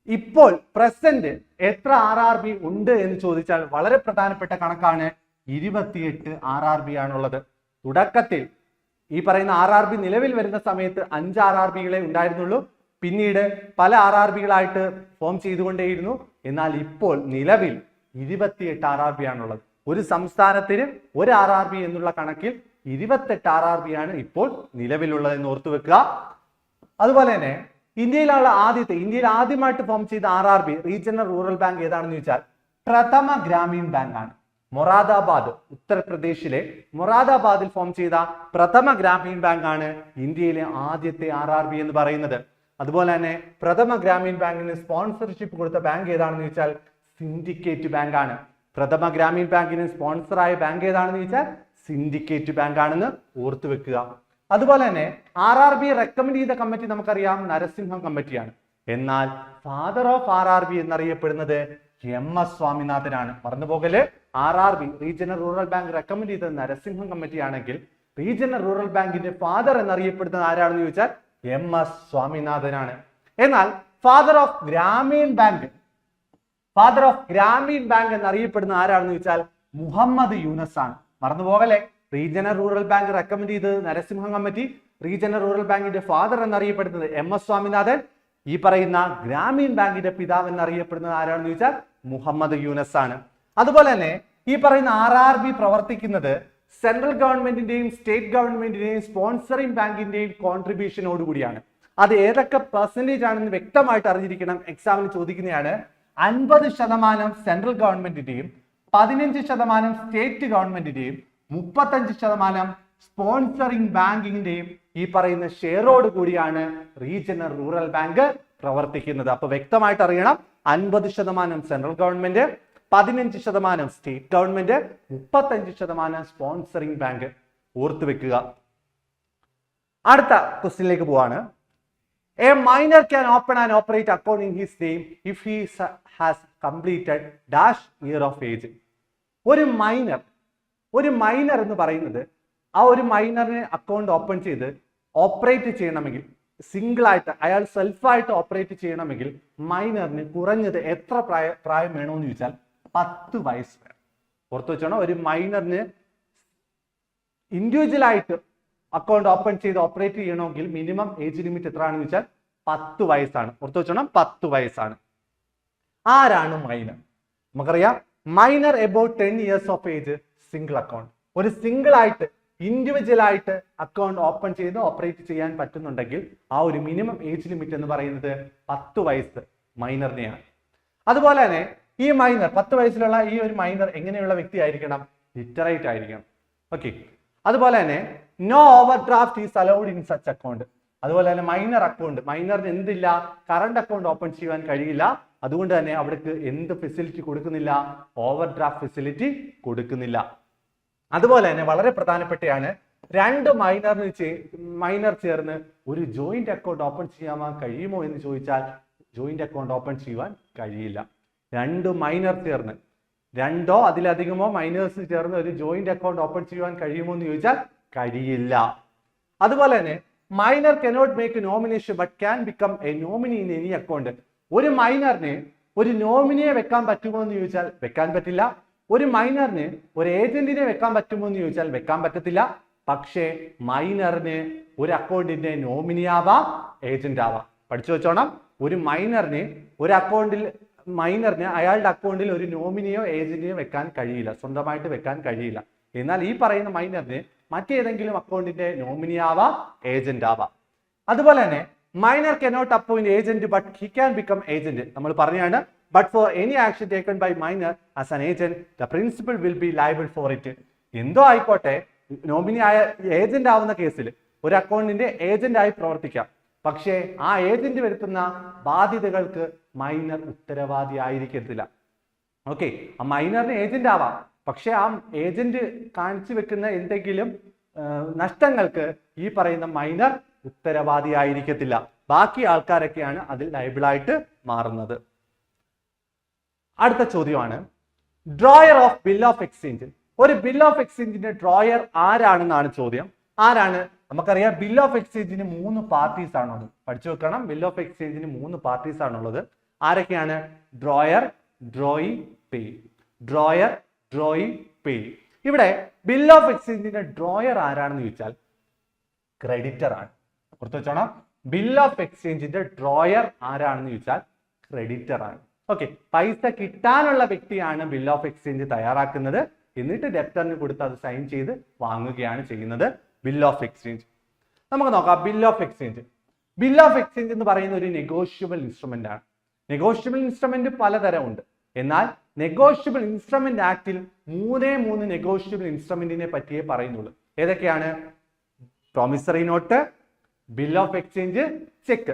ഇപ്പോൾ പ്രസന്റ് എത്ര RRB ഉണ്ട് എന്ന് ചോദിച്ചാൽ വളരെ പ്രധാനപ്പെട്ട കണക്കാണ്. 28 RRB ആണുള്ളത്. തുടക്കത്തിൽ ഈ പറയുന്ന RRB നിലവിൽ വരുന്ന സമയത്ത് 5 RRBകളെ ഉണ്ടായിരുന്നുള്ളൂ. പിന്നീട് പല RRBകളായിട്ട് ഫോം ചെയ്തുകൊണ്ടേയിരുന്നു. എന്നാൽ ഇപ്പോൾ നിലവിൽ 28 RRB ആണുള്ളത്. ഒരു സംസ്ഥാനത്തിന് ഒരു RRB എന്നുള്ള കണക്കിൽ 28 RRB ആണ് ഇപ്പോൾ നിലവിലുള്ളത് എന്ന് ഓർത്തു വെക്കുക. അതുപോലെ തന്നെ ഇന്ത്യയിൽ ആദ്യമായിട്ട് ഫോം ചെയ്ത RRB റീജിയണൽ റൂറൽ ബാങ്ക് ഏതാണെന്ന് ചോദിച്ചാൽ പ്രഥമ ഗ്രാമീൺ ബാങ്ക് ആണ്. മൊറാദാബാദ്, ഉത്തർപ്രദേശിലെ മൊറാദാബാദിൽ ഫോം ചെയ്ത പ്രഥമ ഗ്രാമീൺ ബാങ്ക് ആണ് ഇന്ത്യയിലെ ആദ്യത്തെ RRB എന്ന് പറയുന്നത്. അതുപോലെ തന്നെ പ്രഥമ ഗ്രാമീൺ ബാങ്കിന് സ്പോൺസർഷിപ്പ് കൊടുത്ത ബാങ്ക് ഏതാണെന്ന് ചോദിച്ചാൽ സിൻഡിക്കേറ്റ് ബാങ്ക് ആണ്. പ്രഥമ ഗ്രാമീൺ ബാങ്കിന് സ്പോൺസറായ ബാങ്ക് ഏതാണെന്ന് ചോദിച്ചാൽ സിൻഡിക്കേറ്റ് ബാങ്ക് ആണെന്ന് ഓർത്തു വെക്കുക. അതുപോലെ തന്നെ RRB റെക്കമെൻഡ് ചെയ്ത കമ്മിറ്റി നമുക്കറിയാം നരസിംഹം കമ്മിറ്റിയാണ്. എന്നാൽ ഫാദർ ഓഫ് RRB എന്നറിയപ്പെടുന്നത് MS സ്വാമിനാഥനാണ്. മറന്നുപോകല്, RRB regional rural bank recommend ചെയ്തത് നരസിംഹം കമ്മിറ്റി ആണെങ്കിൽ റീജിയണൽ റൂറൽ ബാങ്കിന്റെ ഫാദർ എന്നറിയപ്പെടുന്നത് ആരാണെന്ന് ചോദിച്ചാൽ MS സ്വാമിനാഥനാണ്. എന്നാൽ ഫാദർ ഓഫ് ഗ്രാമീൺ ബാങ്ക് എന്നറിയപ്പെടുന്ന ആരാണെന്ന് ചോദിച്ചാൽ മുഹമ്മദ് യൂനസ് ആണ്. മറന്നുപോകലെ, റീജിയണൽ റൂറൽ ബാങ്ക് റെക്കമെൻഡ് ചെയ്തത് നരസിംഹം കമ്മിറ്റി, റീജിയണൽ റൂറൽ ബാങ്കിന്റെ ഫാദർ എന്നറിയപ്പെടുന്നത് MS സ്വാമിനാഥൻ, ഈ പറയുന്ന ഗ്രാമീൺ ബാങ്കിന്റെ പിതാവ് എന്നറിയപ്പെടുന്നത് ആരാണെന്ന് ചോദിച്ചാൽ മുഹമ്മദ് യൂനസ് ആണ്. അതുപോലെ തന്നെ ഈ പറയുന്ന RRB പ്രവർത്തിക്കുന്നത് സെൻട്രൽ ഗവൺമെന്റിന്റെയും സ്റ്റേറ്റ് ഗവൺമെന്റിന്റെയും സ്പോൺസറിംഗ് ബാങ്കിന്റെയും കോൺട്രിബ്യൂഷനോട് കൂടിയാണ്. അത് ഏതൊക്കെ പെർസെന്റേജ് ആണെന്ന് വ്യക്തമായിട്ട് അറിഞ്ഞിരിക്കണം. എക്സാമിന് ചോദിക്കുന്നതാണ്. 50% സെൻട്രൽ ഗവൺമെന്റിന്റെയും 15% സ്റ്റേറ്റ് ഗവൺമെന്റിന്റെയും 35% സ്പോൺസറിംഗ് ബാങ്കിന്റെയും ഈ പറയുന്ന ഷെയറോട് കൂടിയാണ് റീജിയണൽ റൂറൽ ബാങ്ക് പ്രവർത്തിക്കുന്നത്. അപ്പൊ വ്യക്തമായിട്ട് അറിയണം, 50% central government, 15% state government, 35% sponsoring bank. ഓർത്തു വെക്കുക. അടുത്ത ക്വസ്റ്റ്യനിലേക്ക് പോവാണ്. A minor can open and operate account in his name if he has completed dash year of age. ഒരു മൈനർ എന്ന് പറയുന്നത് ആ ഒരു മൈനറിന് അക്കൗണ്ട് ഓപ്പൺ ചെയ്ത് ഓപ്പറേറ്റ് ചെയ്യണമെങ്കിൽ, സിംഗിൾ ആയിട്ട് അയാൾ സെൽഫായിട്ട് ഓപ്പറേറ്റ് ചെയ്യണമെങ്കിൽ മൈനറിന് കുറഞ്ഞത് എത്ര പ്രായം വേണമെന്ന് ചോദിച്ചാൽ 10 വയസ്സ് വേണം. പുറത്തു വെച്ചോണം, ഒരു മൈനറിന് ഇൻഡിവിജ്വൽ ആയിട്ട് അക്കൗണ്ട് ഓപ്പൺ ചെയ്ത് ഓപ്പറേറ്റ് ചെയ്യണമെങ്കിൽ മിനിമം ഏജ് ലിമിറ്റ് എത്രയാണെന്ന് വെച്ചാൽ 10 വയസ്സാണ്. പുറത്തു വെച്ചോണം, 10 വയസ്സാണ്. ആരാണ് മൈനർ? നമുക്കറിയാം, minor about 10 years of age single account. ഒരു സിംഗിൾ ആയിട്ട് ഇൻഡിവിജ്വൽ ആയിട്ട് അക്കൗണ്ട് ഓപ്പൺ ചെയ്ത് ഓപ്പറേറ്റ് ചെയ്യാൻ പറ്റുന്നുണ്ടെങ്കിൽ ആ ഒരു മിനിമം ഏജ് ലിമിറ്റ് എന്ന് പറയുന്നത് 10 വയസ്സ് മൈനറിനെയാണ്. അതുപോലെ തന്നെ ഈ മൈനർ 10 വയസ്സിലുള്ള ഈ ഒരു മൈനർ എങ്ങനെയുള്ള വ്യക്തി ആയിരിക്കണം? ലിറ്ററേറ്റ് ആയിരിക്കണം. ഓക്കെ. അതുപോലെ തന്നെ no overdraft is allowed in such account. അതുപോലെ തന്നെ മൈനറിന് എന്തില്ല? കറണ്ട് അക്കൗണ്ട് ഓപ്പൺ ചെയ്യാൻ കഴിയില്ല. അതുകൊണ്ട് തന്നെ അവിടേക്ക് എന്ത് ഫെസിലിറ്റി കൊടുക്കുന്നില്ല? ഓവർ ഡ്രാഫ്റ്റ് ഫെസിലിറ്റി കൊടുക്കുന്നില്ല. അതുപോലെ തന്നെ വളരെ പ്രധാനപ്പെട്ടയാണ്, 2 മൈനർ ചേർന്ന് ഒരു ജോയിന്റ് അക്കൗണ്ട് ഓപ്പൺ ചെയ്യാൻ കഴിയുമോ എന്ന് ചോദിച്ചാൽ ജോയിന്റ് അക്കൗണ്ട് ഓപ്പൺ ചെയ്യുവാൻ കഴിയില്ല. 2 മൈനർ ചേർന്ന്, 2ഓ അതിലധികമോ മൈനേഴ്സ് ചേർന്ന് ഒരു ജോയിന്റ് അക്കൗണ്ട് ഓപ്പൺ ചെയ്യുവാൻ കഴിയുമോ എന്ന് ചോദിച്ചാൽ കഴിയില്ല. അതുപോലെ തന്നെ minor cannot make nomination but can become A nominee in any account. ഒരു മൈനറിന് ഒരു നോമിനിയെ വെക്കാൻ പറ്റുമോ എന്ന് ചോദിച്ചാൽ വെക്കാൻ പറ്റില്ല. ഒരു മൈനറിന് ഒരു ഏജന്റിനെ വെക്കാൻ പറ്റുമോ എന്ന് ചോദിച്ചാൽ വെക്കാൻ പറ്റത്തില്ല. പക്ഷേ മൈനറിന് ഒരു അക്കൗണ്ടിന്റെ നോമിനി ആവാം, ഏജന്റ് ആവാം. പഠിച്ചു വെച്ചോണം, ഒരു മൈനറിന് അയാളുടെ അക്കൗണ്ടിൽ ഒരു നോമിനിയോ ഏജന്റിയോ വെക്കാൻ കഴിയില്ല, സ്വന്തമായിട്ട് വെക്കാൻ കഴിയില്ല. എന്നാൽ ഈ പറയുന്ന മൈനറിന് മറ്റേതെങ്കിലും അക്കൗണ്ടിന്റെ നോമിനി ആവാം, ഏജന്റ് ആവാം. അതുപോലെ തന്നെ minor cannot appoint agent but he can become agent. നമ്മൾ പറഞ്ഞാണ്, but for any action taken by minor as an agent the principal will be liable for it. എന്തോ ആയിക്കോട്ടെ, നോമിനി ആയ ഏജന്റ് ആവുന്ന കേസിൽ ഒരു അക്കൗണ്ടിന്റെ ഏജന്റ് ആയി പ്രവർത്തിക്കാം. പക്ഷേ ആ ഏജന്റ് വരുത്തുന്ന ബാധ്യതകൾക്ക് മൈനർ ഉത്തരവാദി ആയിരിക്കത്തില്ല. ഓക്കെ, ആ മൈനറിന് ഏജന്റ് ആവാം, പക്ഷെ ആ ഏജന്റ് കാണിച്ചു വെക്കുന്ന എന്തെങ്കിലും നഷ്ടങ്ങൾക്ക് ഈ പറയുന്ന മൈനർ ഉത്തരവാദിയായിരിക്കത്തില്ല. ബാക്കി ആൾക്കാരൊക്കെയാണ് അതിൽ ലയബിളായിട്ട് മാറുന്നത്. അടുത്ത ചോദ്യമാണ് drawer of bill of exchange. ഒരു ബിൽ ഓഫ് എക്സ്ചേഞ്ചിന്റെ ഡ്രോയർ ആരാണെന്നാണ് ചോദ്യം. ആരാണ്? നമുക്കറിയാം ബിൽ ഓഫ് എക്സ്ചേഞ്ചിന് 3 പാർട്ടീസ് ആണുള്ളത്. പഠിച്ചു വെക്കണം, ബിൽ ഓഫ് എക്സ്ചേഞ്ചിന് 3 പാർട്ടീസ് ആണുള്ളത്. ആരൊക്കെയാണ്? ഡ്രോയർ, ഡ്രോയി, പേ. ഡ്രോയർ, ഡ്രോയി, പേ. ഇവിടെ ബിൽ ഓഫ് എക്സ്ചേഞ്ചിന്റെ ഡ്രോയർ ആരാണെന്ന് ചോദിച്ചാൽ ക്രെഡിറ്റർ ആണ്. ഓർത്തു വെച്ചോണം, ബിൽ ഓഫ് എക്സ്ചേഞ്ചിന്റെ ഡ്രോയർ ആരാണെന്ന് ചോദിച്ചാൽ ക്രെഡിറ്റർ ആണ്. ഓക്കെ, പൈസ കിട്ടാനുള്ള വ്യക്തിയാണ് ബിൽ ഓഫ് എക്സ്ചേഞ്ച് തയ്യാറാക്കുന്നത്, എന്നിട്ട് ഡെപ്റ്ററിന് കൊടുത്ത് അത് സൈൻ ചെയ്ത് വാങ്ങുകയാണ് ചെയ്യുന്നത് ബിൽ ഓഫ് എക്സ്ചേഞ്ച്. നമുക്ക് നോക്കാം bill of exchange. Bill of exchange എന്ന് പറയുന്ന ഒരു നെഗോഷ്യബിൾ ഇൻസ്ട്രുമെന്റ് ആണ്. നെഗോഷ്യബിൾ ഇൻസ്ട്രുമെന്റ് പലതരം ഉണ്ട്. എന്നാൽ നെഗോഷ്യബിൾ ഇൻസ്ട്രുമെന്റ് ആക്ടിൽ 3 നെഗോഷ്യബിൾ ഇൻസ്ട്രുമെന്റിനെ പറ്റിയേ പറയുന്നുള്ളൂ. ഏതൊക്കെയാണ്? Promissory note, bill of exchange, check.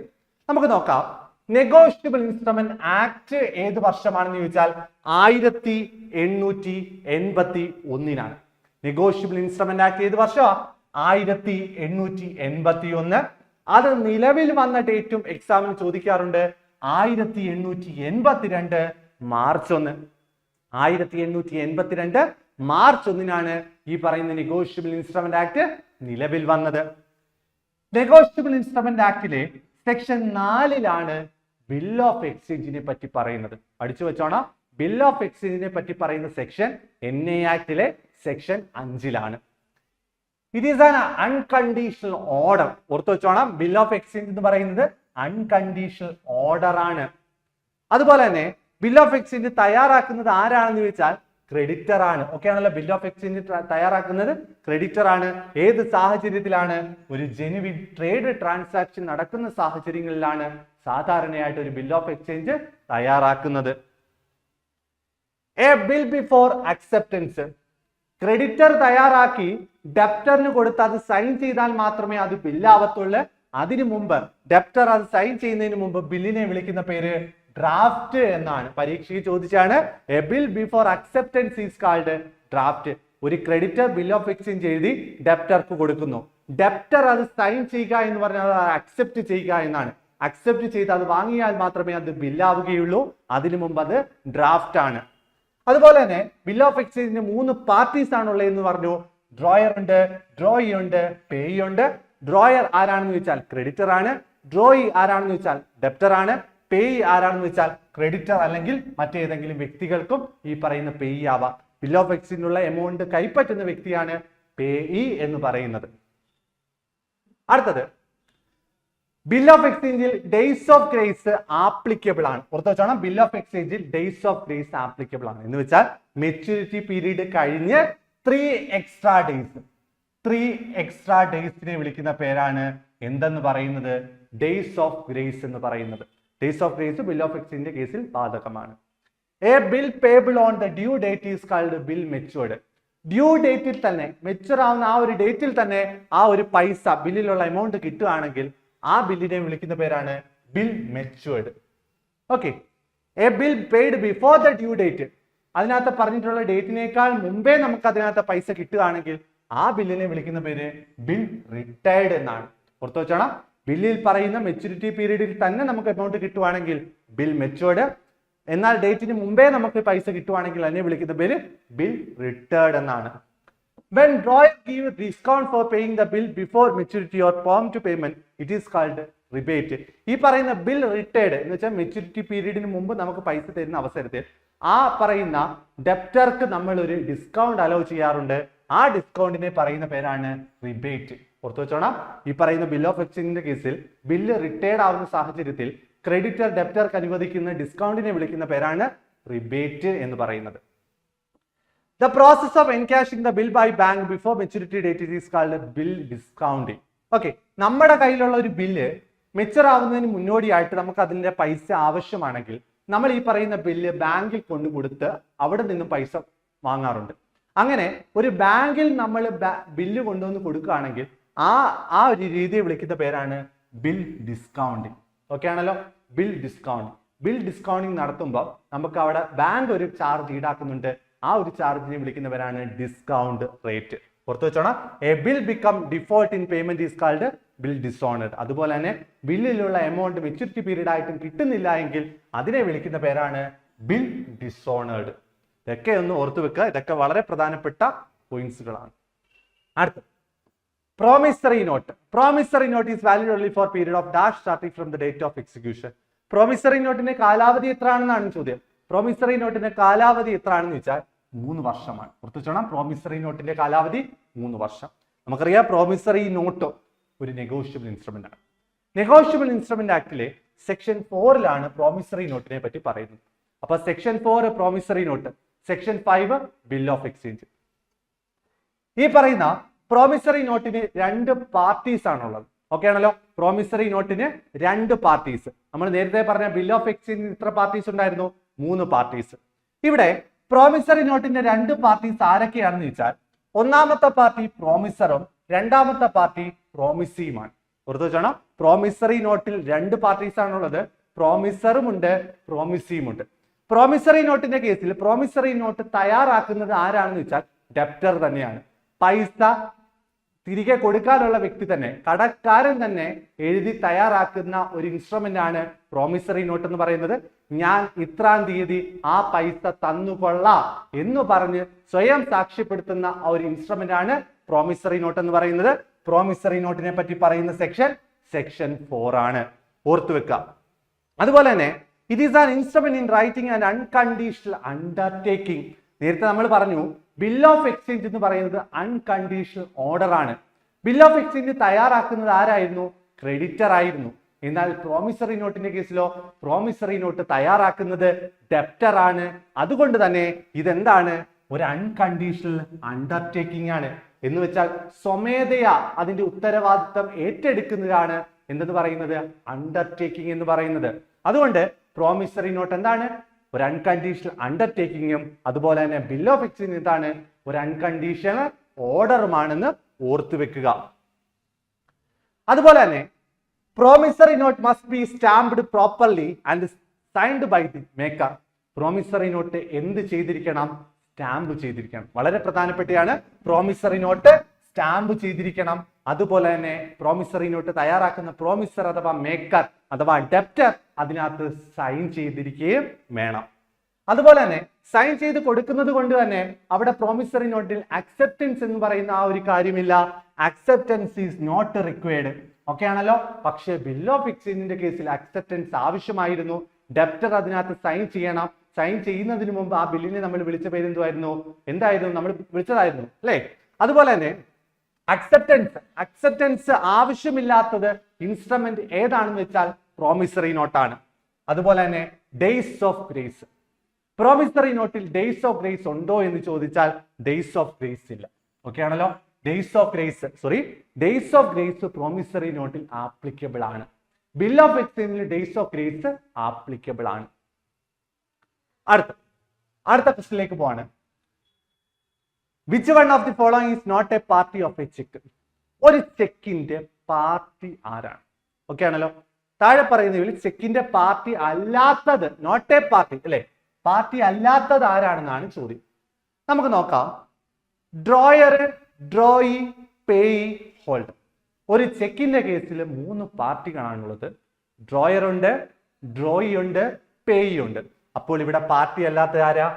നമുക്ക് നോക്കാം. നെഗോഷ്യബിൾ ഇൻസ്ട്രുമെന്റ് ആക്ട് ഏത് വർഷമാണെന്ന് ചോദിച്ചാൽ 1881. നെഗോഷ്യബിൾ ഇൻസ്ട്രുമെന്റ് ആക്ട് ഏത് വർഷമാണ്? 1881. അത് നിലവിൽ വന്ന ഡേറ്റും എക്സാമിന് ചോദിക്കാറുണ്ട്. 1882 മാർച്ച് 1. 1882 മാർച്ച് 1 ഈ പറയുന്ന നെഗോഷ്യബിൾ ഇൻസ്ട്രുമെന്റ് ആക്ട് നിലവിൽ വന്നത്. നെഗോഷ്യബിൾ ഇൻസ്ട്രുമെന്റ് ആക്ടിലെ സെക്ഷൻ 4 ബിൽ ഓഫ് എക്സ്ചേഞ്ചിനെ പറ്റി പറയുന്നത്. പഠിച്ചു വെച്ചോണം, ബിൽ ഓഫ് എക്സ്ചേഞ്ചിനെ പറ്റി പറയുന്ന സെക്ഷൻ NA ആക്ടിലെ section 5 it is an unconditional order. ഓർത്തു വെച്ചോണം, ബിൽ ഓഫ് എക്സ്ചേഞ്ച് എന്ന് പറയുന്നത് അൺകണ്ടീഷണൽ ഓർഡർ ആണ്. അതുപോലെ തന്നെ ബിൽ ഓഫ് എക്സ്ചേഞ്ച് തയ്യാറാക്കുന്നത് ആരാണെന്ന് ചോദിച്ചാൽ ക്രെഡിറ്റർ ആണ്. ഓക്കെ ആണല്ലോ, ബിൽ ഓഫ് എക്സ്ചേഞ്ച് തയ്യാറാക്കുന്നത് ക്രെഡിറ്റർ ആണ്. ഏത് സാഹചര്യത്തിലാണ്? ഒരു ജെനുവിൻ ട്രേഡ് ട്രാൻസാക്ഷൻ നടക്കുന്ന സാഹചര്യങ്ങളിലാണ് സാധാരണയായിട്ട് ഒരു ബിൽ ഓഫ് എക്സ്ചേഞ്ച് തയ്യാറാക്കുന്നത്. A bill before acceptance. Creditor തയ്യാറാക്കി ഡെപ്റ്ററിന് കൊടുത്ത് അത് സൈൻ ചെയ്താൽ മാത്രമേ അത് ബില്ലാവത്തുള്ളൂ. അതിനു മുമ്പ് ഡെപ്റ്റർ അത് സൈൻ ചെയ്യുന്നതിന് മുമ്പ് ബില്ലിനെ വിളിക്കുന്ന പേര് ഡ്രാഫ്റ്റ് എന്നാണ്. പരീക്ഷയ്ക്ക് ചോദിച്ചാണ്. A bill before acceptance is called draft. ഒരു ക്രെഡിറ്റർ ബിൽ ഓഫ് എക്സ്ചേഞ്ച് എഴുതി ഡെപ്റ്റർക്ക് കൊടുക്കുന്നു. ഡെപ്റ്റർ അത് സൈൻ ചെയ്യുക എന്ന് പറഞ്ഞാൽ അക്സെപ്റ്റ് ചെയ്യുക എന്നാണ്. അക്സെപ്റ്റ് ചെയ്ത് അത് വാങ്ങിയാൽ മാത്രമേ അത് ബില്ലാവുകയുള്ളൂ. അതിനു മുമ്പ് അത് ഡ്രാഫ്റ്റ് ആണ്. അതുപോലെ തന്നെ ബിൽ ഓഫ് എക്സ്ചേഞ്ചിന് 3 പാർട്ടീസ് ആണുള്ളത് എന്ന് പറഞ്ഞു. ഡ്രോയർ ഉണ്ട്, ഡ്രോയി ഉണ്ട്, പേയി ഉണ്ട്. ഡ്രോയർ ആരാണെന്ന് ചോദിച്ചാൽ ക്രെഡിറ്റർ ആണ്. ഡ്രോയി ആരാണെന്ന് ചോദിച്ചാൽ ഡെപ്റ്റർ ആണ്. പേയി ആരാണെന്ന് വെച്ചാൽ ക്രെഡിറ്റർ അല്ലെങ്കിൽ മറ്റേതെങ്കിലും വ്യക്തികൾക്കും ഈ പറയുന്ന പേയി ആവാം. ബിൽ ഓഫ് എക്സ്ചേഞ്ചിനുള്ള എമൗണ്ട് കൈപ്പറ്റുന്ന വ്യക്തിയാണ് പേയി എന്ന് പറയുന്നത്. അടുത്തത് ബിൽ ഓഫ് എക്സ്ചേഞ്ചിൽ ഡേയ്സ് ഓഫ് ഗ്രേസ് ആപ്ലിക്കബിൾ ആണ്. ഓർത്തു വെച്ചോണം, ബിൽ ഓഫ് എക്സ്ചേഞ്ചിൽ ഡേയ്സ് ഓഫ് ഗ്രേസ് ആപ്ലിക്കബിൾ ആണ് എന്ന് വെച്ചാൽ മെച്യൂരിറ്റി പീരീഡ് കഴിഞ്ഞ് 3 എക്സ്ട്രാ ഡേയ്സ്. 3 എക്സ്ട്രാ ഡേയ്സിനെ വിളിക്കുന്ന പേരാണ് എന്തെന്ന് പറയുന്നത്? ഡേയ്സ് ഓഫ് ഗ്രേസ് എന്ന് പറയുന്നത്. Days of grace bill of എക്സ്ചേഞ്ചിന്റെ കേസിൽ ബാധകമാണ്. A bill payable on the due date is called bill matured. Due ഡേറ്റിൽ തന്നെ, മെച്യൂർ ആവുന്ന ആ ഒരു ഡേറ്റിൽ തന്നെ ആ ഒരു പൈസ ബില്ലിലുള്ള എമൗണ്ട് കിട്ടുകയാണെങ്കിൽ ആ ബില്ലിനെ വിളിക്കുന്ന പേരാണ് bill matured. Okay, A bill paid before the due date. അതിനകത്ത് പറഞ്ഞിട്ടുള്ള ഡേറ്റിനേക്കാൾ മുമ്പേ നമുക്ക് അതിനകത്ത് പൈസ കിട്ടുകയാണെങ്കിൽ ആ ബില്ലിനെ വിളിക്കുന്ന പേര് ബിൽ റിട്ടയർഡ് എന്നാണ്. ഓർത്തു വെച്ചോണം, ബില്ലിൽ പറയുന്ന മെച്യൂരിറ്റി പീരീഡിൽ തന്നെ നമുക്ക് എമൗണ്ട് കിട്ടുവാണെങ്കിൽ ബിൽ മെച്യൂർഡ്. എന്നാൽ ഡേറ്റിന് മുമ്പേ നമുക്ക് പൈസ കിട്ടുവാണെങ്കിൽ അതിനെ വിളിക്കുന്ന പേര് ബിൽ റിട്ടയർഡ് എന്നാണ്. When drawer give discount for paying the bill before maturity or prompt payment, it is called rebate. ഈ പറയുന്ന ബിൽ റിട്ടയർഡ് എന്ന് വെച്ചാൽ മെച്യൂരിറ്റി പീരീഡിന് മുമ്പ് നമുക്ക് പൈസ തരുന്ന അവസരത്തിൽ ആ പറയുന്ന ഡെപ്റ്റർക്ക് നമ്മൾ ഒരു ഡിസ്കൗണ്ട് അലോ ചെയ്യാറുണ്ട്. ആ ഡിസ്കൗണ്ടിനെ പറയുന്ന പേരാണ് റിബേറ്റ്. ഓർത്തു വെച്ചോണം, ഈ പറയുന്ന ബിൽ ഓഫ് എക്സ്ചേഞ്ചിന്റെ കേസിൽ ബില്ല് റിട്ടയർഡ് ആവുന്ന സാഹചര്യത്തിൽ ക്രെഡിറ്റർ ഡെപ്റ്റർക്ക് അനുവദിക്കുന്ന ഡിസ്കൗണ്ടിനെ വിളിക്കുന്ന പേരാണ് റിബേറ്റ് എന്ന് പറയുന്നത്. The process of encashing the bill by bank before maturity date is called bill discounting. Okay, നമ്മുടെ കയ്യിലുള്ള ഒരു ബില്ല് മെച്ചൂർ ആവുന്നതിന് മുന്നോടിയായിട്ട് നമുക്ക് അതിന്റെ പൈസ ആവശ്യമാണെങ്കിൽ നമ്മൾ ഈ പറയുന്ന ബില്ല് ബാങ്കിൽ കൊണ്ടു കൊടുത്ത് അവിടെ നിന്നും പൈസ വാങ്ങാറുണ്ട്. അങ്ങനെ ഒരു ബാങ്കിൽ നമ്മൾ ബില്ല് കൊണ്ടുവന്ന് കൊടുക്കുകയാണെങ്കിൽ ആ ഒരു രീതിയെ വിളിക്കുന്ന പേരാണ് ബിൽ ഡിസ്കൗണ്ടിങ്. ഓക്കെ ആണല്ലോ, ബിൽ ഡിസ്കൗണ്ട്. ബിൽ ഡിസ്കൗണ്ടിങ് നടത്തുമ്പോൾ നമുക്ക് അവിടെ ബാങ്ക് ഒരു ചാർജ് ഈടാക്കുന്നുണ്ട്. ആ ഒരു ചാർജിനെ വിളിക്കുന്നവരാണ് ഡിസ്കൗണ്ട് റേറ്റ്. പുറത്തു വെച്ചോണം. A bill become default in payment is called bill dishonoured. അതുപോലെ തന്നെ ബില്ലിലുള്ള എമൗണ്ട് മെച്യൂരിറ്റി പീരീഡ് ആയിട്ടും കിട്ടുന്നില്ല എങ്കിൽ അതിനെ വിളിക്കുന്ന പേരാണ് ബിൽ ഡിസോണേർഡ്. ഇതൊക്കെ ഒന്ന് ഓർത്തു വെക്കുക. ഇതൊക്കെ വളരെ പ്രധാനപ്പെട്ട പോയിന്റ്സുകളാണ്. അടുത്ത promissory note. Promissory note is valid only for period of dash starting from the date of execution. Promissory നോട്ടിന്റെ കാലാവധി എത്രയാണെന്നാണ് ചോദ്യം. പ്രോമിസറി നോട്ടിന്റെ കാലാവധി എത്രയാണെന്ന് വെച്ചാൽ 3 വർഷമാണ്. ഓർത്തുവെച്ചോണം. പ്രോമിസറി നോട്ടിന്റെ കാലാവധി 3 വർഷം. നമുക്കറിയാം പ്രോമിസറി നോട്ട് ഒരു നെഗോഷ്യബിൾ ഇൻസ്ട്രുമെന്റ് ആണ്. നെഗോഷ്യബിൾ ഇൻസ്ട്രുമെന്റ് ആക്ടിലെ സെക്ഷൻ 4 പ്രോമിസറി നോട്ടിനെ പറ്റി പറയുന്നത്. അപ്പൊ section 4 promissory note, section 5 bill of exchange. ഈ പറയുന്ന പ്രോമിസറി നോട്ടിന് 2 പാർട്ടീസ് ആണുള്ളത്. ഓക്കെ ആണല്ലോ. പ്രോമിസറി നോട്ടിന് 2 പാർട്ടീസ്. നമ്മൾ നേരത്തെ പറഞ്ഞ ബിൽ ഓഫ് എക്സ്ചേഞ്ചിന് എത്ര പാർട്ടീസ് ഉണ്ടായിരുന്നു? 3 പാർട്ടീസ്. ഇവിടെ പ്രോമിസറി നോട്ടിന്റെ 2 പാർട്ടീസ് ആരൊക്കെയാണെന്ന് ചോദിച്ചാൽ, ഒന്നാമത്തെ പാർട്ടി പ്രോമിസറും രണ്ടാമത്തെ പാർട്ടി പ്രോമിസിയുമാണ്. ഓർത്തു വെച്ചോണം. പ്രോമിസറി നോട്ടിൽ 2 പാർട്ടീസ് ആണുള്ളത്. പ്രോമിസറും ഉണ്ട്, പ്രോമിസിയും ഉണ്ട്. പ്രോമിസറി നോട്ടിന്റെ കേസിൽ പ്രോമിസറി നോട്ട് തയ്യാറാക്കുന്നത് ആരാണെന്ന് വെച്ചാൽ ഡെപ്റ്റർ തന്നെയാണ്. പൈസ തിരികെ കൊടുക്കാനുള്ള വ്യക്തി തന്നെ, കടക്കാരൻ തന്നെ എഴുതി തയ്യാറാക്കുന്ന ഒരു ഇൻസ്ട്രുമെന്റ് ആണ് പ്രോമിസറി നോട്ട് എന്ന് പറയുന്നത്. ഞാൻ ഇത്രാം തീയതി ആ പൈസ തന്നുകൊള്ളാം എന്ന് പറഞ്ഞ് സ്വയം സാക്ഷ്യപ്പെടുത്തുന്ന ഒരു ഇൻസ്ട്രുമെന്റ് ആണ് പ്രോമിസറി നോട്ട് എന്ന് പറയുന്നത്. പ്രോമിസറി നോട്ടിനെ പറ്റി പറയുന്ന സെക്ഷൻ 4 ആണ്. ഓർത്തു വെക്കുക. അതുപോലെ തന്നെ it is an instrument in writing and unconditional undertaking. നേരത്തെ നമ്മൾ പറഞ്ഞു ബിൽ ഓഫ് എക്സ്ചേഞ്ച് എന്ന് പറയുന്നത് അൺകണ്ടീഷണൽ ഓർഡർ ആണ്. ബിൽ ഓഫ് എക്സ്ചേഞ്ച് തയ്യാറാക്കുന്നത് ആരായിരുന്നു? ക്രെഡിറ്റർ ആയിരുന്നു. എന്നാൽ പ്രോമിസറി നോട്ടിന്റെ കേസിലോ പ്രോമിസറി നോട്ട് തയ്യാറാക്കുന്നത് ഡെപ്റ്റർ ആണ്. അതുകൊണ്ട് തന്നെ ഇതെന്താണ്? ഒരു അൺകണ്ടീഷണൽ അണ്ടർടേക്കിംഗ് ആണ്. എന്ന് വെച്ചാൽ സ്വമേധയാ അതിന്റെ ഉത്തരവാദിത്തം ഏറ്റെടുക്കുന്നതാണ് എന്തെന്ന് പറയുന്നത്? അണ്ടർടേക്കിംഗ് എന്ന് പറയുന്നത്. അതുകൊണ്ട് പ്രോമിസറി നോട്ട് എന്താണ്? ഒരു അൺകണ്ടീഷണൽ അണ്ടർടേക്കിങ്ങും അതുപോലെ തന്നെ ബിൽ ഓഫ് എക്സ്ചേഞ്ച് എന്താണ്? ഒരു അൺകണ്ടീഷണൽ ഓർഡറുമാണെന്ന് ഓർത്തു വെക്കുക. അതുപോലെ തന്നെ promissory note must be stamped properly and signed by the maker. Promissory note എന്ത് ചെയ്തിരിക്കണം? സ്റ്റാമ്പ് ചെയ്തിരിക്കണം. വളരെ പ്രധാനപ്പെട്ടതാണ്. പ്രോമിസറി നോട്ട് സ്റ്റാമ്പ് ചെയ്തിരിക്കണം. അതുപോലെ തന്നെ പ്രോമിസറി നോട്ട് തയ്യാറാക്കുന്ന പ്രോമിസർ അഥവാ മേക്കർ അഥവാ ഡെപ്റ്റർ അതിനകത്ത് സൈൻ ചെയ്തിരിക്കുകയും വേണം. അതുപോലെ തന്നെ സൈൻ ചെയ്ത് കൊടുക്കുന്നത് കൊണ്ട് തന്നെ അവിടെ പ്രോമിസറി നോട്ടിൽ അക്സെപ്റ്റൻസ് എന്ന് പറയുന്ന ആ ഒരു കാര്യമില്ല. Acceptance is not required. Okay ആണല്ലോ. പക്ഷേ ബിൽ ഓഫ് എക്സ്ചേഞ്ചിന്റെ കേസിൽ അക്സെപ്റ്റൻസ് ആവശ്യമായിരുന്നു. ഡെപ്റ്റർ അതിനകത്ത് സൈൻ ചെയ്യണം. സൈൻ ചെയ്യുന്നതിന് മുമ്പ് ആ ബില്ലിനെ നമ്മൾ വിളിച്ച പേര് എന്തുമായിരുന്നു? എന്തായിരുന്നു? നമ്മൾ വിളിച്ചതായിരുന്നു അല്ലേ? അതുപോലെ തന്നെ അക്സെപ്റ്റൻസ് ആവശ്യമില്ലാത്തത് ഇൻസ്ട്രുമെന്റ് ഏതാണെന്ന് വെച്ചാൽ പ്രോമിസറി നോട്ടാണ്. അതുപോലെ തന്നെ ഡേയ്സ് ഓഫ് ഗ്രേസ്. പ്രോമിസറി നോട്ടിൽ ഡേയ്സ് ഓഫ് ഗ്രേസ് ഉണ്ടോ എന്ന് ചോദിച്ചാൽ ഡേയ്സ് ഓഫ് ഗ്രേസ് ഇല്ല. ഓക്കെ ആണല്ലോ. ഡേയ്സ് ഓഫ് ഗ്രേസ് പ്രോമിസറി നോട്ടിൽ ആപ്ലിക്കബിൾ ആണ്. ബിൽ ഓഫ് എക്സ്ചേഞ്ചിൽ ഡേയ്സ് ഓഫ് ഗ്രേസ് ആപ്ലിക്കബിൾ ആണ്. അടുത്ത ക്വസ്റ്റിലേക്ക് പോവാണ്. Which one of the following is not a party of a cheque? ഒരു ചെക്കിന്റെ പാർട്ടി ആരാണ്? ഓക്കെ ആണല്ലോ. താഴെ പറയുന്നതിൽ ചെക്കിന്റെ പാർട്ടി അല്ലാത്തത്, നോട്ട് എ പാർട്ടി അല്ലെ, പാർട്ടി അല്ലാത്തത് ആരാണെന്നാണ് ചോദ്യം. നമുക്ക് നോക്കാം. Drawer, drawee, payee, holder. ഒരു ചെക്കിന്റെ കേസിൽ 3 പാർട്ടികളാണുള്ളത്. ഡ്രോയർ ഉണ്ട്, ഡ്രോയി ഉണ്ട്, പേയി ഉണ്ട്. അപ്പോൾ ഇവിടെ പാർട്ടി അല്ലാത്ത ആരാ?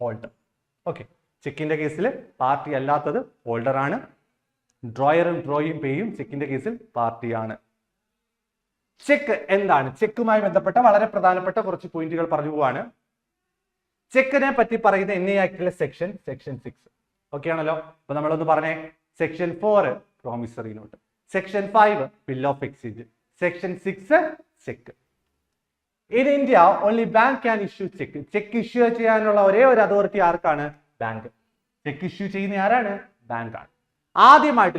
ഹോൾഡർ. ഓക്കെ. ചെക്കിന്റെ കേസിൽ പാർട്ടി അല്ലാത്തത് ഹോൾഡർ ആണ്. ഡ്രോയറും ഡ്രോയും പേയും ചെക്കിന്റെ കേസിൽ പാർട്ടിയാണ്. ചെക്ക് എന്താണ്? ചെക്കുമായി ബന്ധപ്പെട്ട വളരെ പ്രധാനപ്പെട്ട കുറച്ച് പോയിന്റുകൾ പറഞ്ഞു പോവാണ്. ചെക്കിനെ പറ്റി പറയുന്ന NI ആക്ടിലെ സെക്ഷൻ 6. ഓക്കെ ആണല്ലോ. അപ്പൊ നമ്മളൊന്ന് പറഞ്ഞേ. Section 4 promissory note, section 5 bill of exchange, section 6 check. In India only bank can issue check. Cheque issue ചെയ്യാനുള്ള ഒരേ ഒരു അതോറിറ്റി ആർക്കാണ്? ബാങ്ക്. ചെക്ക് ഇഷ്യൂ ചെയ്യുന്ന ആരാണ്? ബാങ്ക് ആണ്. ആദ്യമായിട്ട്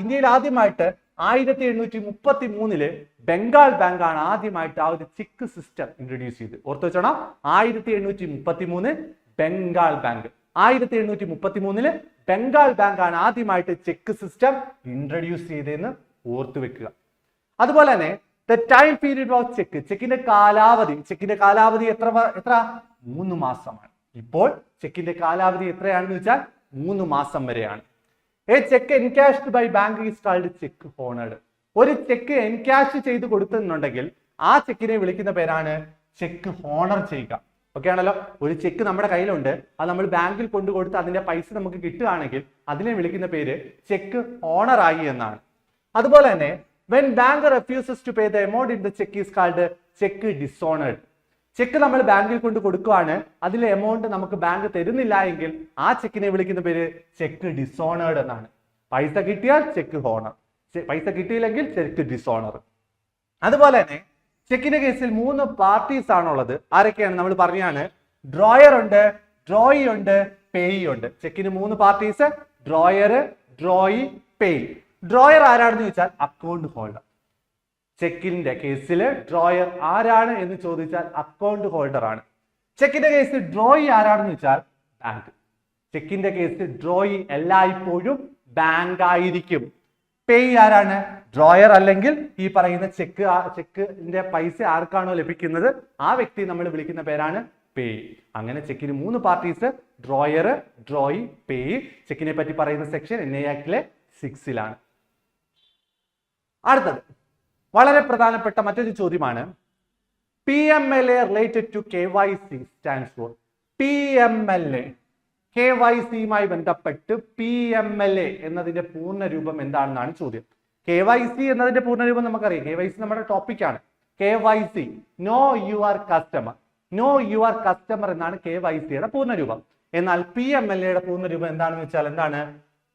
ഇന്ത്യയിൽ ആദ്യമായിട്ട് 1833 ബംഗാൾ ബാങ്ക് ആണ് ആദ്യമായിട്ട് ആ ഒരു ചെക്ക് സിസ്റ്റം ഇൻട്രൊഡ്യൂസ് ചെയ്ത്. ഓർത്തു വെച്ചോണം. 1833 ബംഗാൾ ബാങ്ക്. 1833 ബംഗാൾ ബാങ്ക് ആണ് ആദ്യമായിട്ട് ചെക്ക് സിസ്റ്റം ഇൻട്രൊഡ്യൂസ് ചെയ്തതെന്ന് ഓർത്തു വെക്കുക. അതുപോലെ തന്നെ the time period of cheque, ചെക്കിന്റെ കാലാവധി എത്ര 3 മാസമാണ്. ഇപ്പോൾ ചെക്കിന്റെ കാലാവധി എത്രയാണെന്ന് വെച്ചാൽ 3 മാസം വരെയാണ്. A cheque encashed by bank is called cheque honoured. ഒരു ചെക്ക് എൻകാഷ് ചെയ്ത് കൊടുക്കുന്നുണ്ടെങ്കിൽ ആ ചെക്കിനെ വിളിക്കുന്ന പേരാണ് ചെക്ക് ഹോണർ ചെയ്യുക. ഓക്കെ ആണല്ലോ. ഒരു ചെക്ക് നമ്മുടെ കയ്യിലുണ്ട്, അത് നമ്മൾ ബാങ്കിൽ കൊണ്ടു കൊടുത്ത് അതിന്റെ പൈസ നമുക്ക് കിട്ടുകയാണെങ്കിൽ അതിനെ വിളിക്കുന്ന പേര് ചെക്ക് ഹോണർ ആയി എന്നാണ്. അതുപോലെ തന്നെ when bank refuses to pay the amount in the check is called check dishonoured. Check നമ്മൾ ബാങ്കിൽ കൊണ്ട് കൊടുക്കുകയാണ്, അതിലെ എമൗണ്ട് നമുക്ക് ബാങ്ക് തരുന്നില്ല എങ്കിൽ ആ ചെക്കിനെ വിളിക്കുന്ന പേര് ചെക്ക് ഡിസോണേഡ് എന്നാണ്. പൈസ കിട്ടിയാൽ ചെക്ക് ഹോണർ, പൈസ കിട്ടിയില്ലെങ്കിൽ ചെക്ക് ഡിസോണർ. അതുപോലെ തന്നെ ചെക്കിന്റെ കേസിൽ 3 പാർട്ടീസ് ആണുള്ളത്. ആരൊക്കെയാണ് നമ്മൾ പറഞ്ഞാണ്? ഡ്രോയർ ഉണ്ട്, ഡ്രോയി ഉണ്ട്, പേയി ഉണ്ട്. ചെക്കിന് 3 parties: drawer, drawee, payee. Drawer ആരാണെന്ന് ചോദിച്ചാൽ അക്കൗണ്ട് ഹോൾഡർ. ചെക്കിന്റെ കേസിൽ ഡ്രോയർ ആരാണ് എന്ന് ചോദിച്ചാൽ അക്കൗണ്ട് ഹോൾഡർ ആണ്. ചെക്കിന്റെ കേസിൽ ഡ്രോയി ആരാണെന്ന് വെച്ചാൽ ബാങ്ക്. ചെക്കിന്റെ കേസിൽ ഡ്രോയി എല്ലായ്പ്പോഴും ബാങ്ക് ആയിരിക്കും. പേയി ആരാണ്? ഡ്രോയർ അല്ലെങ്കിൽ ഈ പറയുന്ന ചെക്കിന്റെ പൈസ ആർക്കാണോ ലഭിക്കുന്നത് ആ വ്യക്തി നമ്മൾ വിളിക്കുന്ന പേരാണ് പേയി. അങ്ങനെ ചെക്കിന് 3 പാർട്ടീസ്: ഡ്രോയർ, ഡ്രോയി, പേയി. ചെക്കിനെ പറ്റി പറയുന്ന സെക്ഷൻ NI ആക്ടിലെ 6-ലാണ്. അടുത്തത് വളരെ പ്രധാനപ്പെട്ട മറ്റൊരു ചോദ്യമാണ്. PMLA related to KYC stands for. PMLA, KYCയുമായി ബന്ധപ്പെട്ട് PMLA എന്നതിന്റെ പൂർണ്ണ രൂപം എന്താണെന്നാണ് ചോദ്യം. KYC എന്നതിന്റെ പൂർണ്ണ രൂപം നമുക്കറിയാം. KYC നമ്മുടെ ടോപ്പിക്കാണ്. KYC, no your customer. No your customer എന്നാണ് KYCയുടെ പൂർണ്ണ രൂപം. എന്നാൽ PMLAയുടെ പൂർണ്ണ രൂപം എന്താണെന്ന് വെച്ചാൽ എന്താണ്?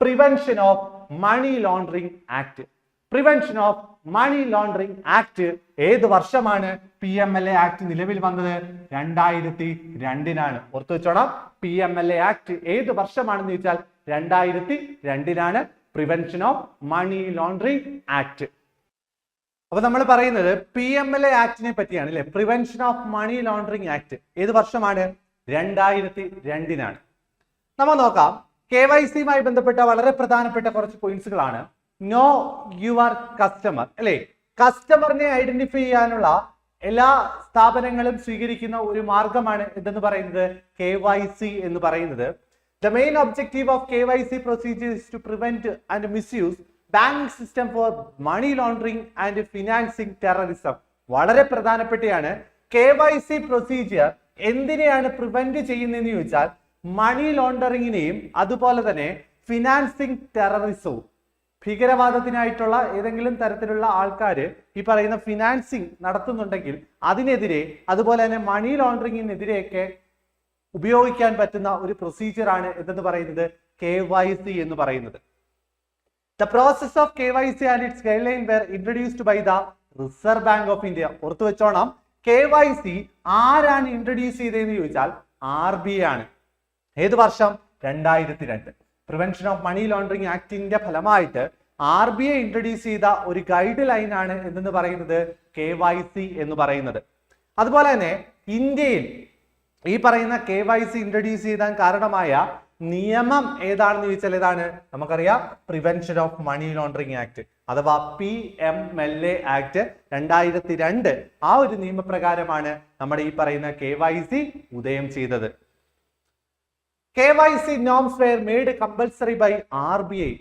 Prevention of money laundering act. Prevention of money laundering act ഏത് വർഷമാണ് PMLA ആക്ട് നിലവിൽ വന്നത്? 2002-ലാണ്. ഓർത്തു വെച്ചോണം. PMLA ആക്ട് ഏത് വർഷമാണെന്ന് ചോദിച്ചാൽ 2002-ലാണ് prevention of money laundering act. അപ്പൊ നമ്മൾ പറയുന്നത് PMLA ആക്ടിനെ പറ്റിയാണ് അല്ലെ. Prevention of money laundering act ഏത് വർഷമാണ്? 2002-ലാണ്. നമ്മൾ നോക്കാം. KYCയുമായി ബന്ധപ്പെട്ട വളരെ പ്രധാനപ്പെട്ട കുറച്ച് പോയിന്റ്സുകളാണ്. നോ യുവർ കസ്റ്റമർ അല്ലെ. കസ്റ്റമറിനെ ഐഡന്റിഫൈ ചെയ്യാനുള്ള എല്ലാ സ്ഥാപനങ്ങളും സ്വീകരിക്കുന്ന ഒരു മാർഗമാണ് എന്തെന്ന് പറയുന്നത്? KYC എന്ന് പറയുന്നത്. The main objective of KYC procedure is to prevent and misuse bank system for money laundering and financing terrorism. വളരെ പ്രധാനപ്പെട്ടയാണ്. KYC പ്രൊസീജിയർ എന്തിനെയാണ് പ്രിവെന്റ് ചെയ്യുന്നതെന്ന് ചോദിച്ചാൽ മണി ലോണ്ടറിങ്ങിനെയും അതുപോലെ തന്നെ ഫിനാൻസിങ് ടെററിസവും, ഭീകരവാദത്തിനായിട്ടുള്ള ഏതെങ്കിലും തരത്തിലുള്ള ആൾക്കാർ ഈ പറയുന്ന ഫിനാൻസിങ് നടത്തുന്നുണ്ടെങ്കിൽ അതിനെതിരെ, അതുപോലെ തന്നെ മണി ലോണ്ടറിങ്ങിനെതിരെയൊക്കെ ഉപയോഗിക്കാൻ പറ്റുന്ന ഒരു പ്രൊസീജിയർ ആണ് എന്തെന്ന് പറയുന്നത്? KYC എന്ന് പറയുന്നത്. The process of KYC and its guideline were introduced by the Reserve Bank of India. ഓർത്തു വെച്ചോണം. KYC ആരാണ് ഇൻട്രൊഡ്യൂസ് ചെയ്തതെന്ന് ചോദിച്ചാൽ RBI ആണ്. ഏത് വർഷം? 2002. പ്രിവെൻഷൻ ഓഫ് മണി ലോണ്ടറിംഗ് ആക്ടിന്റെ ഫലമായിട്ട് RBI ഇൻട്രൊഡ്യൂസ് ചെയ്ത ഒരു ഗൈഡ് ലൈൻ ആണ് എന്തെന്ന് പറയുന്നത്? KYC എന്ന് പറയുന്നത്. അതുപോലെ തന്നെ ഇന്ത്യയിൽ ഈ പറയുന്ന KYC ഇൻട്രൊഡ്യൂസ് ചെയ്താൻ കാരണമായ നിയമം ഏതാണെന്ന് ചോദിച്ചാൽ ഏതാണ്? നമുക്കറിയാം, prevention of money laundering act അഥവാ PMLA ആക്ട് 2002. ആ ഒരു നിയമപ്രകാരമാണ് നമ്മുടെ ഈ പറയുന്ന KYC ഉദയം ചെയ്തത്. KYC norms were made compulsory by RBI.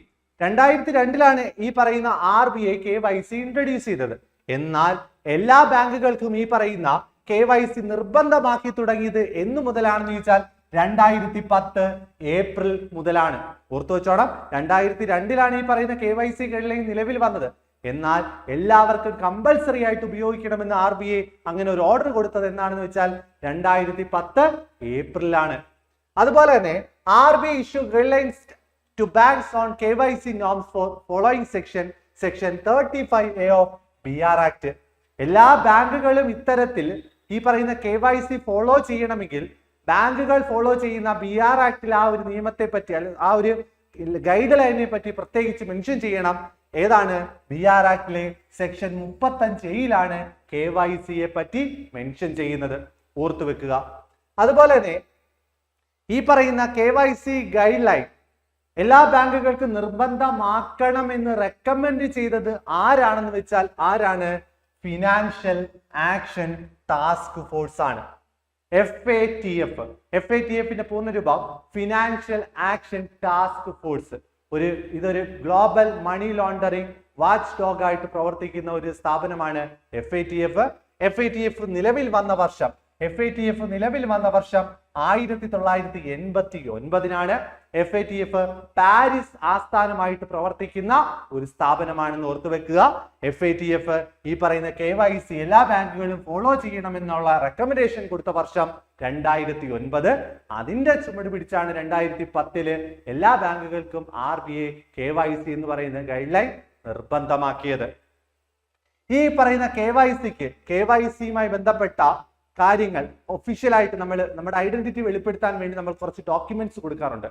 2002-ലാണ് ഈ പറയുന്ന RBI KYC ഇൻട്രൊഡ്യൂസ് ചെയ്തത്. എന്നാൽ എല്ലാ ബാങ്കുകൾക്കും ഈ പറയുന്ന KYC നിർബന്ധമാക്കി തുടങ്ങിയത് എന്നു മുതലാണെന്ന് ചോദിച്ചാൽ 2010 ഏപ്രിൽ മുതലാണ്. ഓർത്തു വെച്ചോണം. 2002-ലാണ് ഈ പറയുന്ന KYC ഗൈഡ്ലൈൻ നിലവിൽ വന്നത്. എന്നാൽ എല്ലാവർക്കും കമ്പൽസറി ആയിട്ട് ഉപയോഗിക്കണമെന്ന് RBI അങ്ങനെ ഒരു ഓർഡർ കൊടുത്തത് എന്നാണെന്ന് വെച്ചാൽ 2010 ഏപ്രിലാണ്. അതുപോലെ തന്നെ RBI issue guidelines to banks on KYC norms for following section 35A of BR act. എല്ലാ ബാങ്കുകളും ഇത്തരത്തിൽ ഈ പറയുന്ന KYC ഫോളോ ചെയ്യണമെങ്കിൽ ബാങ്കുകൾ ഫോളോ ചെയ്യുന്ന BR ആക്ടിൽ ആ ഒരു നിയമത്തെ പറ്റി, ആ ഒരു ഗൈഡ് ലൈനിനെ പറ്റി പ്രത്യേകിച്ച് മെൻഷൻ ചെയ്യണം. ഏതാണ്? BR ആക്ടിലെ സെക്ഷൻ 35A KYCയെ പറ്റി മെൻഷൻ ചെയ്യുന്നത്. ഓർത്തു വെക്കുക. അതുപോലെ തന്നെ ഈ പറയുന്ന KYC ഗൈഡ് ലൈൻ എല്ലാ ബാങ്കുകൾക്കും നിർബന്ധമാക്കണമെന്ന് റെക്കമെൻഡ് ചെയ്തത് ആരാണെന്ന് വെച്ചാൽ ആരാണ്? ഫിനാൻഷ്യൽ ആക്ഷൻ ടാസ്ക് ഫോഴ്സ് ആണ്. FATF പൂർണ്ണരൂപം ഫിനാൻഷ്യൽ ആക്ഷൻ ടാസ്ക് ഫോഴ്സ്. ഇതൊരു global money laundering watchdog ആയിട്ട് പ്രവർത്തിക്കുന്ന ഒരു സ്ഥാപനമാണ് FATF. FATF നിലവിൽ വന്ന വർഷം 1989 FATF പാരീസ് ആസ്ഥാനമായിട്ട് പ്രവർത്തിക്കുന്ന ഒരു സ്ഥാപനമാണെന്ന് ഓർത്തു വെക്കുക. FATF ഈ പറയുന്ന KYC എല്ലാ ബാങ്കുകളും ഫോളോ ചെയ്യണമെന്നുള്ള റെക്കമെൻഡേഷൻ കൊടുത്ത വർഷം 2009. അതിന്റെ ചുമട് പിടിച്ചാണ് 2010 എല്ലാ ബാങ്കുകൾക്കും RBI KYC എന്ന് പറയുന്ന ഗൈഡ് ലൈൻ നിർബന്ധമാക്കിയത്. ഈ പറയുന്ന KYCയുമായി ബന്ധപ്പെട്ട കാര്യങ്ങൾ ഒഫീഷ്യലായിട്ട് നമ്മുടെ ഐഡന്റിറ്റി വെളിപ്പെടുത്താൻ വേണ്ടി നമ്മൾ കുറച്ച് ഡോക്യുമെന്റ്സ് കൊടുക്കാറുണ്ട്.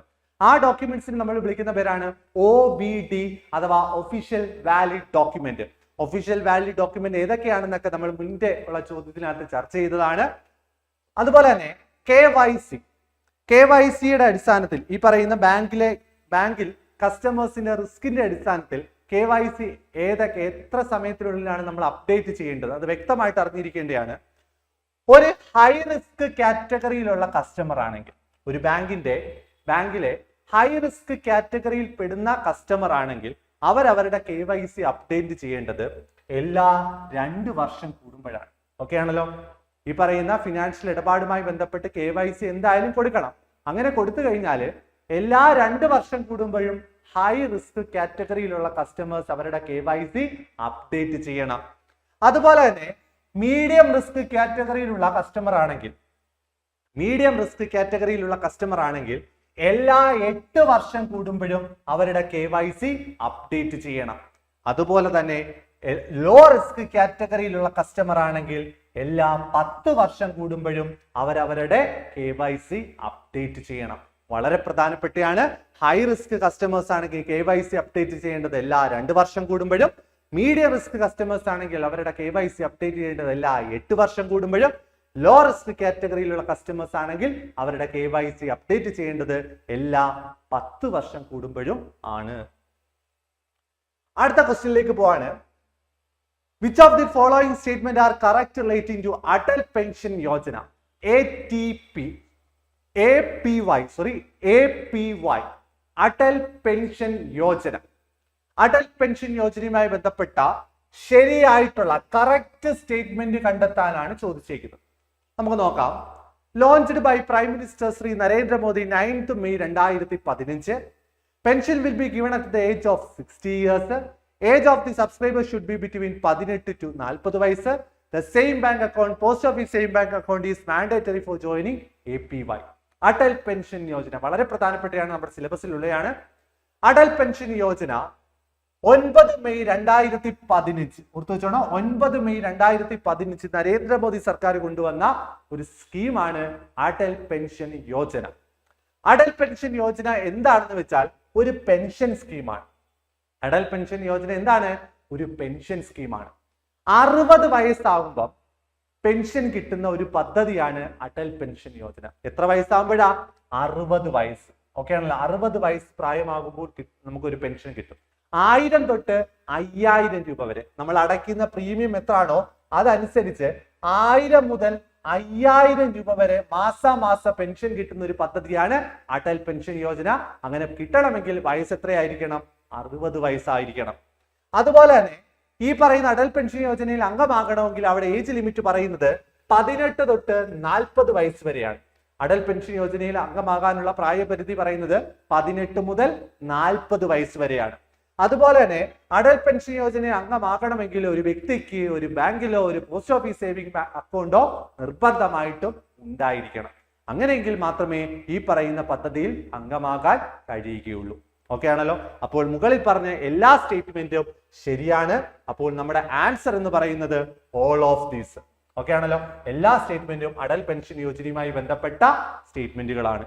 ആ ഡോക്യുമെന്റ്സിന് നമ്മൾ വിളിക്കുന്ന പേരാണ് OVD അഥവാ official valid document. Official valid document ഏതൊക്കെയാണെന്നൊക്കെ നമ്മൾ മുന്നേ ഉള്ള ചോദ്യത്തിനകത്ത് ചർച്ച ചെയ്തതാണ്. അതുപോലെ തന്നെ KYCയുടെ അടിസ്ഥാനത്തിൽ ഈ പറയുന്ന ബാങ്കിൽ കസ്റ്റമേഴ്സിന്റെ റിസ്കിന്റെ അടിസ്ഥാനത്തിൽ KYC എത്ര സമയത്തിനുള്ളിലാണ് നമ്മൾ അപ്ഡേറ്റ് ചെയ്യേണ്ടത് അത് വ്യക്തമായിട്ട് അറിഞ്ഞിരിക്കേണ്ടതാണ്. ഒരു ഹൈ റിസ്ക് കാറ്റഗറിയിലുള്ള കസ്റ്റമർ ആണെങ്കിൽ, ഒരു ബാങ്കിലെ ഹൈ റിസ്ക് കാറ്റഗറിയിൽ പെടുന്ന കസ്റ്റമർ ആണെങ്കിൽ അവരവരുടെ KYC അപ്ഡേറ്റ് ചെയ്യേണ്ടത് എല്ലാ 2 വർഷം കൂടുമ്പോഴാണ്. ഓക്കെ ആണല്ലോ? ഈ പറയുന്ന ഫിനാൻഷ്യൽ ഇടപാടുമായി ബന്ധപ്പെട്ട് KYC എന്തായാലും കൊടുക്കണം. അങ്ങനെ കൊടുത്തു കഴിഞ്ഞാൽ എല്ലാ 2 വർഷം കൂടുമ്പോഴും ഹൈ റിസ്ക് കാറ്റഗറിയിലുള്ള കസ്റ്റമേഴ്സ് അവരുടെ KYC അപ്ഡേറ്റ് ചെയ്യണം. അതുപോലെ തന്നെ മീഡിയം റിസ്ക് കാറ്റഗറിയിലുള്ള കസ്റ്റമർ ആണെങ്കിൽ എല്ലാ 8 വർഷം കൂടുമ്പോഴും അവരുടെ KYC അപ്ഡേറ്റ് ചെയ്യണം. അതുപോലെ തന്നെ ലോ റിസ്ക് കാറ്റഗറിയിലുള്ള കസ്റ്റമർ ആണെങ്കിൽ എല്ലാ 10 വർഷം കൂടുമ്പോഴും അവരവരുടെ KYC അപ്ഡേറ്റ് ചെയ്യണം. വളരെ പ്രധാനപ്പെട്ടതാണ്. ഹൈ റിസ്ക് കസ്റ്റമേഴ്സ് ആണെങ്കിൽ KYC അപ്ഡേറ്റ് ചെയ്യേണ്ടത് എല്ലാ 2 വർഷം കൂടുമ്പോഴും, മീഡിയം റിസ്ക് കസ്റ്റമേഴ്സ് ആണെങ്കിൽ അവരുടെ KYC അപ്ഡേറ്റ് ചെയ്യേണ്ടത് എല്ലാ 8 വർഷം കൂടുമ്പോഴും, ലോ റിസ്ക് കാറ്റഗറിയിലുള്ള കസ്റ്റമേഴ്സ് ആണെങ്കിൽ അവരുടെ KYC അപ്ഡേറ്റ് ചെയ്യേണ്ടത് എല്ലാ 10 വർഷം കൂടുമ്പോഴും ആണ്. അടുത്ത ക്വസ്റ്റ്യനിലേക്ക് പോവാണ്. Which of the following statement are correct relating to Atal Pension Yojana? APY. Atal pension Yojana. Atal pension യോജനയുമായി ബന്ധപ്പെട്ട ശരിയായിട്ടുള്ള കറക്റ്റ് സ്റ്റേറ്റ്മെന്റ് കണ്ടെത്താനാണ് ചോദിച്ചിരിക്കുന്നത്. നമുക്ക് നോക്കാം. Launched by prime minister Shri Narendra Modi 9th May 2015. Pension will be given at the age of 60 years. Age of the subscriber should be between 18 to 40 വയസ്സ്. The same bank account, post office same bank account is mandatory for joining APY. Atal pension Yojana വളരെ പ്രധാനപ്പെട്ടതാണ്, നമ്മുടെ സിലബസിലുള്ളതാണ്. Atal pension Yojana 9 May 2015 ഓർത്തു വെച്ചോണോ. 9 May 2015 Narendra Modi സർക്കാർ കൊണ്ടുവന്ന ഒരു സ്കീമാണ് അടൽ പെൻഷൻ യോജന. അടൽ പെൻഷൻ യോജന എന്താണെന്ന് വെച്ചാൽ ഒരു പെൻഷൻ സ്കീമാണ്. അടൽ പെൻഷൻ യോജന എന്താണ്? ഒരു പെൻഷൻ സ്കീമാണ്. 60 വയസ്സാകുമ്പോൾ പെൻഷൻ കിട്ടുന്ന ഒരു പദ്ധതിയാണ് അടൽ പെൻഷൻ യോജന. എത്ര വയസ്സാകുമ്പോഴാ? 60 വയസ്സ്. ഓക്കെ ആണല്ലോ? 60 വയസ്സ് പ്രായമാകുമ്പോൾ നമുക്കൊരു പെൻഷൻ കിട്ടും. 1000 തൊട്ട് 5000 രൂപ വരെ നമ്മൾ അടയ്ക്കുന്ന പ്രീമിയം എത്രയാണോ അതനുസരിച്ച് 1000 മുതൽ 5000 രൂപ വരെ മാസാമാസ പെൻഷൻ കിട്ടുന്ന ഒരു പദ്ധതിയാണ് അടൽ പെൻഷൻ യോജന. അങ്ങനെ കിട്ടണമെങ്കിൽ വയസ്സ് എത്രയായിരിക്കണം? 60 വയസ്സായിരിക്കണം. അതുപോലെ തന്നെ ഈ പറയുന്ന അടൽ പെൻഷൻ യോജനയിൽ അംഗമാകണമെങ്കിൽ അവിടെ ഏജ് ലിമിറ്റ് പറയുന്നത് 18 തൊട്ട് 40 വയസ്സ് വരെയാണ്. അടൽ പെൻഷൻ യോജനയിൽ അംഗമാകാനുള്ള പ്രായപരിധി പറയുന്നത് 18 മുതൽ 40 വയസ്സ് വരെയാണ്. അതുപോലെ തന്നെ അടൽ പെൻഷൻ യോജനയിൽ അംഗമാകണമെങ്കിൽ ഒരു വ്യക്തിക്ക് ഒരു ബാങ്കിലോ ഒരു പോസ്റ്റ് ഓഫീസ് സേവിംഗ് അക്കൗണ്ടോ നിർബന്ധമായിട്ടും ഉണ്ടായിരിക്കണം. അങ്ങനെയെങ്കിൽ മാത്രമേ ഈ പറയുന്ന പദ്ധതിയിൽ അംഗമാകാൻ കഴിയുകയുള്ളൂ. ഓക്കെ ആണല്ലോ? അപ്പോൾ മുകളിൽ പറഞ്ഞ എല്ലാ സ്റ്റേറ്റ്മെന്റും ശരിയാണ്. അപ്പോൾ നമ്മുടെ ആൻസർ എന്ന് പറയുന്നത് ഓൾ ഓഫ് ദീസ്. ഓക്കെ ആണല്ലോ? എല്ലാ സ്റ്റേറ്റ്മെന്റും അടൽ പെൻഷൻ യോജനയുമായി ബന്ധപ്പെട്ട സ്റ്റേറ്റ്മെന്റുകളാണ്.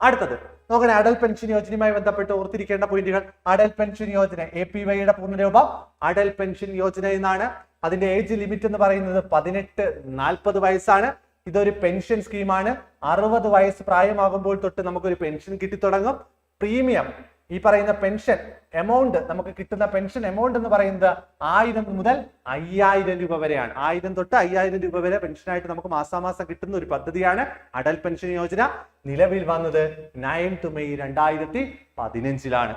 അടുത്തത് നോക്കണേ. അടൽ പെൻഷൻ യോജനയുമായി ബന്ധപ്പെട്ട് ഓർത്തിരിക്കേണ്ട പോയിന്റുകൾ. അടൽ പെൻഷൻ യോജന APYയുടെ പൂർണ്ണരൂപം അടൽ പെൻഷൻ യോജന എന്നാണ്. അതിന്റെ ഏജ് ലിമിറ്റ് എന്ന് പറയുന്നത് 18-40 വയസ്സാണ്. ഇതൊരു പെൻഷൻ സ്കീമാണ്. 60 വയസ്സ് പ്രായമാകുമ്പോൾ തൊട്ട് നമുക്കൊരു പെൻഷൻ കിട്ടിത്തുടങ്ങും. പ്രീമിയം ഈ പറയുന്ന പെൻഷൻ എമൗണ്ട്, നമുക്ക് കിട്ടുന്ന പെൻഷൻ എമൗണ്ട് എന്ന് പറയുന്നത് 1000 മുതൽ 5000 രൂപ വരെയാണ്. 1000 തൊട്ട് 5000 രൂപ വരെ പെൻഷനായിട്ട് നമുക്ക് മാസാമാസം കിട്ടുന്ന ഒരു പദ്ധതിയാണ് അടൽ പെൻഷൻ യോജന. നിലവിൽ വന്നത് 9th May 2015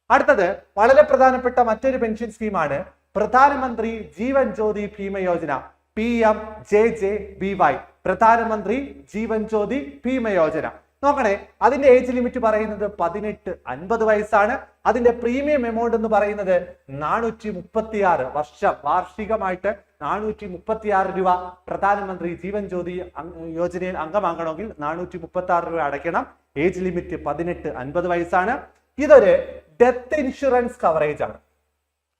അടുത്തത് വളരെ പ്രധാനപ്പെട്ട മറ്റൊരു പെൻഷൻ സ്കീമാണ് പ്രധാനമന്ത്രി ജീവൻ ജ്യോതി ഭീമ യോജന, PMJJBY, പ്രധാനമന്ത്രി ജീവൻ ജ്യോതി ഭീമ യോജന. നോക്കണേ, അതിന്റെ ഏജ് ലിമിറ്റ് പറയുന്നത് 18-50 വയസ്സാണ്. അതിന്റെ പ്രീമിയം എമൗണ്ട് എന്ന് പറയുന്നത് 436 വർഷം വാർഷികമായിട്ട് 436 രൂപ. പ്രധാനമന്ത്രി ജീവൻ ജ്യോതി യോജനയിൽ അംഗമാകണമെങ്കിൽ 436 രൂപ അടയ്ക്കണം. ഏജ് ലിമിറ്റ് 18-50 വയസ്സാണ്. ഇതൊരു ഡെത്ത് ഇൻഷുറൻസ് കവറേജ് ആണ്.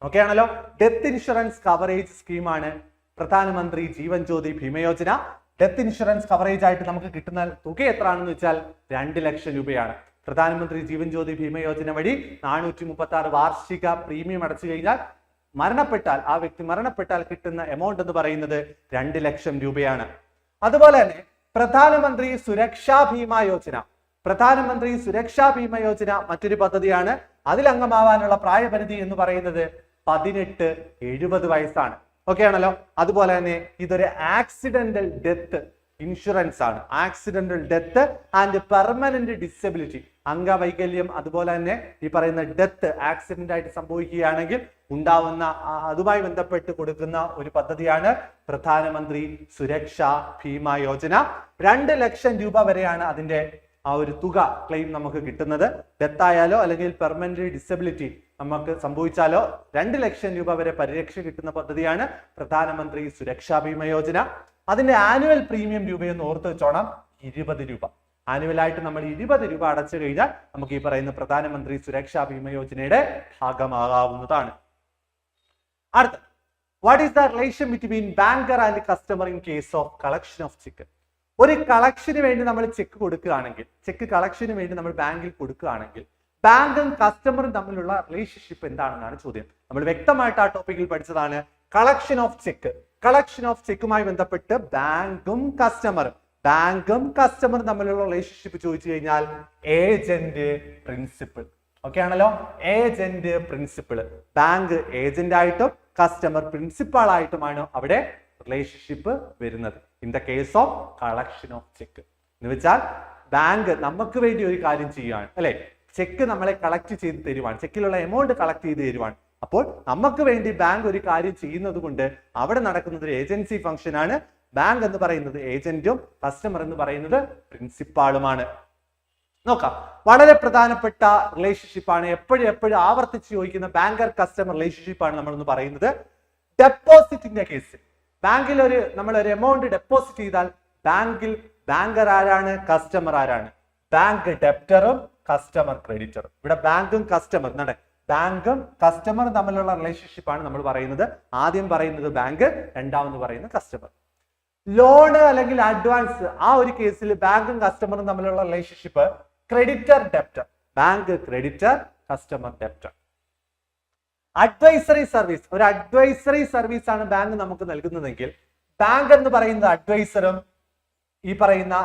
ഓക്കെ ആണല്ലോ? ഡെത്ത് ഇൻഷുറൻസ് കവറേജ് സ്കീമാണ് Pradhan Mantri Jeevan Jyoti Bima Yojana. Death insurance coverage ആയിട്ട് നമുക്ക് കിട്ടുന്ന തുക എത്രയാണെന്ന് വെച്ചാൽ 2 ലക്ഷം രൂപയാണ്. പ്രധാനമന്ത്രി ജീവൻ ജ്യോതി ഭീമ യോജന വഴി 436 വാർഷിക പ്രീമിയം അടച്ചു കഴിഞ്ഞാൽ മരണപ്പെട്ടാൽ, ആ വ്യക്തി മരണപ്പെട്ടാൽ കിട്ടുന്ന എമൗണ്ട് എന്ന് പറയുന്നത് 2 ലക്ഷം രൂപയാണ്. അതുപോലെ തന്നെ പ്രധാനമന്ത്രി സുരക്ഷാ ഭീമ യോജന, പ്രധാനമന്ത്രി സുരക്ഷാ ഭീമ യോജന മറ്റൊരു പദ്ധതിയാണ്. അതിൽ അംഗമാവാനുള്ള പ്രായപരിധി എന്ന് പറയുന്നത് 18-70 വയസ്സാണ്. ഓക്കെ ആണല്ലോ? അതുപോലെ തന്നെ ഇതൊരു ആക്സിഡന്റൽ ഡെത്ത് ഇൻഷുറൻസ് ആണ്. Accidental death and permanent disability, അംഗവൈകല്യം അതുപോലെ തന്നെ ഈ പറയുന്ന ഡെത്ത്, ആക്സിഡന്റ് ആയിട്ട് സംഭവിക്കുകയാണെങ്കിൽ ഉണ്ടാവുന്ന അതുമായി ബന്ധപ്പെട്ട് കൊടുക്കുന്ന ഒരു പദ്ധതിയാണ് പ്രധാനമന്ത്രി സുരക്ഷാ ഭീമ യോജന. 2 ലക്ഷം രൂപ വരെയാണ് അതിന്റെ ആ ഒരു തുക ക്ലെയിം നമുക്ക് കിട്ടുന്നത്. ഡെത്ത് ആയാലോ അല്ലെങ്കിൽ പെർമനന്റ് ഡിസബിലിറ്റി നമുക്ക് സംഭവിച്ചാലോ 2 ലക്ഷം രൂപ വരെ പരിരക്ഷ കിട്ടുന്ന പദ്ധതിയാണ് പ്രധാനമന്ത്രി സുരക്ഷാ ഭീമ യോജന. അതിന്റെ ആനുവൽ പ്രീമിയം രൂപയെന്ന് ഓർത്ത് വെച്ചോണം, 20 രൂപ. ആനുവലായിട്ട് നമ്മൾ 20 രൂപ അടച്ചു കഴിഞ്ഞാൽ നമുക്ക് ഈ പറയുന്ന പ്രധാനമന്ത്രി സുരക്ഷാ ഭീമ യോജനയുടെ ഭാഗമാകാവുന്നതാണ്. അടുത്ത, what is the relation between banker and customer in case of collection of check? ഒരു കളക്ഷന് വേണ്ടി നമ്മൾ ചെക്ക് കൊടുക്കുകയാണെങ്കിൽ, ചെക്ക് കളക്ഷന് വേണ്ടി നമ്മൾ ബാങ്കിൽ കൊടുക്കുകയാണെങ്കിൽ ബാങ്കും കസ്റ്റമറും തമ്മിലുള്ള റിലേഷൻഷിപ്പ് എന്താണെന്നാണ് ചോദ്യം. നമ്മൾ വ്യക്തമായിട്ട് ആ ടോപ്പിക്കിൽ പഠിച്ചതാണ് collection of cheque. Collection of ചെക്കുമായി ബന്ധപ്പെട്ട് ബാങ്കും കസ്റ്റമറും തമ്മിലുള്ള റിലേഷൻഷിപ്പ് ചോദിച്ചു കഴിഞ്ഞാൽ ഏജന്റ് പ്രിൻസിപ്പിൾ. ഓക്കെ ആണല്ലോ? Agent principal. ബാങ്ക് ഏജന്റ് ആയിട്ടും കസ്റ്റമർ പ്രിൻസിപ്പാൾ ആയിട്ടുമാണ് അവിടെ റിലേഷൻഷിപ്പ് വരുന്നത് in the case of collection of cheque. എന്ന് വെച്ചാൽ ബാങ്ക് നമുക്ക് വേണ്ടി ഒരു കാര്യം ചെയ്യുകയാണ്, അല്ലെ? ചെക്ക് നമ്മളെ കളക്ട് ചെയ്ത് തരുവാണ്, ചെക്കിലുള്ള എമൗണ്ട് കളക്ട് ചെയ്ത് തരുവാണ്. അപ്പോൾ നമുക്ക് വേണ്ടി ബാങ്ക് ഒരു കാര്യം ചെയ്യുന്നത് കൊണ്ട് അവിടെ നടക്കുന്നത് ഒരു ഏജൻസി ഫംഗ്ഷൻ ആണ്. ബാങ്ക് എന്ന് പറയുന്നത് ഏജന്റും കസ്റ്റമർ എന്ന് പറയുന്നത് പ്രിൻസിപ്പാളുമാണ്. നോക്കാം, വളരെ പ്രധാനപ്പെട്ട റിലേഷൻഷിപ്പ് ആണ്, എപ്പോഴും ആവർത്തിച്ച് ചോദിക്കുന്ന ബാങ്കർ കസ്റ്റമർ റിലേഷൻഷിപ്പ് ആണ് നമ്മളൊന്ന് പറയുന്നത്. ഡെപ്പോസിറ്റിന്റെ കേസിൽ ബാങ്കിൽ നമ്മൾ ഒരു എമൗണ്ട് ഡെപ്പോസിറ്റ് ചെയ്താൽ ബാങ്കർ ആരാണ്, കസ്റ്റമർ ആരാണ്? ബാങ്ക് ഡെപ്റ്ററും കസ്റ്റമർ ക്രെഡിറ്ററും. ഇവിടെ ബാങ്കും കസ്റ്റമറും തമ്മിലുള്ള റിലേഷൻഷിപ്പ് ആണ് നമ്മൾ പറയുന്നത്. ആദ്യം പറയുന്നത് ബാങ്ക്, രണ്ടാമത് പറയുന്നത് കസ്റ്റമർ. ലോണ് അല്ലെങ്കിൽ അഡ്വാൻസ്, ആ ഒരു കേസിൽ ബാങ്കും കസ്റ്റമറും തമ്മിലുള്ള relationship creditor debtor. Bank creditor, customer debtor. Advisory service, ഒരു അഡ്വൈസറി സർവീസ് ആണ് ബാങ്ക് നമുക്ക് നൽകുന്നതെങ്കിൽ ബാങ്ക് എന്ന് പറയുന്നത് അഡ്വൈസറും ഈ പറയുന്ന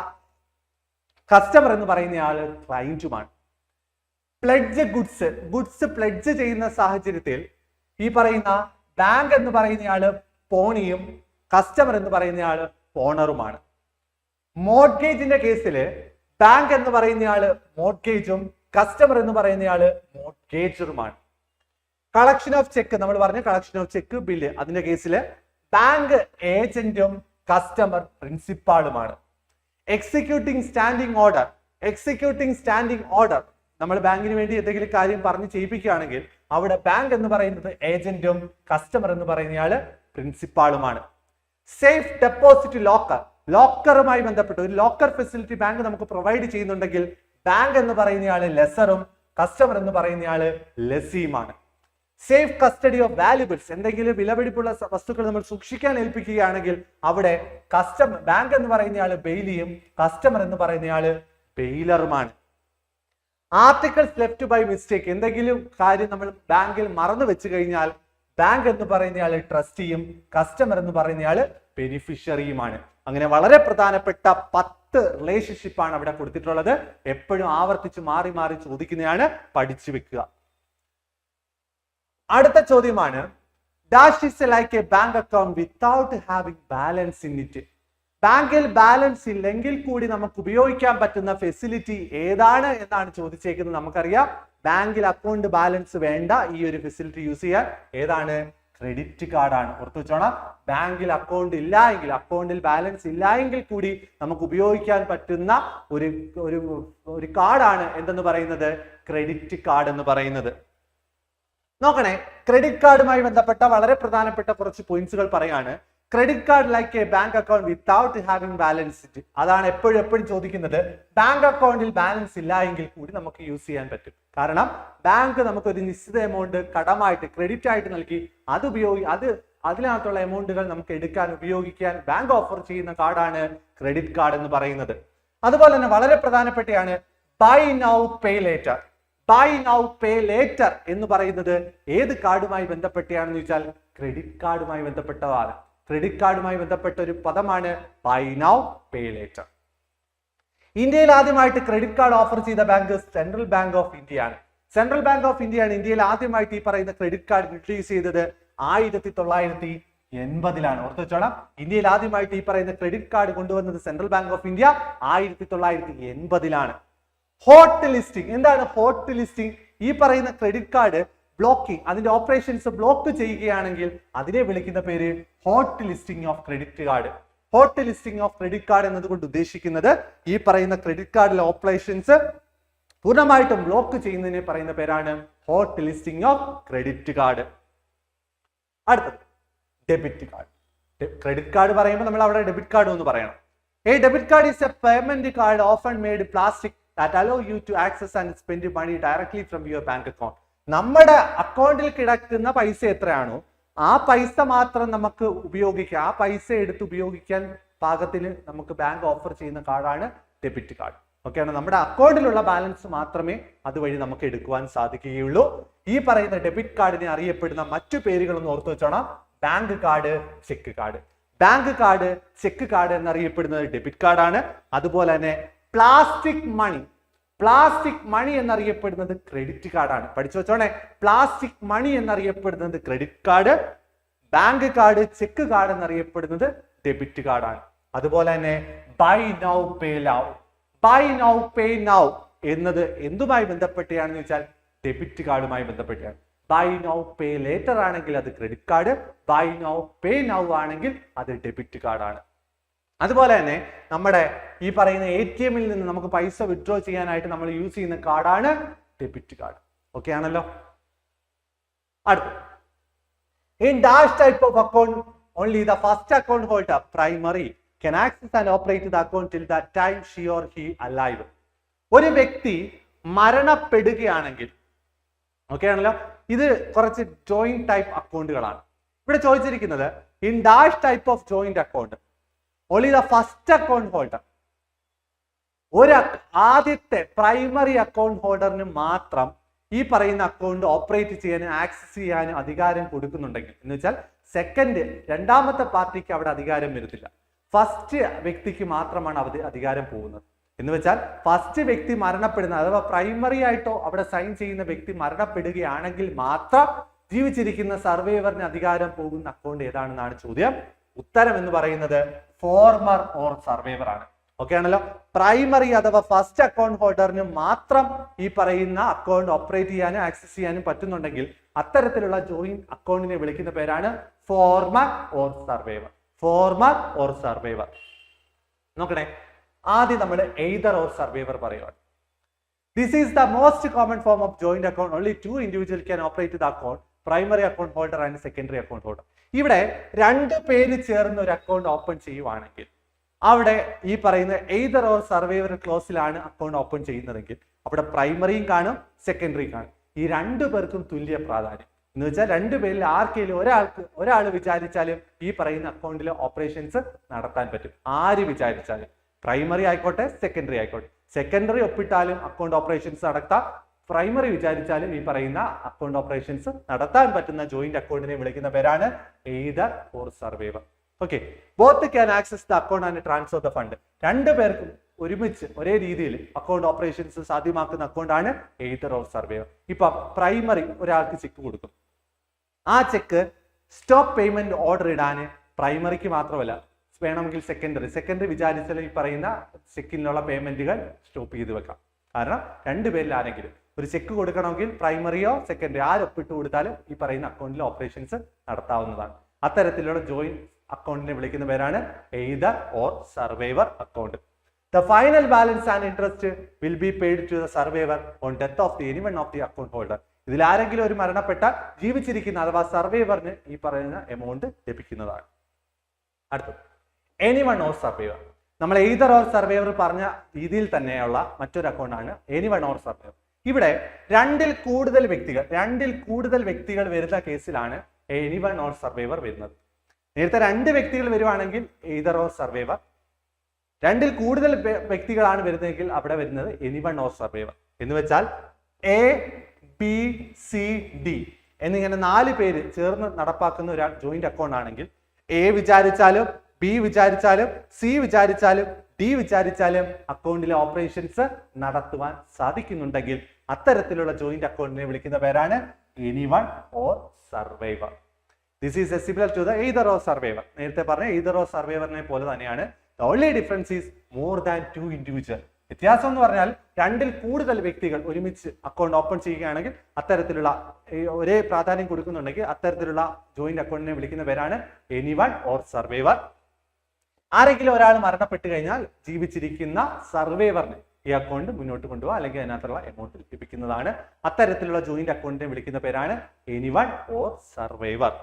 കസ്റ്റമർ എന്ന് പറയുന്ന ആള് ക്ലയന്റുമാണ്. പ്ലെഡ്ജ് ഗുഡ്സ് പ്ലെഡ്ജ് ചെയ്യുന്ന സാഹചര്യത്തിൽ ഈ പറയുന്ന ബാങ്ക് എന്ന് പറയുന്നയാള് പോണിയും കസ്റ്റമർ എന്ന് പറയുന്നയാള് ഓണറുമാണ്. മോർഗേജിന്റെ കേസിൽ ബാങ്ക് എന്ന് പറയുന്നയാള് മോർഗേജും കസ്റ്റമർ എന്ന് പറയുന്നയാള് മോർഗേജറുമാണ്. കളക്ഷൻ ഓഫ് ചെക്ക്, നമ്മൾ പറഞ്ഞ കളക്ഷൻ ഓഫ് ചെക്ക് ബില്ല്, അതിന്റെ കേസിൽ ബാങ്ക് ഏജന്റും കസ്റ്റമർ പ്രിൻസിപ്പാളുമാണ്. എക്സിക്യൂട്ടിംഗ് സ്റ്റാൻഡിംഗ് ഓർഡർ നമ്മൾ ബാങ്കിന് വേണ്ടി എന്തെങ്കിലും കാര്യം പറഞ്ഞ് ചെയ്യിപ്പിക്കുകയാണെങ്കിൽ അവിടെ ബാങ്ക് എന്ന് പറയുന്നത് ഏജന്റും കസ്റ്റമർ എന്ന് പറയുന്നയാള് പ്രിൻസിപ്പാളുമാണ്. സേഫ് ഡെപ്പോസിറ്റ് ലോക്കറുമായി ബന്ധപ്പെട്ട് ഒരു ലോക്കർ ഫെസിലിറ്റി ബാങ്ക് നമുക്ക് പ്രൊവൈഡ് ചെയ്യുന്നുണ്ടെങ്കിൽ ബാങ്ക് എന്ന് പറയുന്നയാള് ലെസറും കസ്റ്റമർ എന്ന് പറയുന്നയാള് ലെസിയുമാണ്. സേഫ് കസ്റ്റഡി ഓഫ് വാല്യുബിൾസ്, എന്തെങ്കിലും വിലപിടിപ്പുള്ള വസ്തുക്കൾ നമ്മൾ സൂക്ഷിക്കാൻ ഏൽപ്പിക്കുകയാണെങ്കിൽ അവിടെ ബാങ്ക് എന്ന് പറയുന്നയാള് ബെയിലിയും കസ്റ്റമർ എന്ന് പറയുന്നയാള് ബെയിലറുമാണ്. ആർട്ടിക്കിൾസ് ലെഫ്റ്റ് ബൈ മിസ്റ്റേക്ക്, എന്തെങ്കിലും കാര്യം നമ്മൾ ബാങ്കിൽ മറന്നു വെച്ച് കഴിഞ്ഞാൽ ബാങ്ക് എന്ന് പറയുന്നയാള് ട്രസ്റ്റിയും കസ്റ്റമർ എന്ന് പറയുന്നയാള് ബെനിഫിഷ്യറിയുമാണ്. അങ്ങനെ വളരെ പ്രധാനപ്പെട്ട 10 റിലേഷൻഷിപ്പാണ് അവിടെ കൊടുത്തിട്ടുള്ളത്. എപ്പോഴും ആവർത്തിച്ച് മാറി മാറി ചോദിക്കുന്നതാണ്, പഠിച്ചു വെക്കുക. അടുത്ത ചോദ്യമാണ്, dash is like A bank account without having balance in it. ബാങ്കിൽ ബാലൻസ് ഇല്ലെങ്കിൽ കൂടി നമുക്ക് ഉപയോഗിക്കാൻ പറ്റുന്ന ഫെസിലിറ്റി ഏതാണ് എന്നാണ് ചോദിച്ചേക്കുന്നത്. നമുക്കറിയാം ബാങ്കിൽ അക്കൗണ്ട് ബാലൻസ് വേണ്ട ഈ ഒരു ഫെസിലിറ്റി യൂസ് ചെയ്യാൻ. ഏതാണ്? ക്രെഡിറ്റ് കാർഡാണ്. ഓർത്തു വെച്ചോണം, ബാങ്കിൽ അക്കൗണ്ട് ഇല്ല എങ്കിൽ, അക്കൗണ്ടിൽ ബാലൻസ് ഇല്ല എങ്കിൽ കൂടി നമുക്ക് ഉപയോഗിക്കാൻ പറ്റുന്ന ഒരു കാർഡാണ് എന്തെന്ന് പറയുന്നത്? ക്രെഡിറ്റ് കാർഡ് എന്ന് പറയുന്നത്. നോക്കണേ, ക്രെഡിറ്റ് കാർഡുമായി ബന്ധപ്പെട്ട വളരെ പ്രധാനപ്പെട്ട കുറച്ച് പോയിന്റ്സുകൾ പറയാണ്. Credit card like A bank account without having balance. അതാണ് എപ്പോഴും ചോദിക്കുന്നത്. ബാങ്ക് അക്കൗണ്ടിൽ ബാലൻസ് ഇല്ല എങ്കിൽ കൂടി നമുക്ക് യൂസ് ചെയ്യാൻ പറ്റും. കാരണം ബാങ്ക് നമുക്ക് ഒരു നിശ്ചിത എമൗണ്ട് കടമായിട്ട് ക്രെഡിറ്റ് ആയിട്ട് നൽകി അതിനകത്തുള്ള എമൗണ്ടുകൾ നമുക്ക് എടുക്കാൻ ഉപയോഗിക്കാൻ ബാങ്ക് ഓഫർ ചെയ്യുന്ന കാർഡാണ് ക്രെഡിറ്റ് കാർഡ് എന്ന് പറയുന്നത്. അതുപോലെ തന്നെ വളരെ പ്രധാനപ്പെട്ടയാണ് buy now pay later. Buy now pay later എന്ന് പറയുന്നത് ഏത് കാർഡുമായി ബന്ധപ്പെട്ടാണെന്ന് ചോദിച്ചാൽ ക്രെഡിറ്റ് കാർഡുമായി ബന്ധപ്പെട്ടതാണ്. ക്രെഡിറ്റ് കാർഡുമായി ബന്ധപ്പെട്ട ഒരു പദമാണ് ബൈ നൗ പേ ലേറ്റർ. ഇന്ത്യയിൽ ആദ്യമായിട്ട് ക്രെഡിറ്റ് കാർഡ് ഓഫർ ചെയ്ത bank central Bank of India ആണ്. സെൻട്രൽ ബാങ്ക് ഓഫ് ഇന്ത്യയാണ് ഇന്ത്യയിൽ ആദ്യമായിട്ട് ഈ പറയുന്ന ക്രെഡിറ്റ് കാർഡ് ഇൻട്രൊഡ്യൂസ് ചെയ്തത് 1980-ലാണ്. ഓർത്തു വെച്ചോളാം, ഇന്ത്യയിൽ ആദ്യമായിട്ട് ഈ പറയുന്ന ക്രെഡിറ്റ് കാർഡ് കൊണ്ടുവന്നത് സെൻട്രൽ ബാങ്ക് ഓഫ് ഇന്ത്യ 1980-ലാണ്. Hot listing. എന്താണ് ഹോട്ട് ലിസ്റ്റിംഗ്? ഈ പറയുന്ന ക്രെഡിറ്റ് കാർഡ് ബ്ലോക്കിംഗ്, അതിന്റെ ഓപ്പറേഷൻസ് ബ്ലോക്ക് ചെയ്യുകയാണെങ്കിൽ അതിനെ വിളിക്കുന്ന പേര് hot listing of credit card. Hot listing of credit card എന്നതുകൊണ്ട് ഉദ്ദേശിക്കുന്നത് ഈ പറയുന്ന ക്രെഡിറ്റ് കാർഡിലെ ഓപ്പറേഷൻസ് പൂർണ്ണമായിട്ടും ബ്ലോക്ക് ചെയ്യുന്നതിനെ പറയുന്ന പേരാണ് hot listing of credit card. അടുത്തത് ഡെബിറ്റ് കാർഡ്. ക്രെഡിറ്റ് കാർഡ് പറയുമ്പോൾ നമ്മൾ അവിടെ ഡെബിറ്റ് കാർഡ് എന്ന് പറയണം. A debit card is a payment card often made plastic that allow you to access and spend money directly from your bank account. നമ്മുടെ അക്കൗണ്ടിൽ കിടക്കുന്ന പൈസ എത്രയാണോ ആ പൈസ മാത്രം നമുക്ക് ഉപയോഗിക്കാം. ആ പൈസ എടുത്ത് ഉപയോഗിക്കാൻ പാകത്തിന് നമുക്ക് ബാങ്ക് ഓഫർ ചെയ്യുന്ന കാർഡാണ് ഡെബിറ്റ് കാർഡ്. ഓക്കെയാണ്. നമ്മുടെ അക്കൗണ്ടിലുള്ള ബാലൻസ് മാത്രമേ അതുവഴി നമുക്ക് എടുക്കുവാൻ സാധിക്കുകയുള്ളൂ. ഈ പറയുന്ന ഡെബിറ്റ് കാർഡിനെ അറിയപ്പെടുന്ന മറ്റു പേരുകളൊന്ന് ഓർത്തു വെച്ചോണം. Bank card, cheque card. Bank card, cheque card എന്നറിയപ്പെടുന്നത് ഡെബിറ്റ് കാർഡാണ്. അതുപോലെ തന്നെ പ്ലാസ്റ്റിക് മണി എന്നറിയപ്പെടുന്നത് ക്രെഡിറ്റ് കാർഡാണ്. പഠിച്ചു വെച്ചോണേ, പ്ലാസ്റ്റിക് മണി എന്നറിയപ്പെടുന്നത് credit card, bank card, cheque card എന്നറിയപ്പെടുന്നത് ഡെബിറ്റ് കാർഡാണ്. അതുപോലെ തന്നെ by now pay now. By now pay now എന്നത് എന്തുമായി ബന്ധപ്പെട്ടാണെന്ന് വെച്ചാൽ ഡെബിറ്റ് കാർഡുമായി ബന്ധപ്പെട്ടാണ്. ബൈ നൗ പേ ലേറ്റർ ആണെങ്കിൽ അത് credit card, by now pay now ആണെങ്കിൽ അത് ഡെബിറ്റ് കാർഡാണ്. അതുപോലെ തന്നെ നമ്മുടെ ഈ പറയുന്ന ATM നിന്ന് നമുക്ക് പൈസ വിഡ്രോ ചെയ്യാനായിട്ട് നമ്മൾ യൂസ് ചെയ്യുന്ന കാർഡാണ് ഡെബിറ്റ് കാർഡ്. ഓക്കെ ആണല്ലോ. അടുത്ത, in dash type of account only the first account holder primary can access and operate the account till that time she or he alive. ഒരു വ്യക്തി മരണപ്പെടുകയാണെങ്കിൽ, ഓക്കെ ആണല്ലോ, ഇത് കുറച്ച് ജോയിന്റ് ടൈപ്പ് അക്കൗണ്ടുകളാണ് ഇവിടെ ചോദിച്ചിരിക്കുന്നത്. In dash type of joint account only the first account holder, ഒരു ആദ്യത്തെ primary account ഹോൾഡറിന് മാത്രം ഈ പറയുന്ന അക്കൗണ്ട് ഓപ്പറേറ്റ് ചെയ്യാനും ആക്സസ് ചെയ്യാനും അധികാരം കൊടുക്കുന്നുണ്ടെങ്കിൽ, എന്ന് വെച്ചാൽ രണ്ടാമത്തെ പാർട്ടിക്ക് അവിടെ അധികാരം വരുന്നില്ല. ഫസ്റ്റ് വ്യക്തിക്ക് മാത്രമാണ് അധികാരം പോകുന്നത്. എന്ന് വെച്ചാൽ ഫസ്റ്റ് വ്യക്തി മരണപ്പെടുന്ന അഥവാ പ്രൈമറി ആയിട്ടോ അവിടെ സൈൻ ചെയ്യുന്ന വ്യക്തി മരണപ്പെടുകയാണെങ്കിൽ മാത്രം ജീവിച്ചിരിക്കുന്ന സർവൈവറിന് അധികാരം പോകുന്ന അക്കൗണ്ട് ഏതാണെന്നാണ് ചോദ്യം. ഉത്തരം എന്ന് പറയുന്നത് ഫോർമർ ഓർ സർവൈവർ ആണ്. ഓക്കെ ആണല്ലോ. പ്രൈമറി അഥവാ ഫസ്റ്റ് അക്കൗണ്ട് ഹോൾഡറിന് മാത്രം ഈ പറയുന്ന അക്കൗണ്ട് ഓപ്പറേറ്റ് ചെയ്യാനും ആക്സസ് ചെയ്യാനും പറ്റുന്നുണ്ടെങ്കിൽ അത്തരത്തിലുള്ള ജോയിന്റ് അക്കൗണ്ടിനെ വിളിക്കുന്ന പേരാണ് former or survivor. Former or survivor. നോക്കണേ, ആദ്യം നമ്മൾ എയ്തർ ഓർ സർവൈവർ പറയുവാണ്. This is the most common form of joint account. Only 2 individual can operate the account, primary account holder and secondary account holder. ഇവിടെ 2 പേര് ചേർന്ന് ഒരു account open ചെയ്യുവാണെങ്കിൽ അവിടെ ഈ പറയുന്ന എയ്തർ ഓർ സർവൈവർ ക്ലോസിലാണ് അക്കൗണ്ട് ഓപ്പൺ ചെയ്യുന്നതെങ്കിൽ അവിടെ പ്രൈമറിയും കാണും, സെക്കൻഡറിയും കാണും. ഈ 2 പേർക്കും തുല്യ പ്രാധാന്യം. എന്ന് വെച്ചാൽ 2 പേരിൽ ആർക്കെങ്കിലും ഒരാൾ വിചാരിച്ചാലും ഈ പറയുന്ന അക്കൗണ്ടിലെ ഓപ്പറേഷൻസ് നടത്താൻ പറ്റും. ആര് വിചാരിച്ചാലും, പ്രൈമറി ആയിക്കോട്ടെ സെക്കൻഡറി ആയിക്കോട്ടെ. സെക്കൻഡറി ഒപ്പിട്ടാലും അക്കൗണ്ട് ഓപ്പറേഷൻസ് നടത്താം, പ്രൈമറി വിചാരിച്ചാലും ഈ പറയുന്ന അക്കൗണ്ട് ഓപ്പറേഷൻസ് നടത്താൻ പറ്റുന്ന ജോയിന്റ് അക്കൗണ്ടിനെ വിളിക്കുന്ന പേരാണ് either or survivor. Okay, both can access the account and transfer the fund. രണ്ടു പേർക്കും ഒരുമിച്ച് ഒരേ രീതിയിൽ അക്കൗണ്ട് ഓപ്പറേഷൻസ് സാധ്യമാക്കുന്ന അക്കൗണ്ടാണ് എയ്തർ ഓർ സർവേവർ. ഇപ്പൊ പ്രൈമറി ഒരാൾക്ക് ചെക്ക് കൊടുക്കും, ആ ചെക്ക് സ്റ്റോപ്പ് പേയ്മെന്റ് ഓർഡർ ഇടാൻ പ്രൈമറിക്ക് മാത്രമല്ല, വേണമെങ്കിൽ സെക്കൻഡറി വിചാരിച്ചാൽ ഈ പറയുന്ന ചെക്കിനുള്ള പേയ്മെന്റുകൾ സ്റ്റോപ്പ് ചെയ്ത് വെക്കാം. കാരണം രണ്ടുപേരിൽ ആരെങ്കിലും ഒരു ചെക്ക് കൊടുക്കണമെങ്കിൽ പ്രൈമറിയോ സെക്കൻഡറി ആരൊപ്പിട്ട് കൊടുത്താലും ഈ പറയുന്ന അക്കൗണ്ടിലെ ഓപ്പറേഷൻസ് നടത്താവുന്നതാണ്. അത്തരത്തിലുള്ള ജോയിന്റ് അക്കൗണ്ടിനെ വിളിക്കുന്ന പേരാണ് either or survivor account. The final balance and interest will be paid to the survivor on death of any one of the account holder. ഇതിൽ ആരെങ്കിലും ഒരു മരണപ്പെട്ട ജീവിച്ചിരിക്കുന്ന അഥവാ സർവൈവറിന് ഈ പറയുന്ന എമൗണ്ട് ലഭിക്കുന്നതാണ്. അടുത്തത് എനിവൺ ഓർ സർവൈവർ. നമ്മൾ എയ്തർ ഓർ സർവൈവർ പറഞ്ഞ രീതിയിൽ തന്നെയുള്ള മറ്റൊരു അക്കൗണ്ടാണ് എനിവൺ ഓർ സർവൈവർ. ഇവിടെ രണ്ടിൽ കൂടുതൽ വ്യക്തികൾ വരുന്ന കേസിലാണ് എനിവൺ ഓർ സർവൈവർ വരുന്നത്. നേരത്തെ 2 വ്യക്തികൾ വരുവാണെങ്കിൽ എയ്തർ ഓർ സർവൈവർ, രണ്ടിൽ കൂടുതൽ വ്യക്തികളാണ് വരുന്നതെങ്കിൽ അവിടെ വരുന്നത് എനിവൺ ഓർ സർവൈവർ. എന്ന് വെച്ചാൽ എ ബി സി ഡി എന്നിങ്ങനെ 4 പേര് ചേർന്ന് നടപ്പാക്കുന്ന ഒരു ജോയിന്റ് അക്കൗണ്ട് ആണെങ്കിൽ എ വിചാരിച്ചാലും ബി വിചാരിച്ചാലും സി വിചാരിച്ചാലും ഡി വിചാരിച്ചാലും അക്കൗണ്ടിലെ ഓപ്പറേഷൻസ് നടത്തുവാൻ സാധിക്കുന്നുണ്ടെങ്കിൽ അത്തരത്തിലുള്ള ജോയിന്റ് അക്കൗണ്ടിനെ വിളിക്കുന്ന പേരാണ് anyone or survivor. This is similar to the either or survivor. നേരത്തെ പറഞ്ഞ എയ്തർ ഓർ സർവൈവറിനെ പോലെ തന്നെയാണ്. The only difference is more than 2 individuals. വ്യത്യാസം എന്ന് പറഞ്ഞാൽ രണ്ടിൽ കൂടുതൽ വ്യക്തികൾ ഒരുമിച്ച് അക്കൗണ്ട് ഓപ്പൺ ചെയ്യുകയാണെങ്കിൽ അത്തരത്തിലുള്ള ഒരേ പ്രാധാന്യം കൊടുക്കുന്നുണ്ടെങ്കിൽ അത്തരത്തിലുള്ള ജോയിന്റ് അക്കൗണ്ടിനെ വിളിക്കുന്ന പേരാണ് എനിവൺ ഓർ സർവൈവർ. ആരെങ്കിലും ഒരാൾ മരണപ്പെട്ട് കഴിഞ്ഞാൽ ജീവിച്ചിരിക്കുന്ന സർവൈവറിന് ഈ അക്കൗണ്ട് മുന്നോട്ട് കൊണ്ടുപോകുക അല്ലെങ്കിൽ അതിനകത്തുള്ള എമൗണ്ട് ലഭിക്കുന്നതാണ്. അത്തരത്തിലുള്ള ജോയിന്റ് അക്കൗണ്ടിനെ വിളിക്കുന്ന പേരാണ് എനിവൺ ഓർ സർവൈവർ.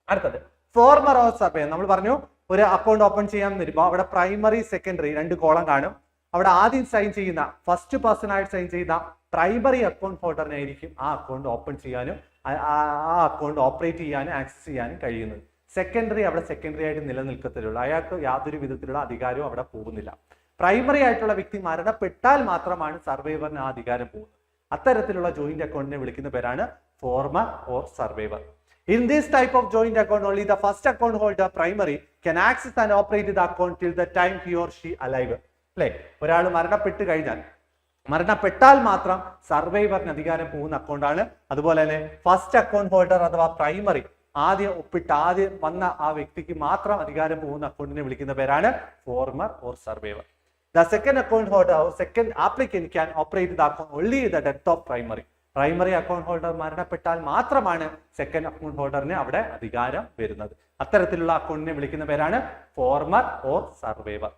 അടുത്തത് ഫോർമർ ഓർ സർവൈവർ. നമ്മൾ പറഞ്ഞു ഒരു അക്കൗണ്ട് ഓപ്പൺ ചെയ്യാൻ വരുമ്പോൾ അവിടെ പ്രൈമറി സെക്കൻഡറി 2 കോളം കാണും. അവിടെ ആദ്യം സൈൻ ചെയ്യുന്ന ഫസ്റ്റ് പേഴ്സൺ ആയിട്ട് സൈൻ ചെയ്ത പ്രൈമറി അക്കൗണ്ട് ഹോൾഡറിനായിരിക്കും ആ അക്കൗണ്ട് ഓപ്പൺ ചെയ്യാനും ആ അക്കൗണ്ട് ഓപ്പറേറ്റ് ചെയ്യാനും ആക്സസ് ചെയ്യാനും കഴിയുന്നത്. സെക്കൻഡറി അവിടെ സെക്കൻഡറി ആയിട്ട് നിലനിൽക്കത്തില്ല, അയാൾക്ക് യാതൊരു വിധത്തിലുള്ള അധികാരവും അവിടെ പോകുന്നില്ല. പ്രൈമറി ആയിട്ടുള്ള വ്യക്തി മരണപ്പെട്ടാൽ മാത്രമാണ് സർവൈവറിന് ആ അധികാരം പോകുന്നത്. അത്തരത്തിലുള്ള ജോയിന്റ് അക്കൗണ്ടിനെ വിളിക്കുന്ന പേരാണ് former or survivor. In this type of joint account, only the first account holder, primary, can access and operate the account till the time he or she alive. അല്ലെ, ഒരാൾ മരണപ്പെട്ടാൽ മാത്രം സർവൈവറിന് അധികാരം പോകുന്ന അക്കൗണ്ടാണ്. അതുപോലെ തന്നെ ഫസ്റ്റ് അക്കൗണ്ട് ഹോൾഡർ അഥവാ primary ആദ്യം വന്ന ആ വ്യക്തിക്ക് മാത്രം അധികാരം പോകുന്ന അക്കൗണ്ടിനെ വിളിക്കുന്ന പേരാണ് former or survivor. The second account holder or second applicant can operate the account only at the death of primary. Primary account holder മരണപ്പെട്ടാൽ മാത്രമാണ് സെക്കൻഡ് അക്കൗണ്ട് ഹോൾഡറിന് അവിടെ അധികാരം വരുന്നത്. അത്തരത്തിലുള്ള അക്കൗണ്ടിനെ വിളിക്കുന്ന പേരാണ് ഫോർമർ ഓർ സർവൈവർ.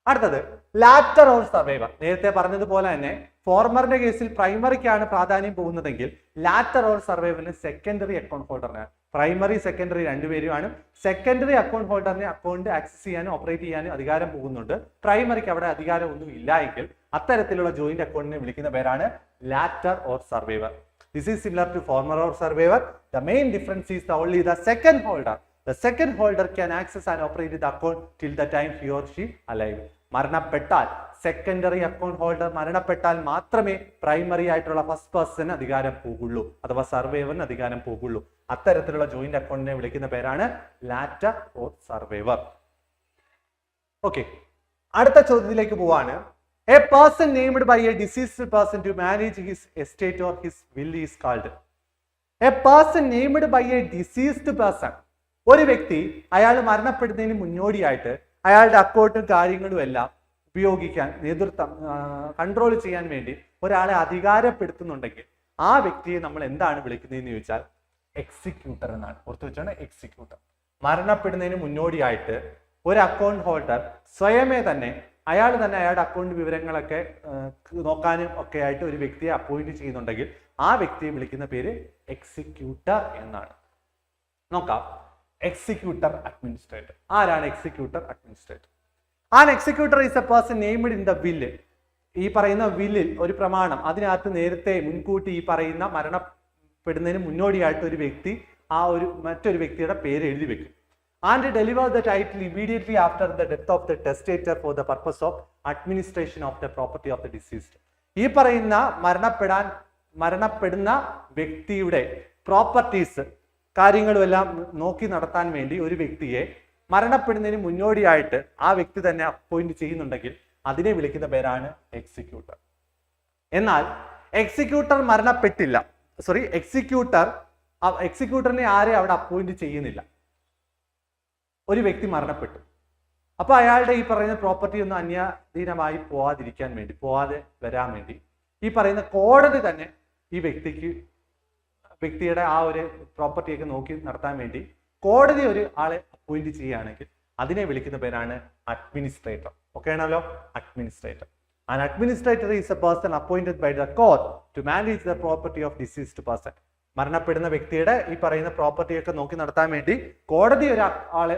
അടുത്തത് ലാറ്റർ ഓർ സർവൈവർ. നേരത്തെ പറഞ്ഞതുപോലെ തന്നെ ഫോർമറിന്റെ കേസിൽ പ്രൈമറിക്കാണ് പ്രാധാന്യം പോകുന്നതെങ്കിൽ ലാറ്റർ ഓർ സർവൈവറിന് സെക്കൻഡറി അക്കൗണ്ട് ഹോൾഡറിനാണ്. പ്രൈമറി സെക്കൻഡറി 2 പേരുമാണ്. സെക്കൻഡറി അക്കൗണ്ട് ഹോൾഡറിനെ അക്കൗണ്ട് ആക്സസ് ചെയ്യാനും ഓപ്പറേറ്റ് ചെയ്യാനും അധികാരം പോകുന്നുണ്ട്. പ്രൈമറിക്ക് അവിടെ അധികാരം ഒന്നും ഇല്ല എങ്കിൽ അത്തരത്തിലുള്ള ജോയിന്റ് അക്കൗണ്ടിനെ വിളിക്കുന്ന പേരാണ് latter or survivor. This is similar to former or survivor. The main difference is only the second holder. The second holder can access and operate the account till the time he or she alive. മരണപ്പെട്ടാൽ secondary account holder മരണപ്പെട്ടാൽ മാത്രമേ primary ആയിട്ടുള്ള first person അധികാരം പോകുള്ളൂ അഥവാ സർവൈവറിന് അധികാരം പോകുള്ളൂ. അത്തരത്തിലുള്ള ജോയിന്റ് അക്കൗണ്ടിനെ വിളിക്കുന്ന പേരാണ് ലാറ്റർ ഓർ സർവൈവർ. ഓക്കെ, അടുത്ത ചോദ്യത്തിലേക്ക് പോവാണ്. A person named by a deceased person to manage his estate or his will is called. A person named by a deceased person. ഒരു വ്യക്തി അയാൾ മരണപ്പെടുന്നതിന് മുന്നോടിയായിട്ട് അയാളുടെ അക്കൗണ്ടും കാര്യങ്ങളും എല്ലാം ഉപയോഗിക്കാൻ കൺട്രോൾ ചെയ്യാൻ വേണ്ടി ഒരാളെ അധികാരപ്പെടുത്തുന്നുണ്ടെങ്കിൽ ആ വ്യക്തിയെ നമ്മൾ എന്താണ് വിളിക്കുന്നതെന്ന് ചോദിച്ചാൽ എക്സിക്യൂട്ടർ എന്നാണ്. ഓർത്ത് വെച്ചാണ് എക്സിക്യൂട്ടർ. മരണപ്പെടുന്നതിന് മുന്നോടിയായിട്ട് ഒരു അക്കൗണ്ട് ഹോൾഡർ സ്വയമേ തന്നെ അയാൾ തന്നെ അയാളുടെ അക്കൗണ്ട് വിവരങ്ങളൊക്കെ നോക്കാനും ഒക്കെ ആയിട്ട് ഒരു വ്യക്തിയെ അപ്പോയിന്റ് ചെയ്യുന്നുണ്ടെങ്കിൽ ആ വ്യക്തിയെ വിളിക്കുന്ന പേര് എക്സിക്യൂട്ടർ എന്നാണ്. നോക്കാം, എക്സിക്യൂട്ടർ അഡ്മിനിസ്ട്രേറ്റർ. ആരാണ് executor administrator? An executor is A person named in the വില്ല്. ഈ പറയുന്ന വില്ലിൽ ഒരു പ്രമാണം, അതിനകത്ത് നേരത്തെ മുൻകൂട്ടി ഈ പറയുന്ന മരണപ്പെടുന്നതിന് മുന്നോടിയായിട്ട് ഒരു വ്യക്തി മറ്റൊരു വ്യക്തിയുടെ പേര് എഴുതി വെക്കും. And deliver the title immediately after the death of the testator for the purpose of administration of the property of the deceased. ഈ പറയുന്ന മരണപ്പെടുന്ന വ്യക്തിയുടെ പ്രോപ്പർട്ടീസ് കാര്യങ്ങളും എല്ലാം നോക്കി നടത്താൻ വേണ്ടി ഒരു വ്യക്തിയെ മരണപ്പെടുന്നതിന് മുന്നോടിയായിട്ട് ആ വ്യക്തി തന്നെ അപ്പോയിന്റ് ചെയ്യുന്നുണ്ടെങ്കിൽ അതിനെ വിളിക്കുന്ന പേരാണ് എക്സിക്യൂട്ടർ. എന്നാൽ എക്സിക്യൂട്ടർ മരണപ്പെട്ടില്ല, എക്സിക്യൂട്ടറിനെ ആരെ അവിടെ അപ്പോയിന്റ് ചെയ്യുന്നില്ല. ഒരു വ്യക്തി മരണപ്പെട്ടു, അപ്പൊ അയാളുടെ ഈ പറയുന്ന പ്രോപ്പർട്ടി ഒന്നും അന്യാധീനമായി പോവാതെ വരാൻ വേണ്ടി ഈ പറയുന്ന കോടതി തന്നെ ഈ വ്യക്തിയുടെ ആ ഒരു പ്രോപ്പർട്ടിയൊക്കെ നോക്കി നടത്താൻ വേണ്ടി കോടതി ഒരു ആളെ അപ്പോയിന്റ് ചെയ്യുകയാണെങ്കിൽ അതിനെ വിളിക്കുന്ന പേരാണ് അഡ്മിനിസ്ട്രേറ്റർ. ഓക്കെ ആണല്ലോ, administrator. An administrator is a person appointed by the court to manage the property of deceased person. മരണപ്പെടുന്ന വ്യക്തിയുടെ ഈ പറയുന്ന പ്രോപ്പർട്ടിയൊക്കെ നോക്കി നടത്താൻ വേണ്ടി കോടതി ഒരാളെ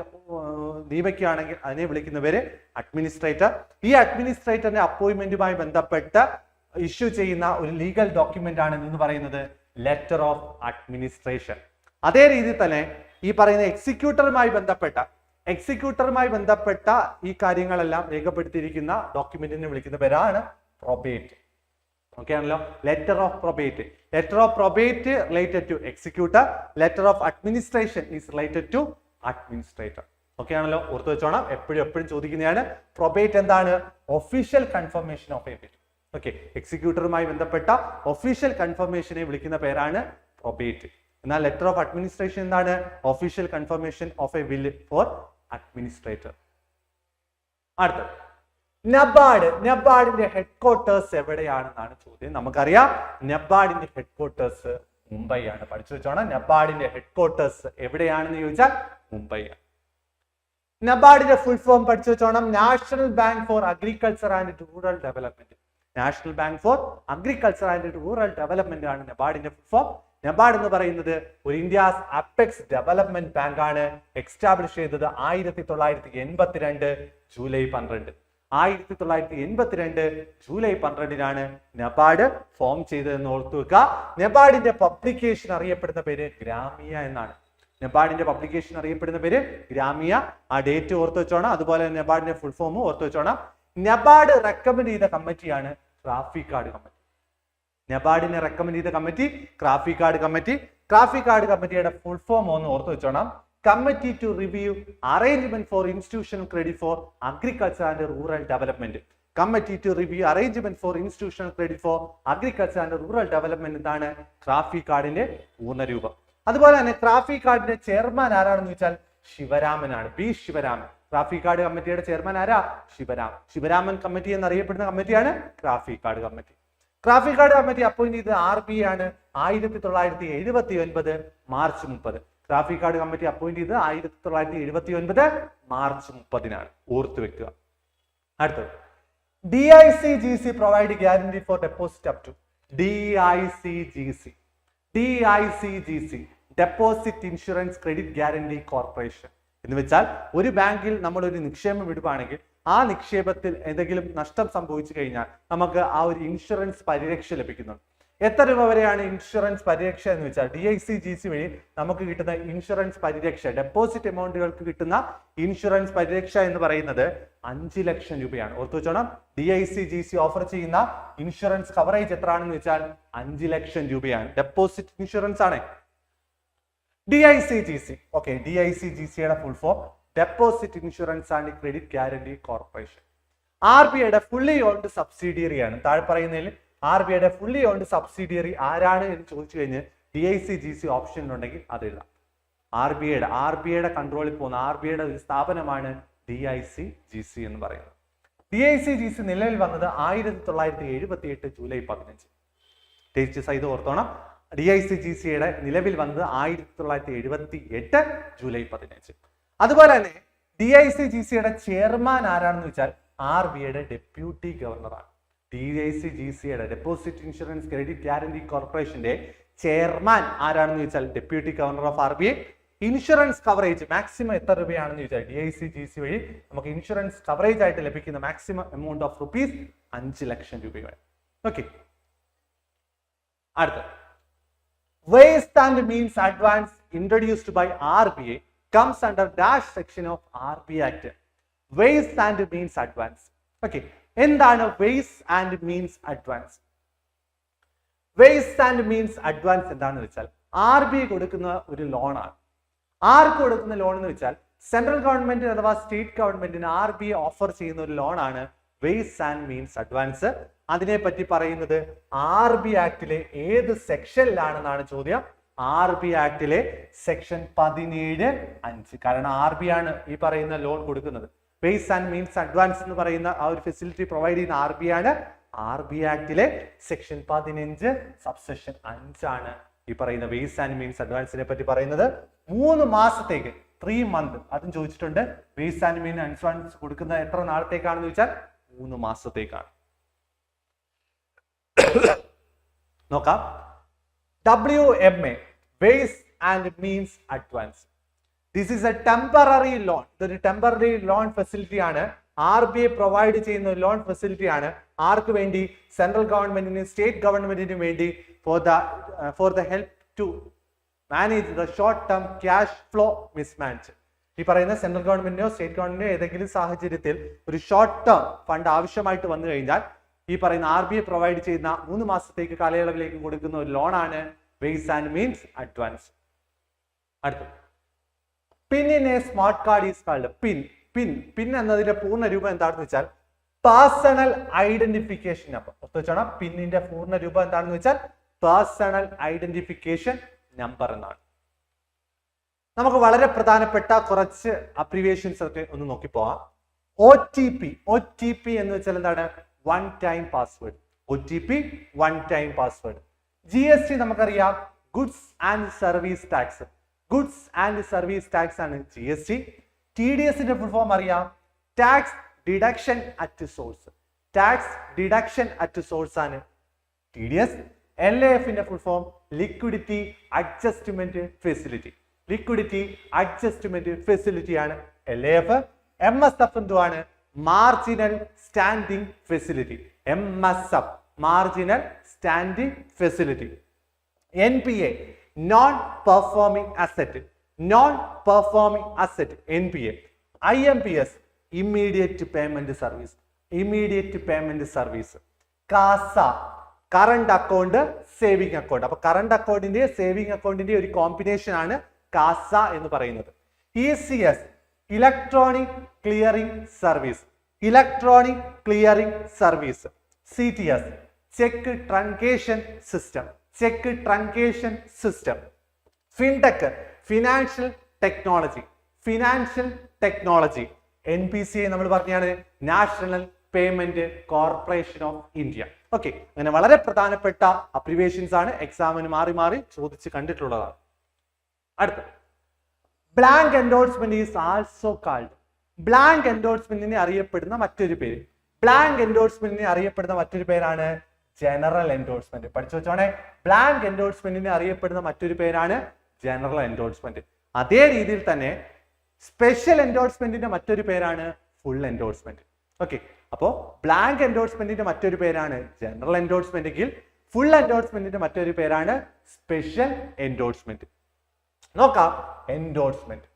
നിയമിക്കുകയാണെങ്കിൽ അതിനെ വിളിക്കുന്ന പേര് അഡ്മിനിസ്ട്രേറ്റർ. ഈ അഡ്മിനിസ്ട്രേറ്ററിന്റെ അപ്പോയിന്റ്മെന്റുമായി ബന്ധപ്പെട്ട് ഇഷ്യൂ ചെയ്യുന്ന ഒരു ലീഗൽ ഡോക്യുമെന്റ് ആണ് എന്ന് പറയുന്നത് ലെറ്റർ ഓഫ് അഡ്മിനിസ്ട്രേഷൻ. അതേ രീതിയിൽ തന്നെ ഈ പറയുന്ന എക്സിക്യൂട്ടറുമായി ബന്ധപ്പെട്ട ഈ കാര്യങ്ങളെല്ലാം രേഖപ്പെടുത്തിയിരിക്കുന്ന ഡോക്യുമെന്റിനെ വിളിക്കുന്ന പേരാണ് പ്രൊബേറ്റ്. ഓക്കെ ആണല്ലോ, letter of probate. Letter of probate related to executor, letter of administration is related to administrator. Okay ആണല്ലോ, ഓർത്തു വെച്ചോണം, എപ്പോഴും ചോദിക്കുന്നതാണ്. പ്രൊബേറ്റ് എന്താണ്? Official confirmation of a will. Okay, എക്സിക്യൂട്ടറുമായി ബന്ധപ്പെട്ട ഒഫീഷ്യൽ കൺഫർമേഷനെ വിളിക്കുന്ന പേരാണ് പ്രൊബേറ്റ്. എന്നാൽ ലെറ്റർ ഓഫ് അഡ്മിനിസ്ട്രേഷൻ എന്താണ്? Official confirmation of a will for administrator. അടുത്തത് നബാർഡിന്റെ ഹെഡ്ക്വാർട്ടേഴ്സ് എവിടെയാണെന്നാണ് ചോദ്യം. നമുക്കറിയാം നബാർഡിന്റെ ഹെഡ്ക്വാർട്ടേഴ്സ് മുംബൈ ആണ്. പഠിച്ചു വെച്ചോണം, നബാർഡിന്റെ ഹെഡ്ക്വാർട്ടേഴ്സ് എവിടെയാണെന്ന് ചോദിച്ചാൽ മുംബൈ ആണ്. നബാർഡിന്റെ ഫുൾ ഫോം പഠിച്ചു വെച്ചോണം, national bank for agriculture and rural development. National bank for agriculture and rural development ആണ് നബാർഡിന്റെ ഫുൾ ഫോം. നബാർഡ് എന്ന് പറയുന്നത് ഒരു ഇന്ത്യാസ് അപ്പെക്സ് ഡെവലപ്മെന്റ് ബാങ്ക് ആണ്. എക്സ്റ്റാബ്ലിഷ് ചെയ്തത് 1982 ജൂലൈ 12. 1982 ജൂലൈ 12 നബാർഡ് ഫോം ചെയ്തതെന്ന് ഓർത്തു വെക്കുക. നബാർഡിന്റെ പബ്ലിക്കേഷൻ അറിയപ്പെടുന്ന പേര് ഗ്രാമിയ എന്നാണ്. നബാർഡിന്റെ പബ്ലിക്കേഷൻ അറിയപ്പെടുന്ന പേര് ഗ്രാമിയ. ആ ഡേറ്റ് ഓർത്തു വെച്ചോണം. അതുപോലെ നബാർഡിന്റെ ഫുൾ ഫോം ഓർത്തു വെച്ചോണം. നബാർഡ് റെക്കമെൻഡ് ചെയ്ത കമ്മിറ്റിയാണ് ട്രാഫിക്കാർഡ് കമ്മിറ്റി. നബാർഡിനെ റെക്കമെൻഡ് ചെയ്ത കമ്മിറ്റി ട്രാഫിക്കാർഡ് കമ്മിറ്റി. ട്രാഫിക്കാർഡ് കമ്മിറ്റിയുടെ ഫുൾ ഫോം ഒന്ന് ഓർത്തു വെച്ചോണം, committee to review arrangement for institutional credit for agriculture and rural development. Committee to review arrangement for institutional credit for agriculture and rural development എന്നാണ് ട്രാഫിക്കാർഡിന്റെ പൂർണ്ണരൂപം. അതുപോലെ തന്നെ ട്രാഫിക്കാർഡിന്റെ ചെയർമാൻ ആരാണെന്ന് വെച്ചാൽ ശിവരാമനാണ്, ബി ശിവരാമൻ. ട്രാഫിക്കാർഡ് കമ്മിറ്റിയുടെ ചെയർമാൻ ആരാ? ശിവരാമൻ കമ്മിറ്റി എന്നറിയപ്പെടുന്ന കമ്മിറ്റിയാണ് CRAFICARD committee. CRAFICARD committee appoint ചെയ്തത് RBI ആണ് 1979 മാർച്ച് 30. ട്രാഫിക്കാർഡ് കമ്മിറ്റി അപ്പോയിന്റ് ചെയ്തത് 1979 മാർച്ച് 30 ഓർത്തു വെക്കുക. അടുത്തത് DICGC provide guarantee for deposit up to. DICGC deposit insurance credit guarantee corporation എന്ന് വെച്ചാൽ ഒരു ബാങ്കിൽ നമ്മൾ ഒരു നിക്ഷേപം ഇടുകയാണെങ്കിൽ ആ നിക്ഷേപത്തിൽ എന്തെങ്കിലും നഷ്ടം സംഭവിച്ചു കഴിഞ്ഞാൽ നമുക്ക് ആ ഒരു ഇൻഷുറൻസ് പരിരക്ഷ ലഭിക്കുന്നുണ്ട്. എത്ര രൂപ വരെയാണ് ഇൻഷുറൻസ് പരിരക്ഷ എന്ന് വെച്ചാൽ DICGC വഴി നമുക്ക് കിട്ടുന്ന ഇൻഷുറൻസ് പരിരക്ഷ, ഡെപ്പോസിറ്റ് എമൗണ്ടുകൾക്ക് കിട്ടുന്ന ഇൻഷുറൻസ് പരിരക്ഷ എന്ന് പറയുന്നത് 5 ലക്ഷം രൂപയാണ്. ഓർത്തു വെച്ചോണം, DICGC ഓഫർ ചെയ്യുന്ന ഇൻഷുറൻസ് കവറേജ് എത്രയാണെന്ന് വെച്ചാൽ 5 ലക്ഷം രൂപയാണ്. ഡെപ്പോസിറ്റ് ഇൻഷുറൻസ് ആണ് DICGC. ഓക്കെ, DICGCയുടെ full form deposit insurance and credit guarantee corporation. RBIയുടെ ഫുള്ളി ഓൺഡ് സബ്സിഡിയറി ആണ്. താഴെ പറയുന്നതിൽ RBIയുടെ ഫുള്ളി ഓൺഡ് സബ്സിഡിയറി ആരാണ് എന്ന് ചോദിച്ചു കഴിഞ്ഞ് DICGC ഓപ്ഷനിലുണ്ടെങ്കിൽ അത് എഴുതാം. RBIയുടെ കൺട്രോളിൽ പോകുന്ന RBIയുടെ ഒരു സ്ഥാപനമാണ് DICGC എന്ന് പറയുന്നത്. DICGC നിലവിൽ വന്നത് 1978 ജൂലൈ 15. ടേസ്റ്റ് സൈത് ഓർത്തോണം, DICGCയുടെ നിലവിൽ വന്നത് 1978 ജൂലൈ 15. അതുപോലെ തന്നെ DICGCയുടെ ചെയർമാൻ ആരാണെന്ന് വെച്ചാൽ RBIയുടെ ഡെപ്യൂട്ടി ഗവർണറാണ്. DICGCയുടെ ഡെപ്പോസിറ്റ് ഇൻഷുറൻസ് ക്രെഡിറ്റ് ഗ്യാരണ്ടി കോർപ്പറേഷന്റെ ചെയർമാൻ ആരാണെന്ന് ചോദിച്ചാൽ deputy governor of RBI. Insurance coverage maximum എത്ര രൂപയാണെന്ന് ചോദിച്ചാൽ DICGC വഴി നമുക്ക് ഇൻഷുറൻസ് കവറേജ് ആയിട്ട് ലഭിക്കുന്ന maximum amount of rupees 5 lakh രൂപയാണ്. ഓക്കെ, അടുത്ത ways and means advance introduced by RBI comes under dash section of RBI Act. Ways and means advance. Okay, എന്താണ് ways and means advance? Ways and means advance എന്താണെന്ന് വെച്ചാൽ RBI കൊടുക്കുന്ന ഒരു ലോണാണ്. ആർക്ക് കൊടുക്കുന്ന loan എന്ന് വെച്ചാൽ സെൻട്രൽ ഗവൺമെന്റ് അഥവാ സ്റ്റേറ്റ് ഗവൺമെന്റിന് RBI ഓഫർ ചെയ്യുന്ന ഒരു ലോണാണ് വേസ് ആൻഡ് മീൻസ് അഡ്വാൻസ്. അതിനെപ്പറ്റി പറയുന്നത് RBI ആക്ടിലെ ഏത് സെക്ഷനിലാണെന്നാണ് ചോദ്യം. RBI ആക്ടിലെ സെക്ഷൻ 17(5). കാരണം RBI ആണ് ഈ പറയുന്ന ലോൺ കൊടുക്കുന്നത്. വേസ് ആൻഡ് മീൻസ് അഡ്വാൻസ് എന്ന് പറയുന്ന ആ ഒരു ഫെസിലിറ്റി പ്രൊവൈഡ് ചെയ്യുന്ന RBI ആണ്. RBI ആക്ടിലെ സെക്ഷൻ 15 സബ്സെക്ഷൻ 5 ആണ് ഈ പറയുന്ന വേസ് ആൻഡ് മീൻസ് അഡ്വാൻസിനെ പറ്റി പറയുന്നത്. 3 മാസത്തേക്ക് 3 months അതും ചോദിച്ചിട്ടുണ്ട്. വേസ് ആൻഡ് മീൻസ് അഡ്വാൻസ് കൊടുക്കുന്നത് എത്ര നാളത്തേക്കാണെന്ന് ചോദിച്ചാൽ 3 മാസത്തേക്കാണ്. നോക്കാം. WMA ways and means advance. This is a temporary loan. ഇതൊരു ടെമ്പററി ലോൺ ഫെസിലിറ്റി ആണ്. RBI പ്രൊവൈഡ് ചെയ്യുന്ന ഒരു ലോൺ ഫെസിലിറ്റി ആണ്. ആർക്ക് വേണ്ടി? സെൻട്രൽ ഗവൺമെന്റിനും സ്റ്റേറ്റ് ഗവൺമെന്റിനും വേണ്ടി for the help to manage the short term cash flow mismatch. ഈ പറയുന്ന സെൻട്രൽ ഗവൺമെന്റിനോ സ്റ്റേറ്റ് ഗവൺമെന്റിനോ ഏതെങ്കിലും സാഹചര്യത്തിൽ ഒരു ഷോർട്ട് ടേം ഫണ്ട് ആവശ്യമായിട്ട് വന്നു കഴിഞ്ഞാൽ ഈ പറയുന്ന RBI പ്രൊവൈഡ് ചെയ്യുന്ന 3 മാസത്തേക്ക് കാലയളവിലേക്ക് കൊടുക്കുന്ന ഒരു ലോണാണ് വേസ് ആൻഡ് മീൻസ് അഡ്വാൻസ്. അടുത്ത PIN in a smart card is called PIN എന്നതിന്റെ പൂർണ്ണ രൂപം എന്താണെന്ന് വെച്ചാൽ പേഴ്സണൽ ഐഡന്റിഫിക്കേഷൻ നമ്പർ. വെച്ചോണം, പിന്നിന്റെ പൂർണ്ണ രൂപം എന്താണെന്ന് വെച്ചാൽ പേഴ്സണൽ ഐഡന്റിഫിക്കേഷൻ നമ്പർ എന്നാണ്. നമുക്ക് വളരെ പ്രധാനപ്പെട്ട കുറച്ച് അബ്രിവിയേഷൻസ് ഒക്കെ ഒന്ന് നോക്കി പോവാം. OTP എന്ന് വെച്ചാൽ എന്താണ്? One time password. OTP one time password. GST നമുക്കറിയാം, goods and service tax. Goods and service tax ആണ് GST. TDSന്റെ ഫുൾ ഫോം അറിയാം, tax deduction at source. Tax deduction at source ആണ് TDS. LAFന്റെ full form liquidity adjustment facility. Liquidity adjustment facility ആണ് LAF. MSF എന്തുവാണ്? Marginal standing facility. MSF marginal standing facility. NPA non performing asset. Non performing asset NPA. IMPS immediate payment service. Immediate payment service. CASA current account, saving account. അപ്പൊ current അക്കൗണ്ടിന്റെ saving അക്കൗണ്ടിന്റെ ഒരു combination ആണ് CASA എന്ന് പറയുന്നത്. ECS electronic clearing service. Electronic clearing service. CTS cheque truncation system. Cheque truncation system. Fintech financial technology. Financial technology. NPCI നമ്മൾ പറഞ്ഞാണ് national payment corporation of India. Okay, അങ്ങനെ വളരെ പ്രധാനപ്പെട്ട അബ്രിവിയേഷൻസ് ആണ്. എക്സാമിന് മാറി മാറി ചോദിച്ച് കണ്ടിട്ടുള്ളതാണ്. അടുത്ത blank endorsement is also called. Blank എൻഡോഴ്സ്മെന്റിനെ അറിയപ്പെടുന്ന മറ്റൊരു പേര്. ബ്ലാങ്ക് എൻഡോഴ്സ്മെന്റിനെ അറിയപ്പെടുന്ന മറ്റൊരു പേരാണ് ജനറൽ എൻഡോഴ്സ്മെന്റ്. പഠിച്ചു വെച്ചോണേ, ബ്ലാങ്ക് എൻഡോഴ്സ്മെന്റിനെ അറിയപ്പെടുന്ന മറ്റൊരു പേരാണ് ജനറൽ എൻഡോഴ്സ്മെന്റ്. അതേ രീതിയിൽ തന്നെ സ്പെഷ്യൽ എൻഡോഴ്സ്മെന്റിന്റെ മറ്റൊരു പേരാണ് ഫുൾ എൻഡോഴ്സ്മെന്റ്. ഓക്കെ, അപ്പോ ബ്ലാങ്ക് എൻഡോഴ്സ്മെന്റിന്റെ മറ്റൊരു പേരാണ് ജനറൽ എൻഡോഴ്സ്മെന്റ് എങ്കിൽ ഫുൾ എൻഡോഴ്സ്മെന്റിന്റെ മറ്റൊരു പേരാണ് സ്പെഷ്യൽ എൻഡോഴ്സ്മെന്റ്. നോക്കാം, എൻഡോഴ്സ്മെന്റ്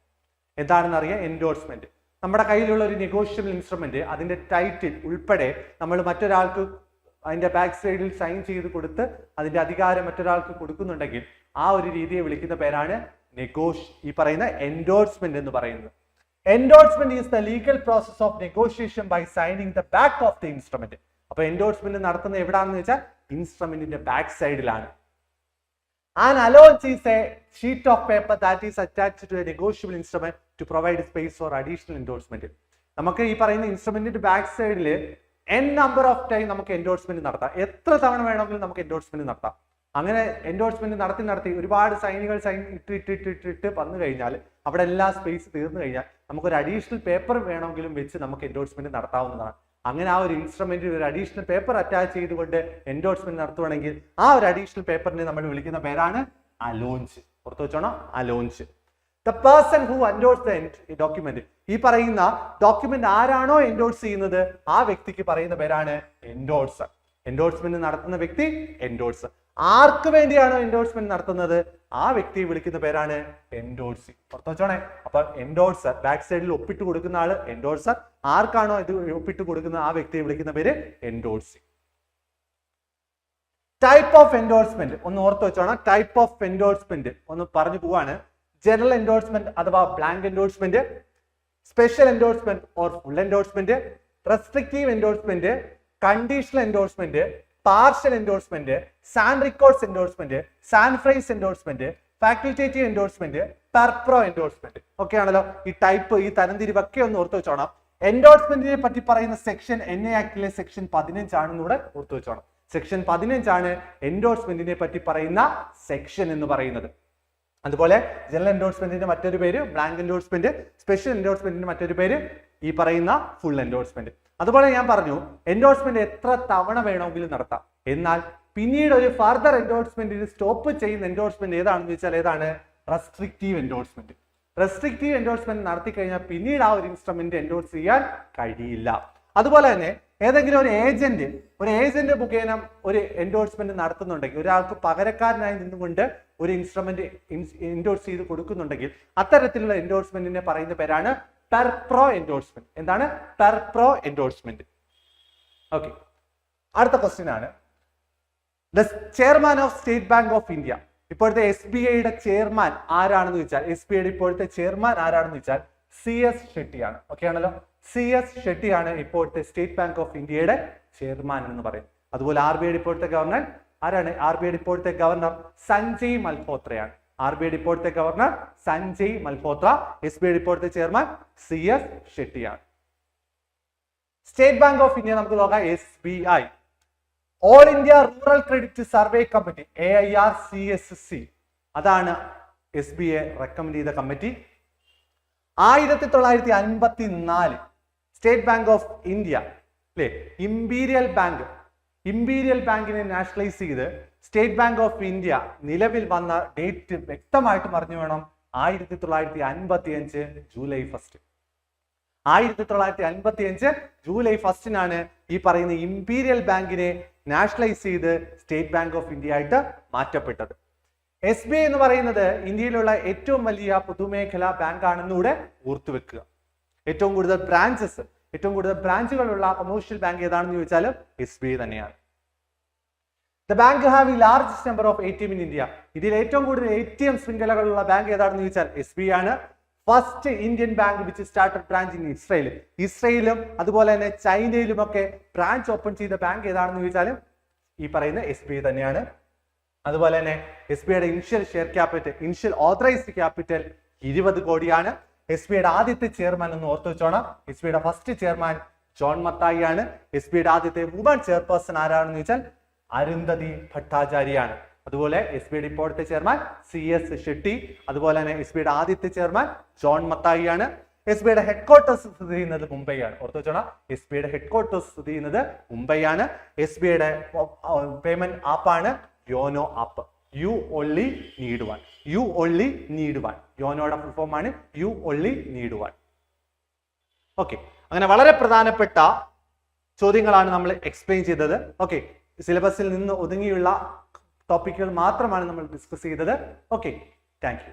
എന്താണെന്ന് അറിയാം. എൻഡോഴ്സ്മെന്റ് നമ്മുടെ കയ്യിലുള്ള ഒരു നെഗോഷ്യബിൾ ഇൻസ്ട്രുമെന്റ്, അതിന്റെ ടൈറ്റിൽ ഉൾപ്പെടെ നമ്മൾ മറ്റൊരാൾക്ക് അതിന്റെ ബാക്ക് സൈഡിൽ സൈൻ ചെയ്ത് കൊടുത്ത് അതിന്റെ അധികാരം മറ്റൊരാൾക്ക് കൊടുക്കുന്നുണ്ടെങ്കിൽ ആ ഒരു രീതിയെ വിളിക്കുന്ന പേരാണ് ഈ പറയുന്ന എൻഡോഴ്സ്മെന്റ് എന്ന് പറയുന്നത്. Endorsement is the legal process of negotiation bye signing the back of the instrument. അപ്പൊ എൻഡോഴ്സ്മെന്റ് നടത്തുന്നത് എവിടാണെന്ന് വെച്ചാൽ ഇൻസ്ട്രുമെന്റിന്റെ ബാക്ക് സൈഡിലാണ്. An allowance is a sheet of paper that is attached to a negotiable instrument to provide space for additional endorsement. നമുക്ക് ഈ പറയുന്ന ഇൻസ്ട്രുമെന്റിന്റെ back സൈഡിൽ n number of time നമുക്ക് endorsement നടത്താം. എത്ര തവണ വേണമെങ്കിലും നമുക്ക് എൻഡോഴ്സ്മെന്റ് നടത്താം. അങ്ങനെ എൻഡോഴ്സ്മെന്റ് നടത്തി ഒരുപാട് സൈനുകൾ ഇട്ടിട്ട് വന്നു കഴിഞ്ഞാൽ അവിടെ എല്ലാ സ്പേസ് തീർന്നു കഴിഞ്ഞാൽ നമുക്കൊരു അഡീഷണൽ പേപ്പർ വേണമെങ്കിലും വെച്ച് നമുക്ക് എൻഡോഴ്സ്മെന്റ് നടത്താവുന്നതാണ്. അങ്ങനെ ആ ഒരു ഇൻസ്ട്രുമെന്റിൽ ഒരു അഡീഷണൽ പേപ്പർ അറ്റാച്ച് ചെയ്തുകൊണ്ട് എൻഡോഴ്സ്മെന്റ് നടത്തുവാണെങ്കിൽ ആ ഒരു അഡീഷണൽ പേപ്പറിനെ നമ്മൾ വിളിക്കുന്ന പേരാണ് അലോഞ്ച്. പുറത്തു വെച്ചോണം, allonge. The person who endorse the document. ഈ പറയുന്ന ഡോക്യുമെന്റ് ആരാണോ എൻഡോഴ്സ് ചെയ്യുന്നത് ആ വ്യക്തിക്ക് പറയുന്ന പേരാണ് എൻഡോഴ്സർ. എൻഡോഴ്സ്മെന്റ് നടത്തുന്ന വ്യക്തി എൻഡോഴ്സർ. ആർക്ക് വേണ്ടിയാണോ എൻഡോഴ്സ്മെന്റ് നടത്തുന്നത് ആ വ്യക്തിയെ വിളിക്കുന്ന പേരാണ് എൻഡോഴ്സി. പുറത്തു വെച്ചോണേ. അപ്പൊ എൻഡോഴ്സർ ബാക്ക് സൈഡിൽ ഒപ്പിട്ട് കൊടുക്കുന്ന ആള് എൻഡോഴ്സർ. ആർക്കാണോ ഇത് ഒപ്പിട്ട് കൊടുക്കുന്ന ആ വ്യക്തിയെ വിളിക്കുന്ന പേര് എൻഡോഴ്സി. ടൈപ്പ് ഓഫ് എൻഡോഴ്സ്മെന്റ് ഒന്ന് ഓർത്ത് വെച്ചോണം. ടൈപ്പ് ഓഫ് എൻഡോഴ്സ്മെന്റ് ഒന്ന് പറഞ്ഞു പോവാണ്. ജനറൽ എൻഡോഴ്സ്മെന്റ് അഥവാ blank endorsement, special endorsement or full endorsement, restrictive endorsement, conditional endorsement, partial endorsement, sans recours endorsement, sans frais endorsement, facultative endorsement, per pro endorsement. Okay ആണല്ലോ. ഈ type, ഈ തരംതിരിവൊക്കെ ഒന്ന് ഓർത്ത് വെച്ചോണം. എൻഡോഴ്സ്മെന്റിനെ പറ്റി പറയുന്ന സെക്ഷൻ NA ആക്ടിലെ സെക്ഷൻ 15 ആണെന്നൂടെ ഓർത്ത് വെച്ചോണം. സെക്ഷൻ 15 ആണ് എൻഡോഴ്സ്മെന്റിനെ പറ്റി പറയുന്ന സെക്ഷൻ എന്ന് പറയുന്നത്. അതുപോലെ ജനറൽ എൻഡോഴ്സ്മെന്റിന്റെ മറ്റൊരു പേര് ബ്ലാങ്ക് എൻഡോഴ്സ്മെന്റ്, സ്പെഷ്യൽ എൻഡോഴ്സ്മെന്റിന്റെ മറ്റൊരു പേര് ഈ പറയുന്ന ഫുൾ എൻഡോഴ്സ്മെന്റ്. അതുപോലെ ഞാൻ പറഞ്ഞു എൻഡോഴ്സ്മെന്റ് എത്ര തവണ വേണമെങ്കിലും നടത്താം. എന്നാൽ പിന്നീട് ഒരു ഫർദർ എൻഡോഴ്സ്മെന്റിന് സ്റ്റോപ്പ് ചെയ്യുന്ന എൻഡോഴ്സ്മെന്റ് ഏതാണെന്ന് വെച്ചാൽ ഏതാണ്? Restrictive endorsement. റെസ്ട്രിക്റ്റീവ് എൻഡോഴ്സ്മെന്റ് നടത്തി കഴിഞ്ഞാൽ പിന്നീട് ആ ഒരു ഇൻസ്ട്രുമെന്റ് എൻഡോഴ്സ് ചെയ്യാൻ കഴിയില്ല. അതുപോലെ തന്നെ ഏതെങ്കിലും ഒരു ഏജന്റ് മുഖേന ഒരു എൻഡോഴ്സ്മെന്റ് നടത്തുന്നുണ്ടെങ്കിൽ, ഒരാൾക്ക് പകരക്കാരനായി നിന്നുകൊണ്ട് ഒരു ഇൻസ്ട്രുമെന്റ് എൻഡോഴ്സ് ചെയ്ത് കൊടുക്കുന്നുണ്ടെങ്കിൽ അത്തരത്തിലുള്ള എൻഡോഴ്സ്മെന്റിനെ പറയുന്ന പേരാണ് പെർപ്രോ എൻഡോഴ്സ്മെന്റ്. എന്താണ്? പെർപ്രോ എൻഡോഴ്സ്മെന്റ്. ഓക്കെ, അടുത്ത ക്വസ്റ്റ്യൻ ആണ് the chairman of state bank of India. ഇപ്പോഴത്തെ SBIയുടെ ചെയർമാൻ ആരാണെന്ന് വെച്ചാൽ, SBIയുടെ ഇപ്പോഴത്തെ ചെയർമാൻ ആരാണെന്ന് വെച്ചാൽ CS ഷെട്ടിയാണ്. ഓക്കെ ആണല്ലോ. CS ഷെട്ടിയാണ് ഇപ്പോഴത്തെ സ്റ്റേറ്റ് ബാങ്ക് ഓഫ് ഇന്ത്യയുടെ ചെയർമാൻ എന്ന് പറയും. അതുപോലെ RBIയുടെ ഇപ്പോഴത്തെ ഗവർണർ ആരാണ്? RBIയുടെ ഇപ്പോഴത്തെ ഗവർണർ സഞ്ജയ് മൽഹോത്രയാണ്. RBIയുടെ ഇപ്പോഴത്തെ ഗവർണർ സഞ്ജയ് മൽഹോത്ര. SBIയുടെ ഇപ്പോഴത്തെ ചെയർമാൻ CS ഷെട്ടിയാണ്. സ്റ്റേറ്റ് ബാങ്ക് ഓഫ് ഇന്ത്യ നമുക്ക് നോക്കാം. SBI, all India rural credit survey committee, AIRCSC, അതാണ് SBI റെക്കമെൻഡ് ചെയ്ത committee. 1954 state bank of India അല്ലെ, ഇമ്പീരിയൽ ബാങ്കിനെ നാഷണലൈസ് ചെയ്ത് സ്റ്റേറ്റ് ബാങ്ക് ഓഫ് ഇന്ത്യ നിലവിൽ വന്ന ഡേറ്റ് വ്യക്തമായിട്ട് പറഞ്ഞു വേണം. 1955 ജൂലൈ 1. 1955 ജൂലൈ 1 ഈ പറയുന്ന ഇമ്പീരിയൽ ബാങ്കിനെ നാഷണലൈസ് ചെയ്ത് സ്റ്റേറ്റ് ബാങ്ക് ഓഫ് ഇന്ത്യ ആയിട്ട് മാറ്റപ്പെട്ടത്. SBI എന്ന് പറയുന്നത് ഇന്ത്യയിലുള്ള ഏറ്റവും വലിയ പൊതുമേഖലാ ബാങ്ക് ആണെന്നൂടെ ഓർത്തുവെക്കുക. ഏറ്റവും കൂടുതൽ ബ്രാഞ്ചുകളുള്ള കൊമേഴ്ഷ്യൽ ബാങ്ക് ഏതാണെന്ന് ചോദിച്ചാൽ SBI തന്നെയാണ്. The bank having largest number of ATM in India. ഇതിൽ ഏറ്റവും കൂടുതൽ ATM ശൃംഖലകളുള്ള ബാങ്ക് ഏതാണെന്ന് ചോദിച്ചാൽ SBI ആണ്. First Indian bank which started branch in ഇസ്രയേലും അതുപോലെ തന്നെ ചൈനയിലും ഒക്കെ ബ്രാഞ്ച് ഓപ്പൺ ചെയ്ത ബാങ്ക് ഏതാണെന്ന് ചോദിച്ചാലും ഈ പറയുന്ന SBI തന്നെയാണ്. അതുപോലെ തന്നെ SBIയുടെ ഇനിഷ്യൽ ഓതറൈസ്ഡ് ക്യാപിറ്റൽ 20 കോടിയാണ്. SBIയുടെ ആദ്യത്തെ ചെയർമാൻ എന്ന് ഓർത്തു വെച്ചോണം. SBIയുടെ ഫസ്റ്റ് ചെയർമാൻ ജോൺ മത്തായി ആണ്. SBIയുടെ ആദ്യത്തെ വുമൺ ചെയർപേഴ്സൺ ആരാണെന്ന് ചോദിച്ചാൽ അരുന്ധതി ഭട്ടാചാര്യയാണ്. അതുപോലെ SBIയുടെ ഇപ്പോഴത്തെ ചെയർമാൻ CS ഷെട്ടി. അതുപോലെ തന്നെ SBIയുടെ ആദ്യത്തെ ചെയർമാൻ ജോൺ മത്തായി ആണ്. SBIയുടെ ഹെഡ്ക്വാർട്ടേഴ്സ് സ്ഥിതി ചെയ്യുന്നത് മുംബൈയാണ്. ഓർത്തു വെച്ചോണം. SBIയുടെ ഹെഡ്ക്വാർട്ടേഴ്സ് സ്ഥിതി ചെയ്യുന്നത് മുംബൈയാണ്. SBIയുടെ പേയ്മെന്റ് ആപ്പാണ് YONO app. You only need one. യോനോയുടെ ഫുൾ ഫോം ആണ് you only need one. Okay, അങ്ങനെ വളരെ പ്രധാനപ്പെട്ട ചോദ്യങ്ങളാണ് നമ്മൾ എക്സ്പ്ലെയിൻ ചെയ്തത്. ഓക്കെ, സിലബസിൽ നിന്ന് ഒതുങ്ങിയുള്ള ടോപ്പിക്കുകൾ മാത്രമാണ് നമ്മൾ ഡിസ്കസ് ചെയ്തത്. Okay, thank you.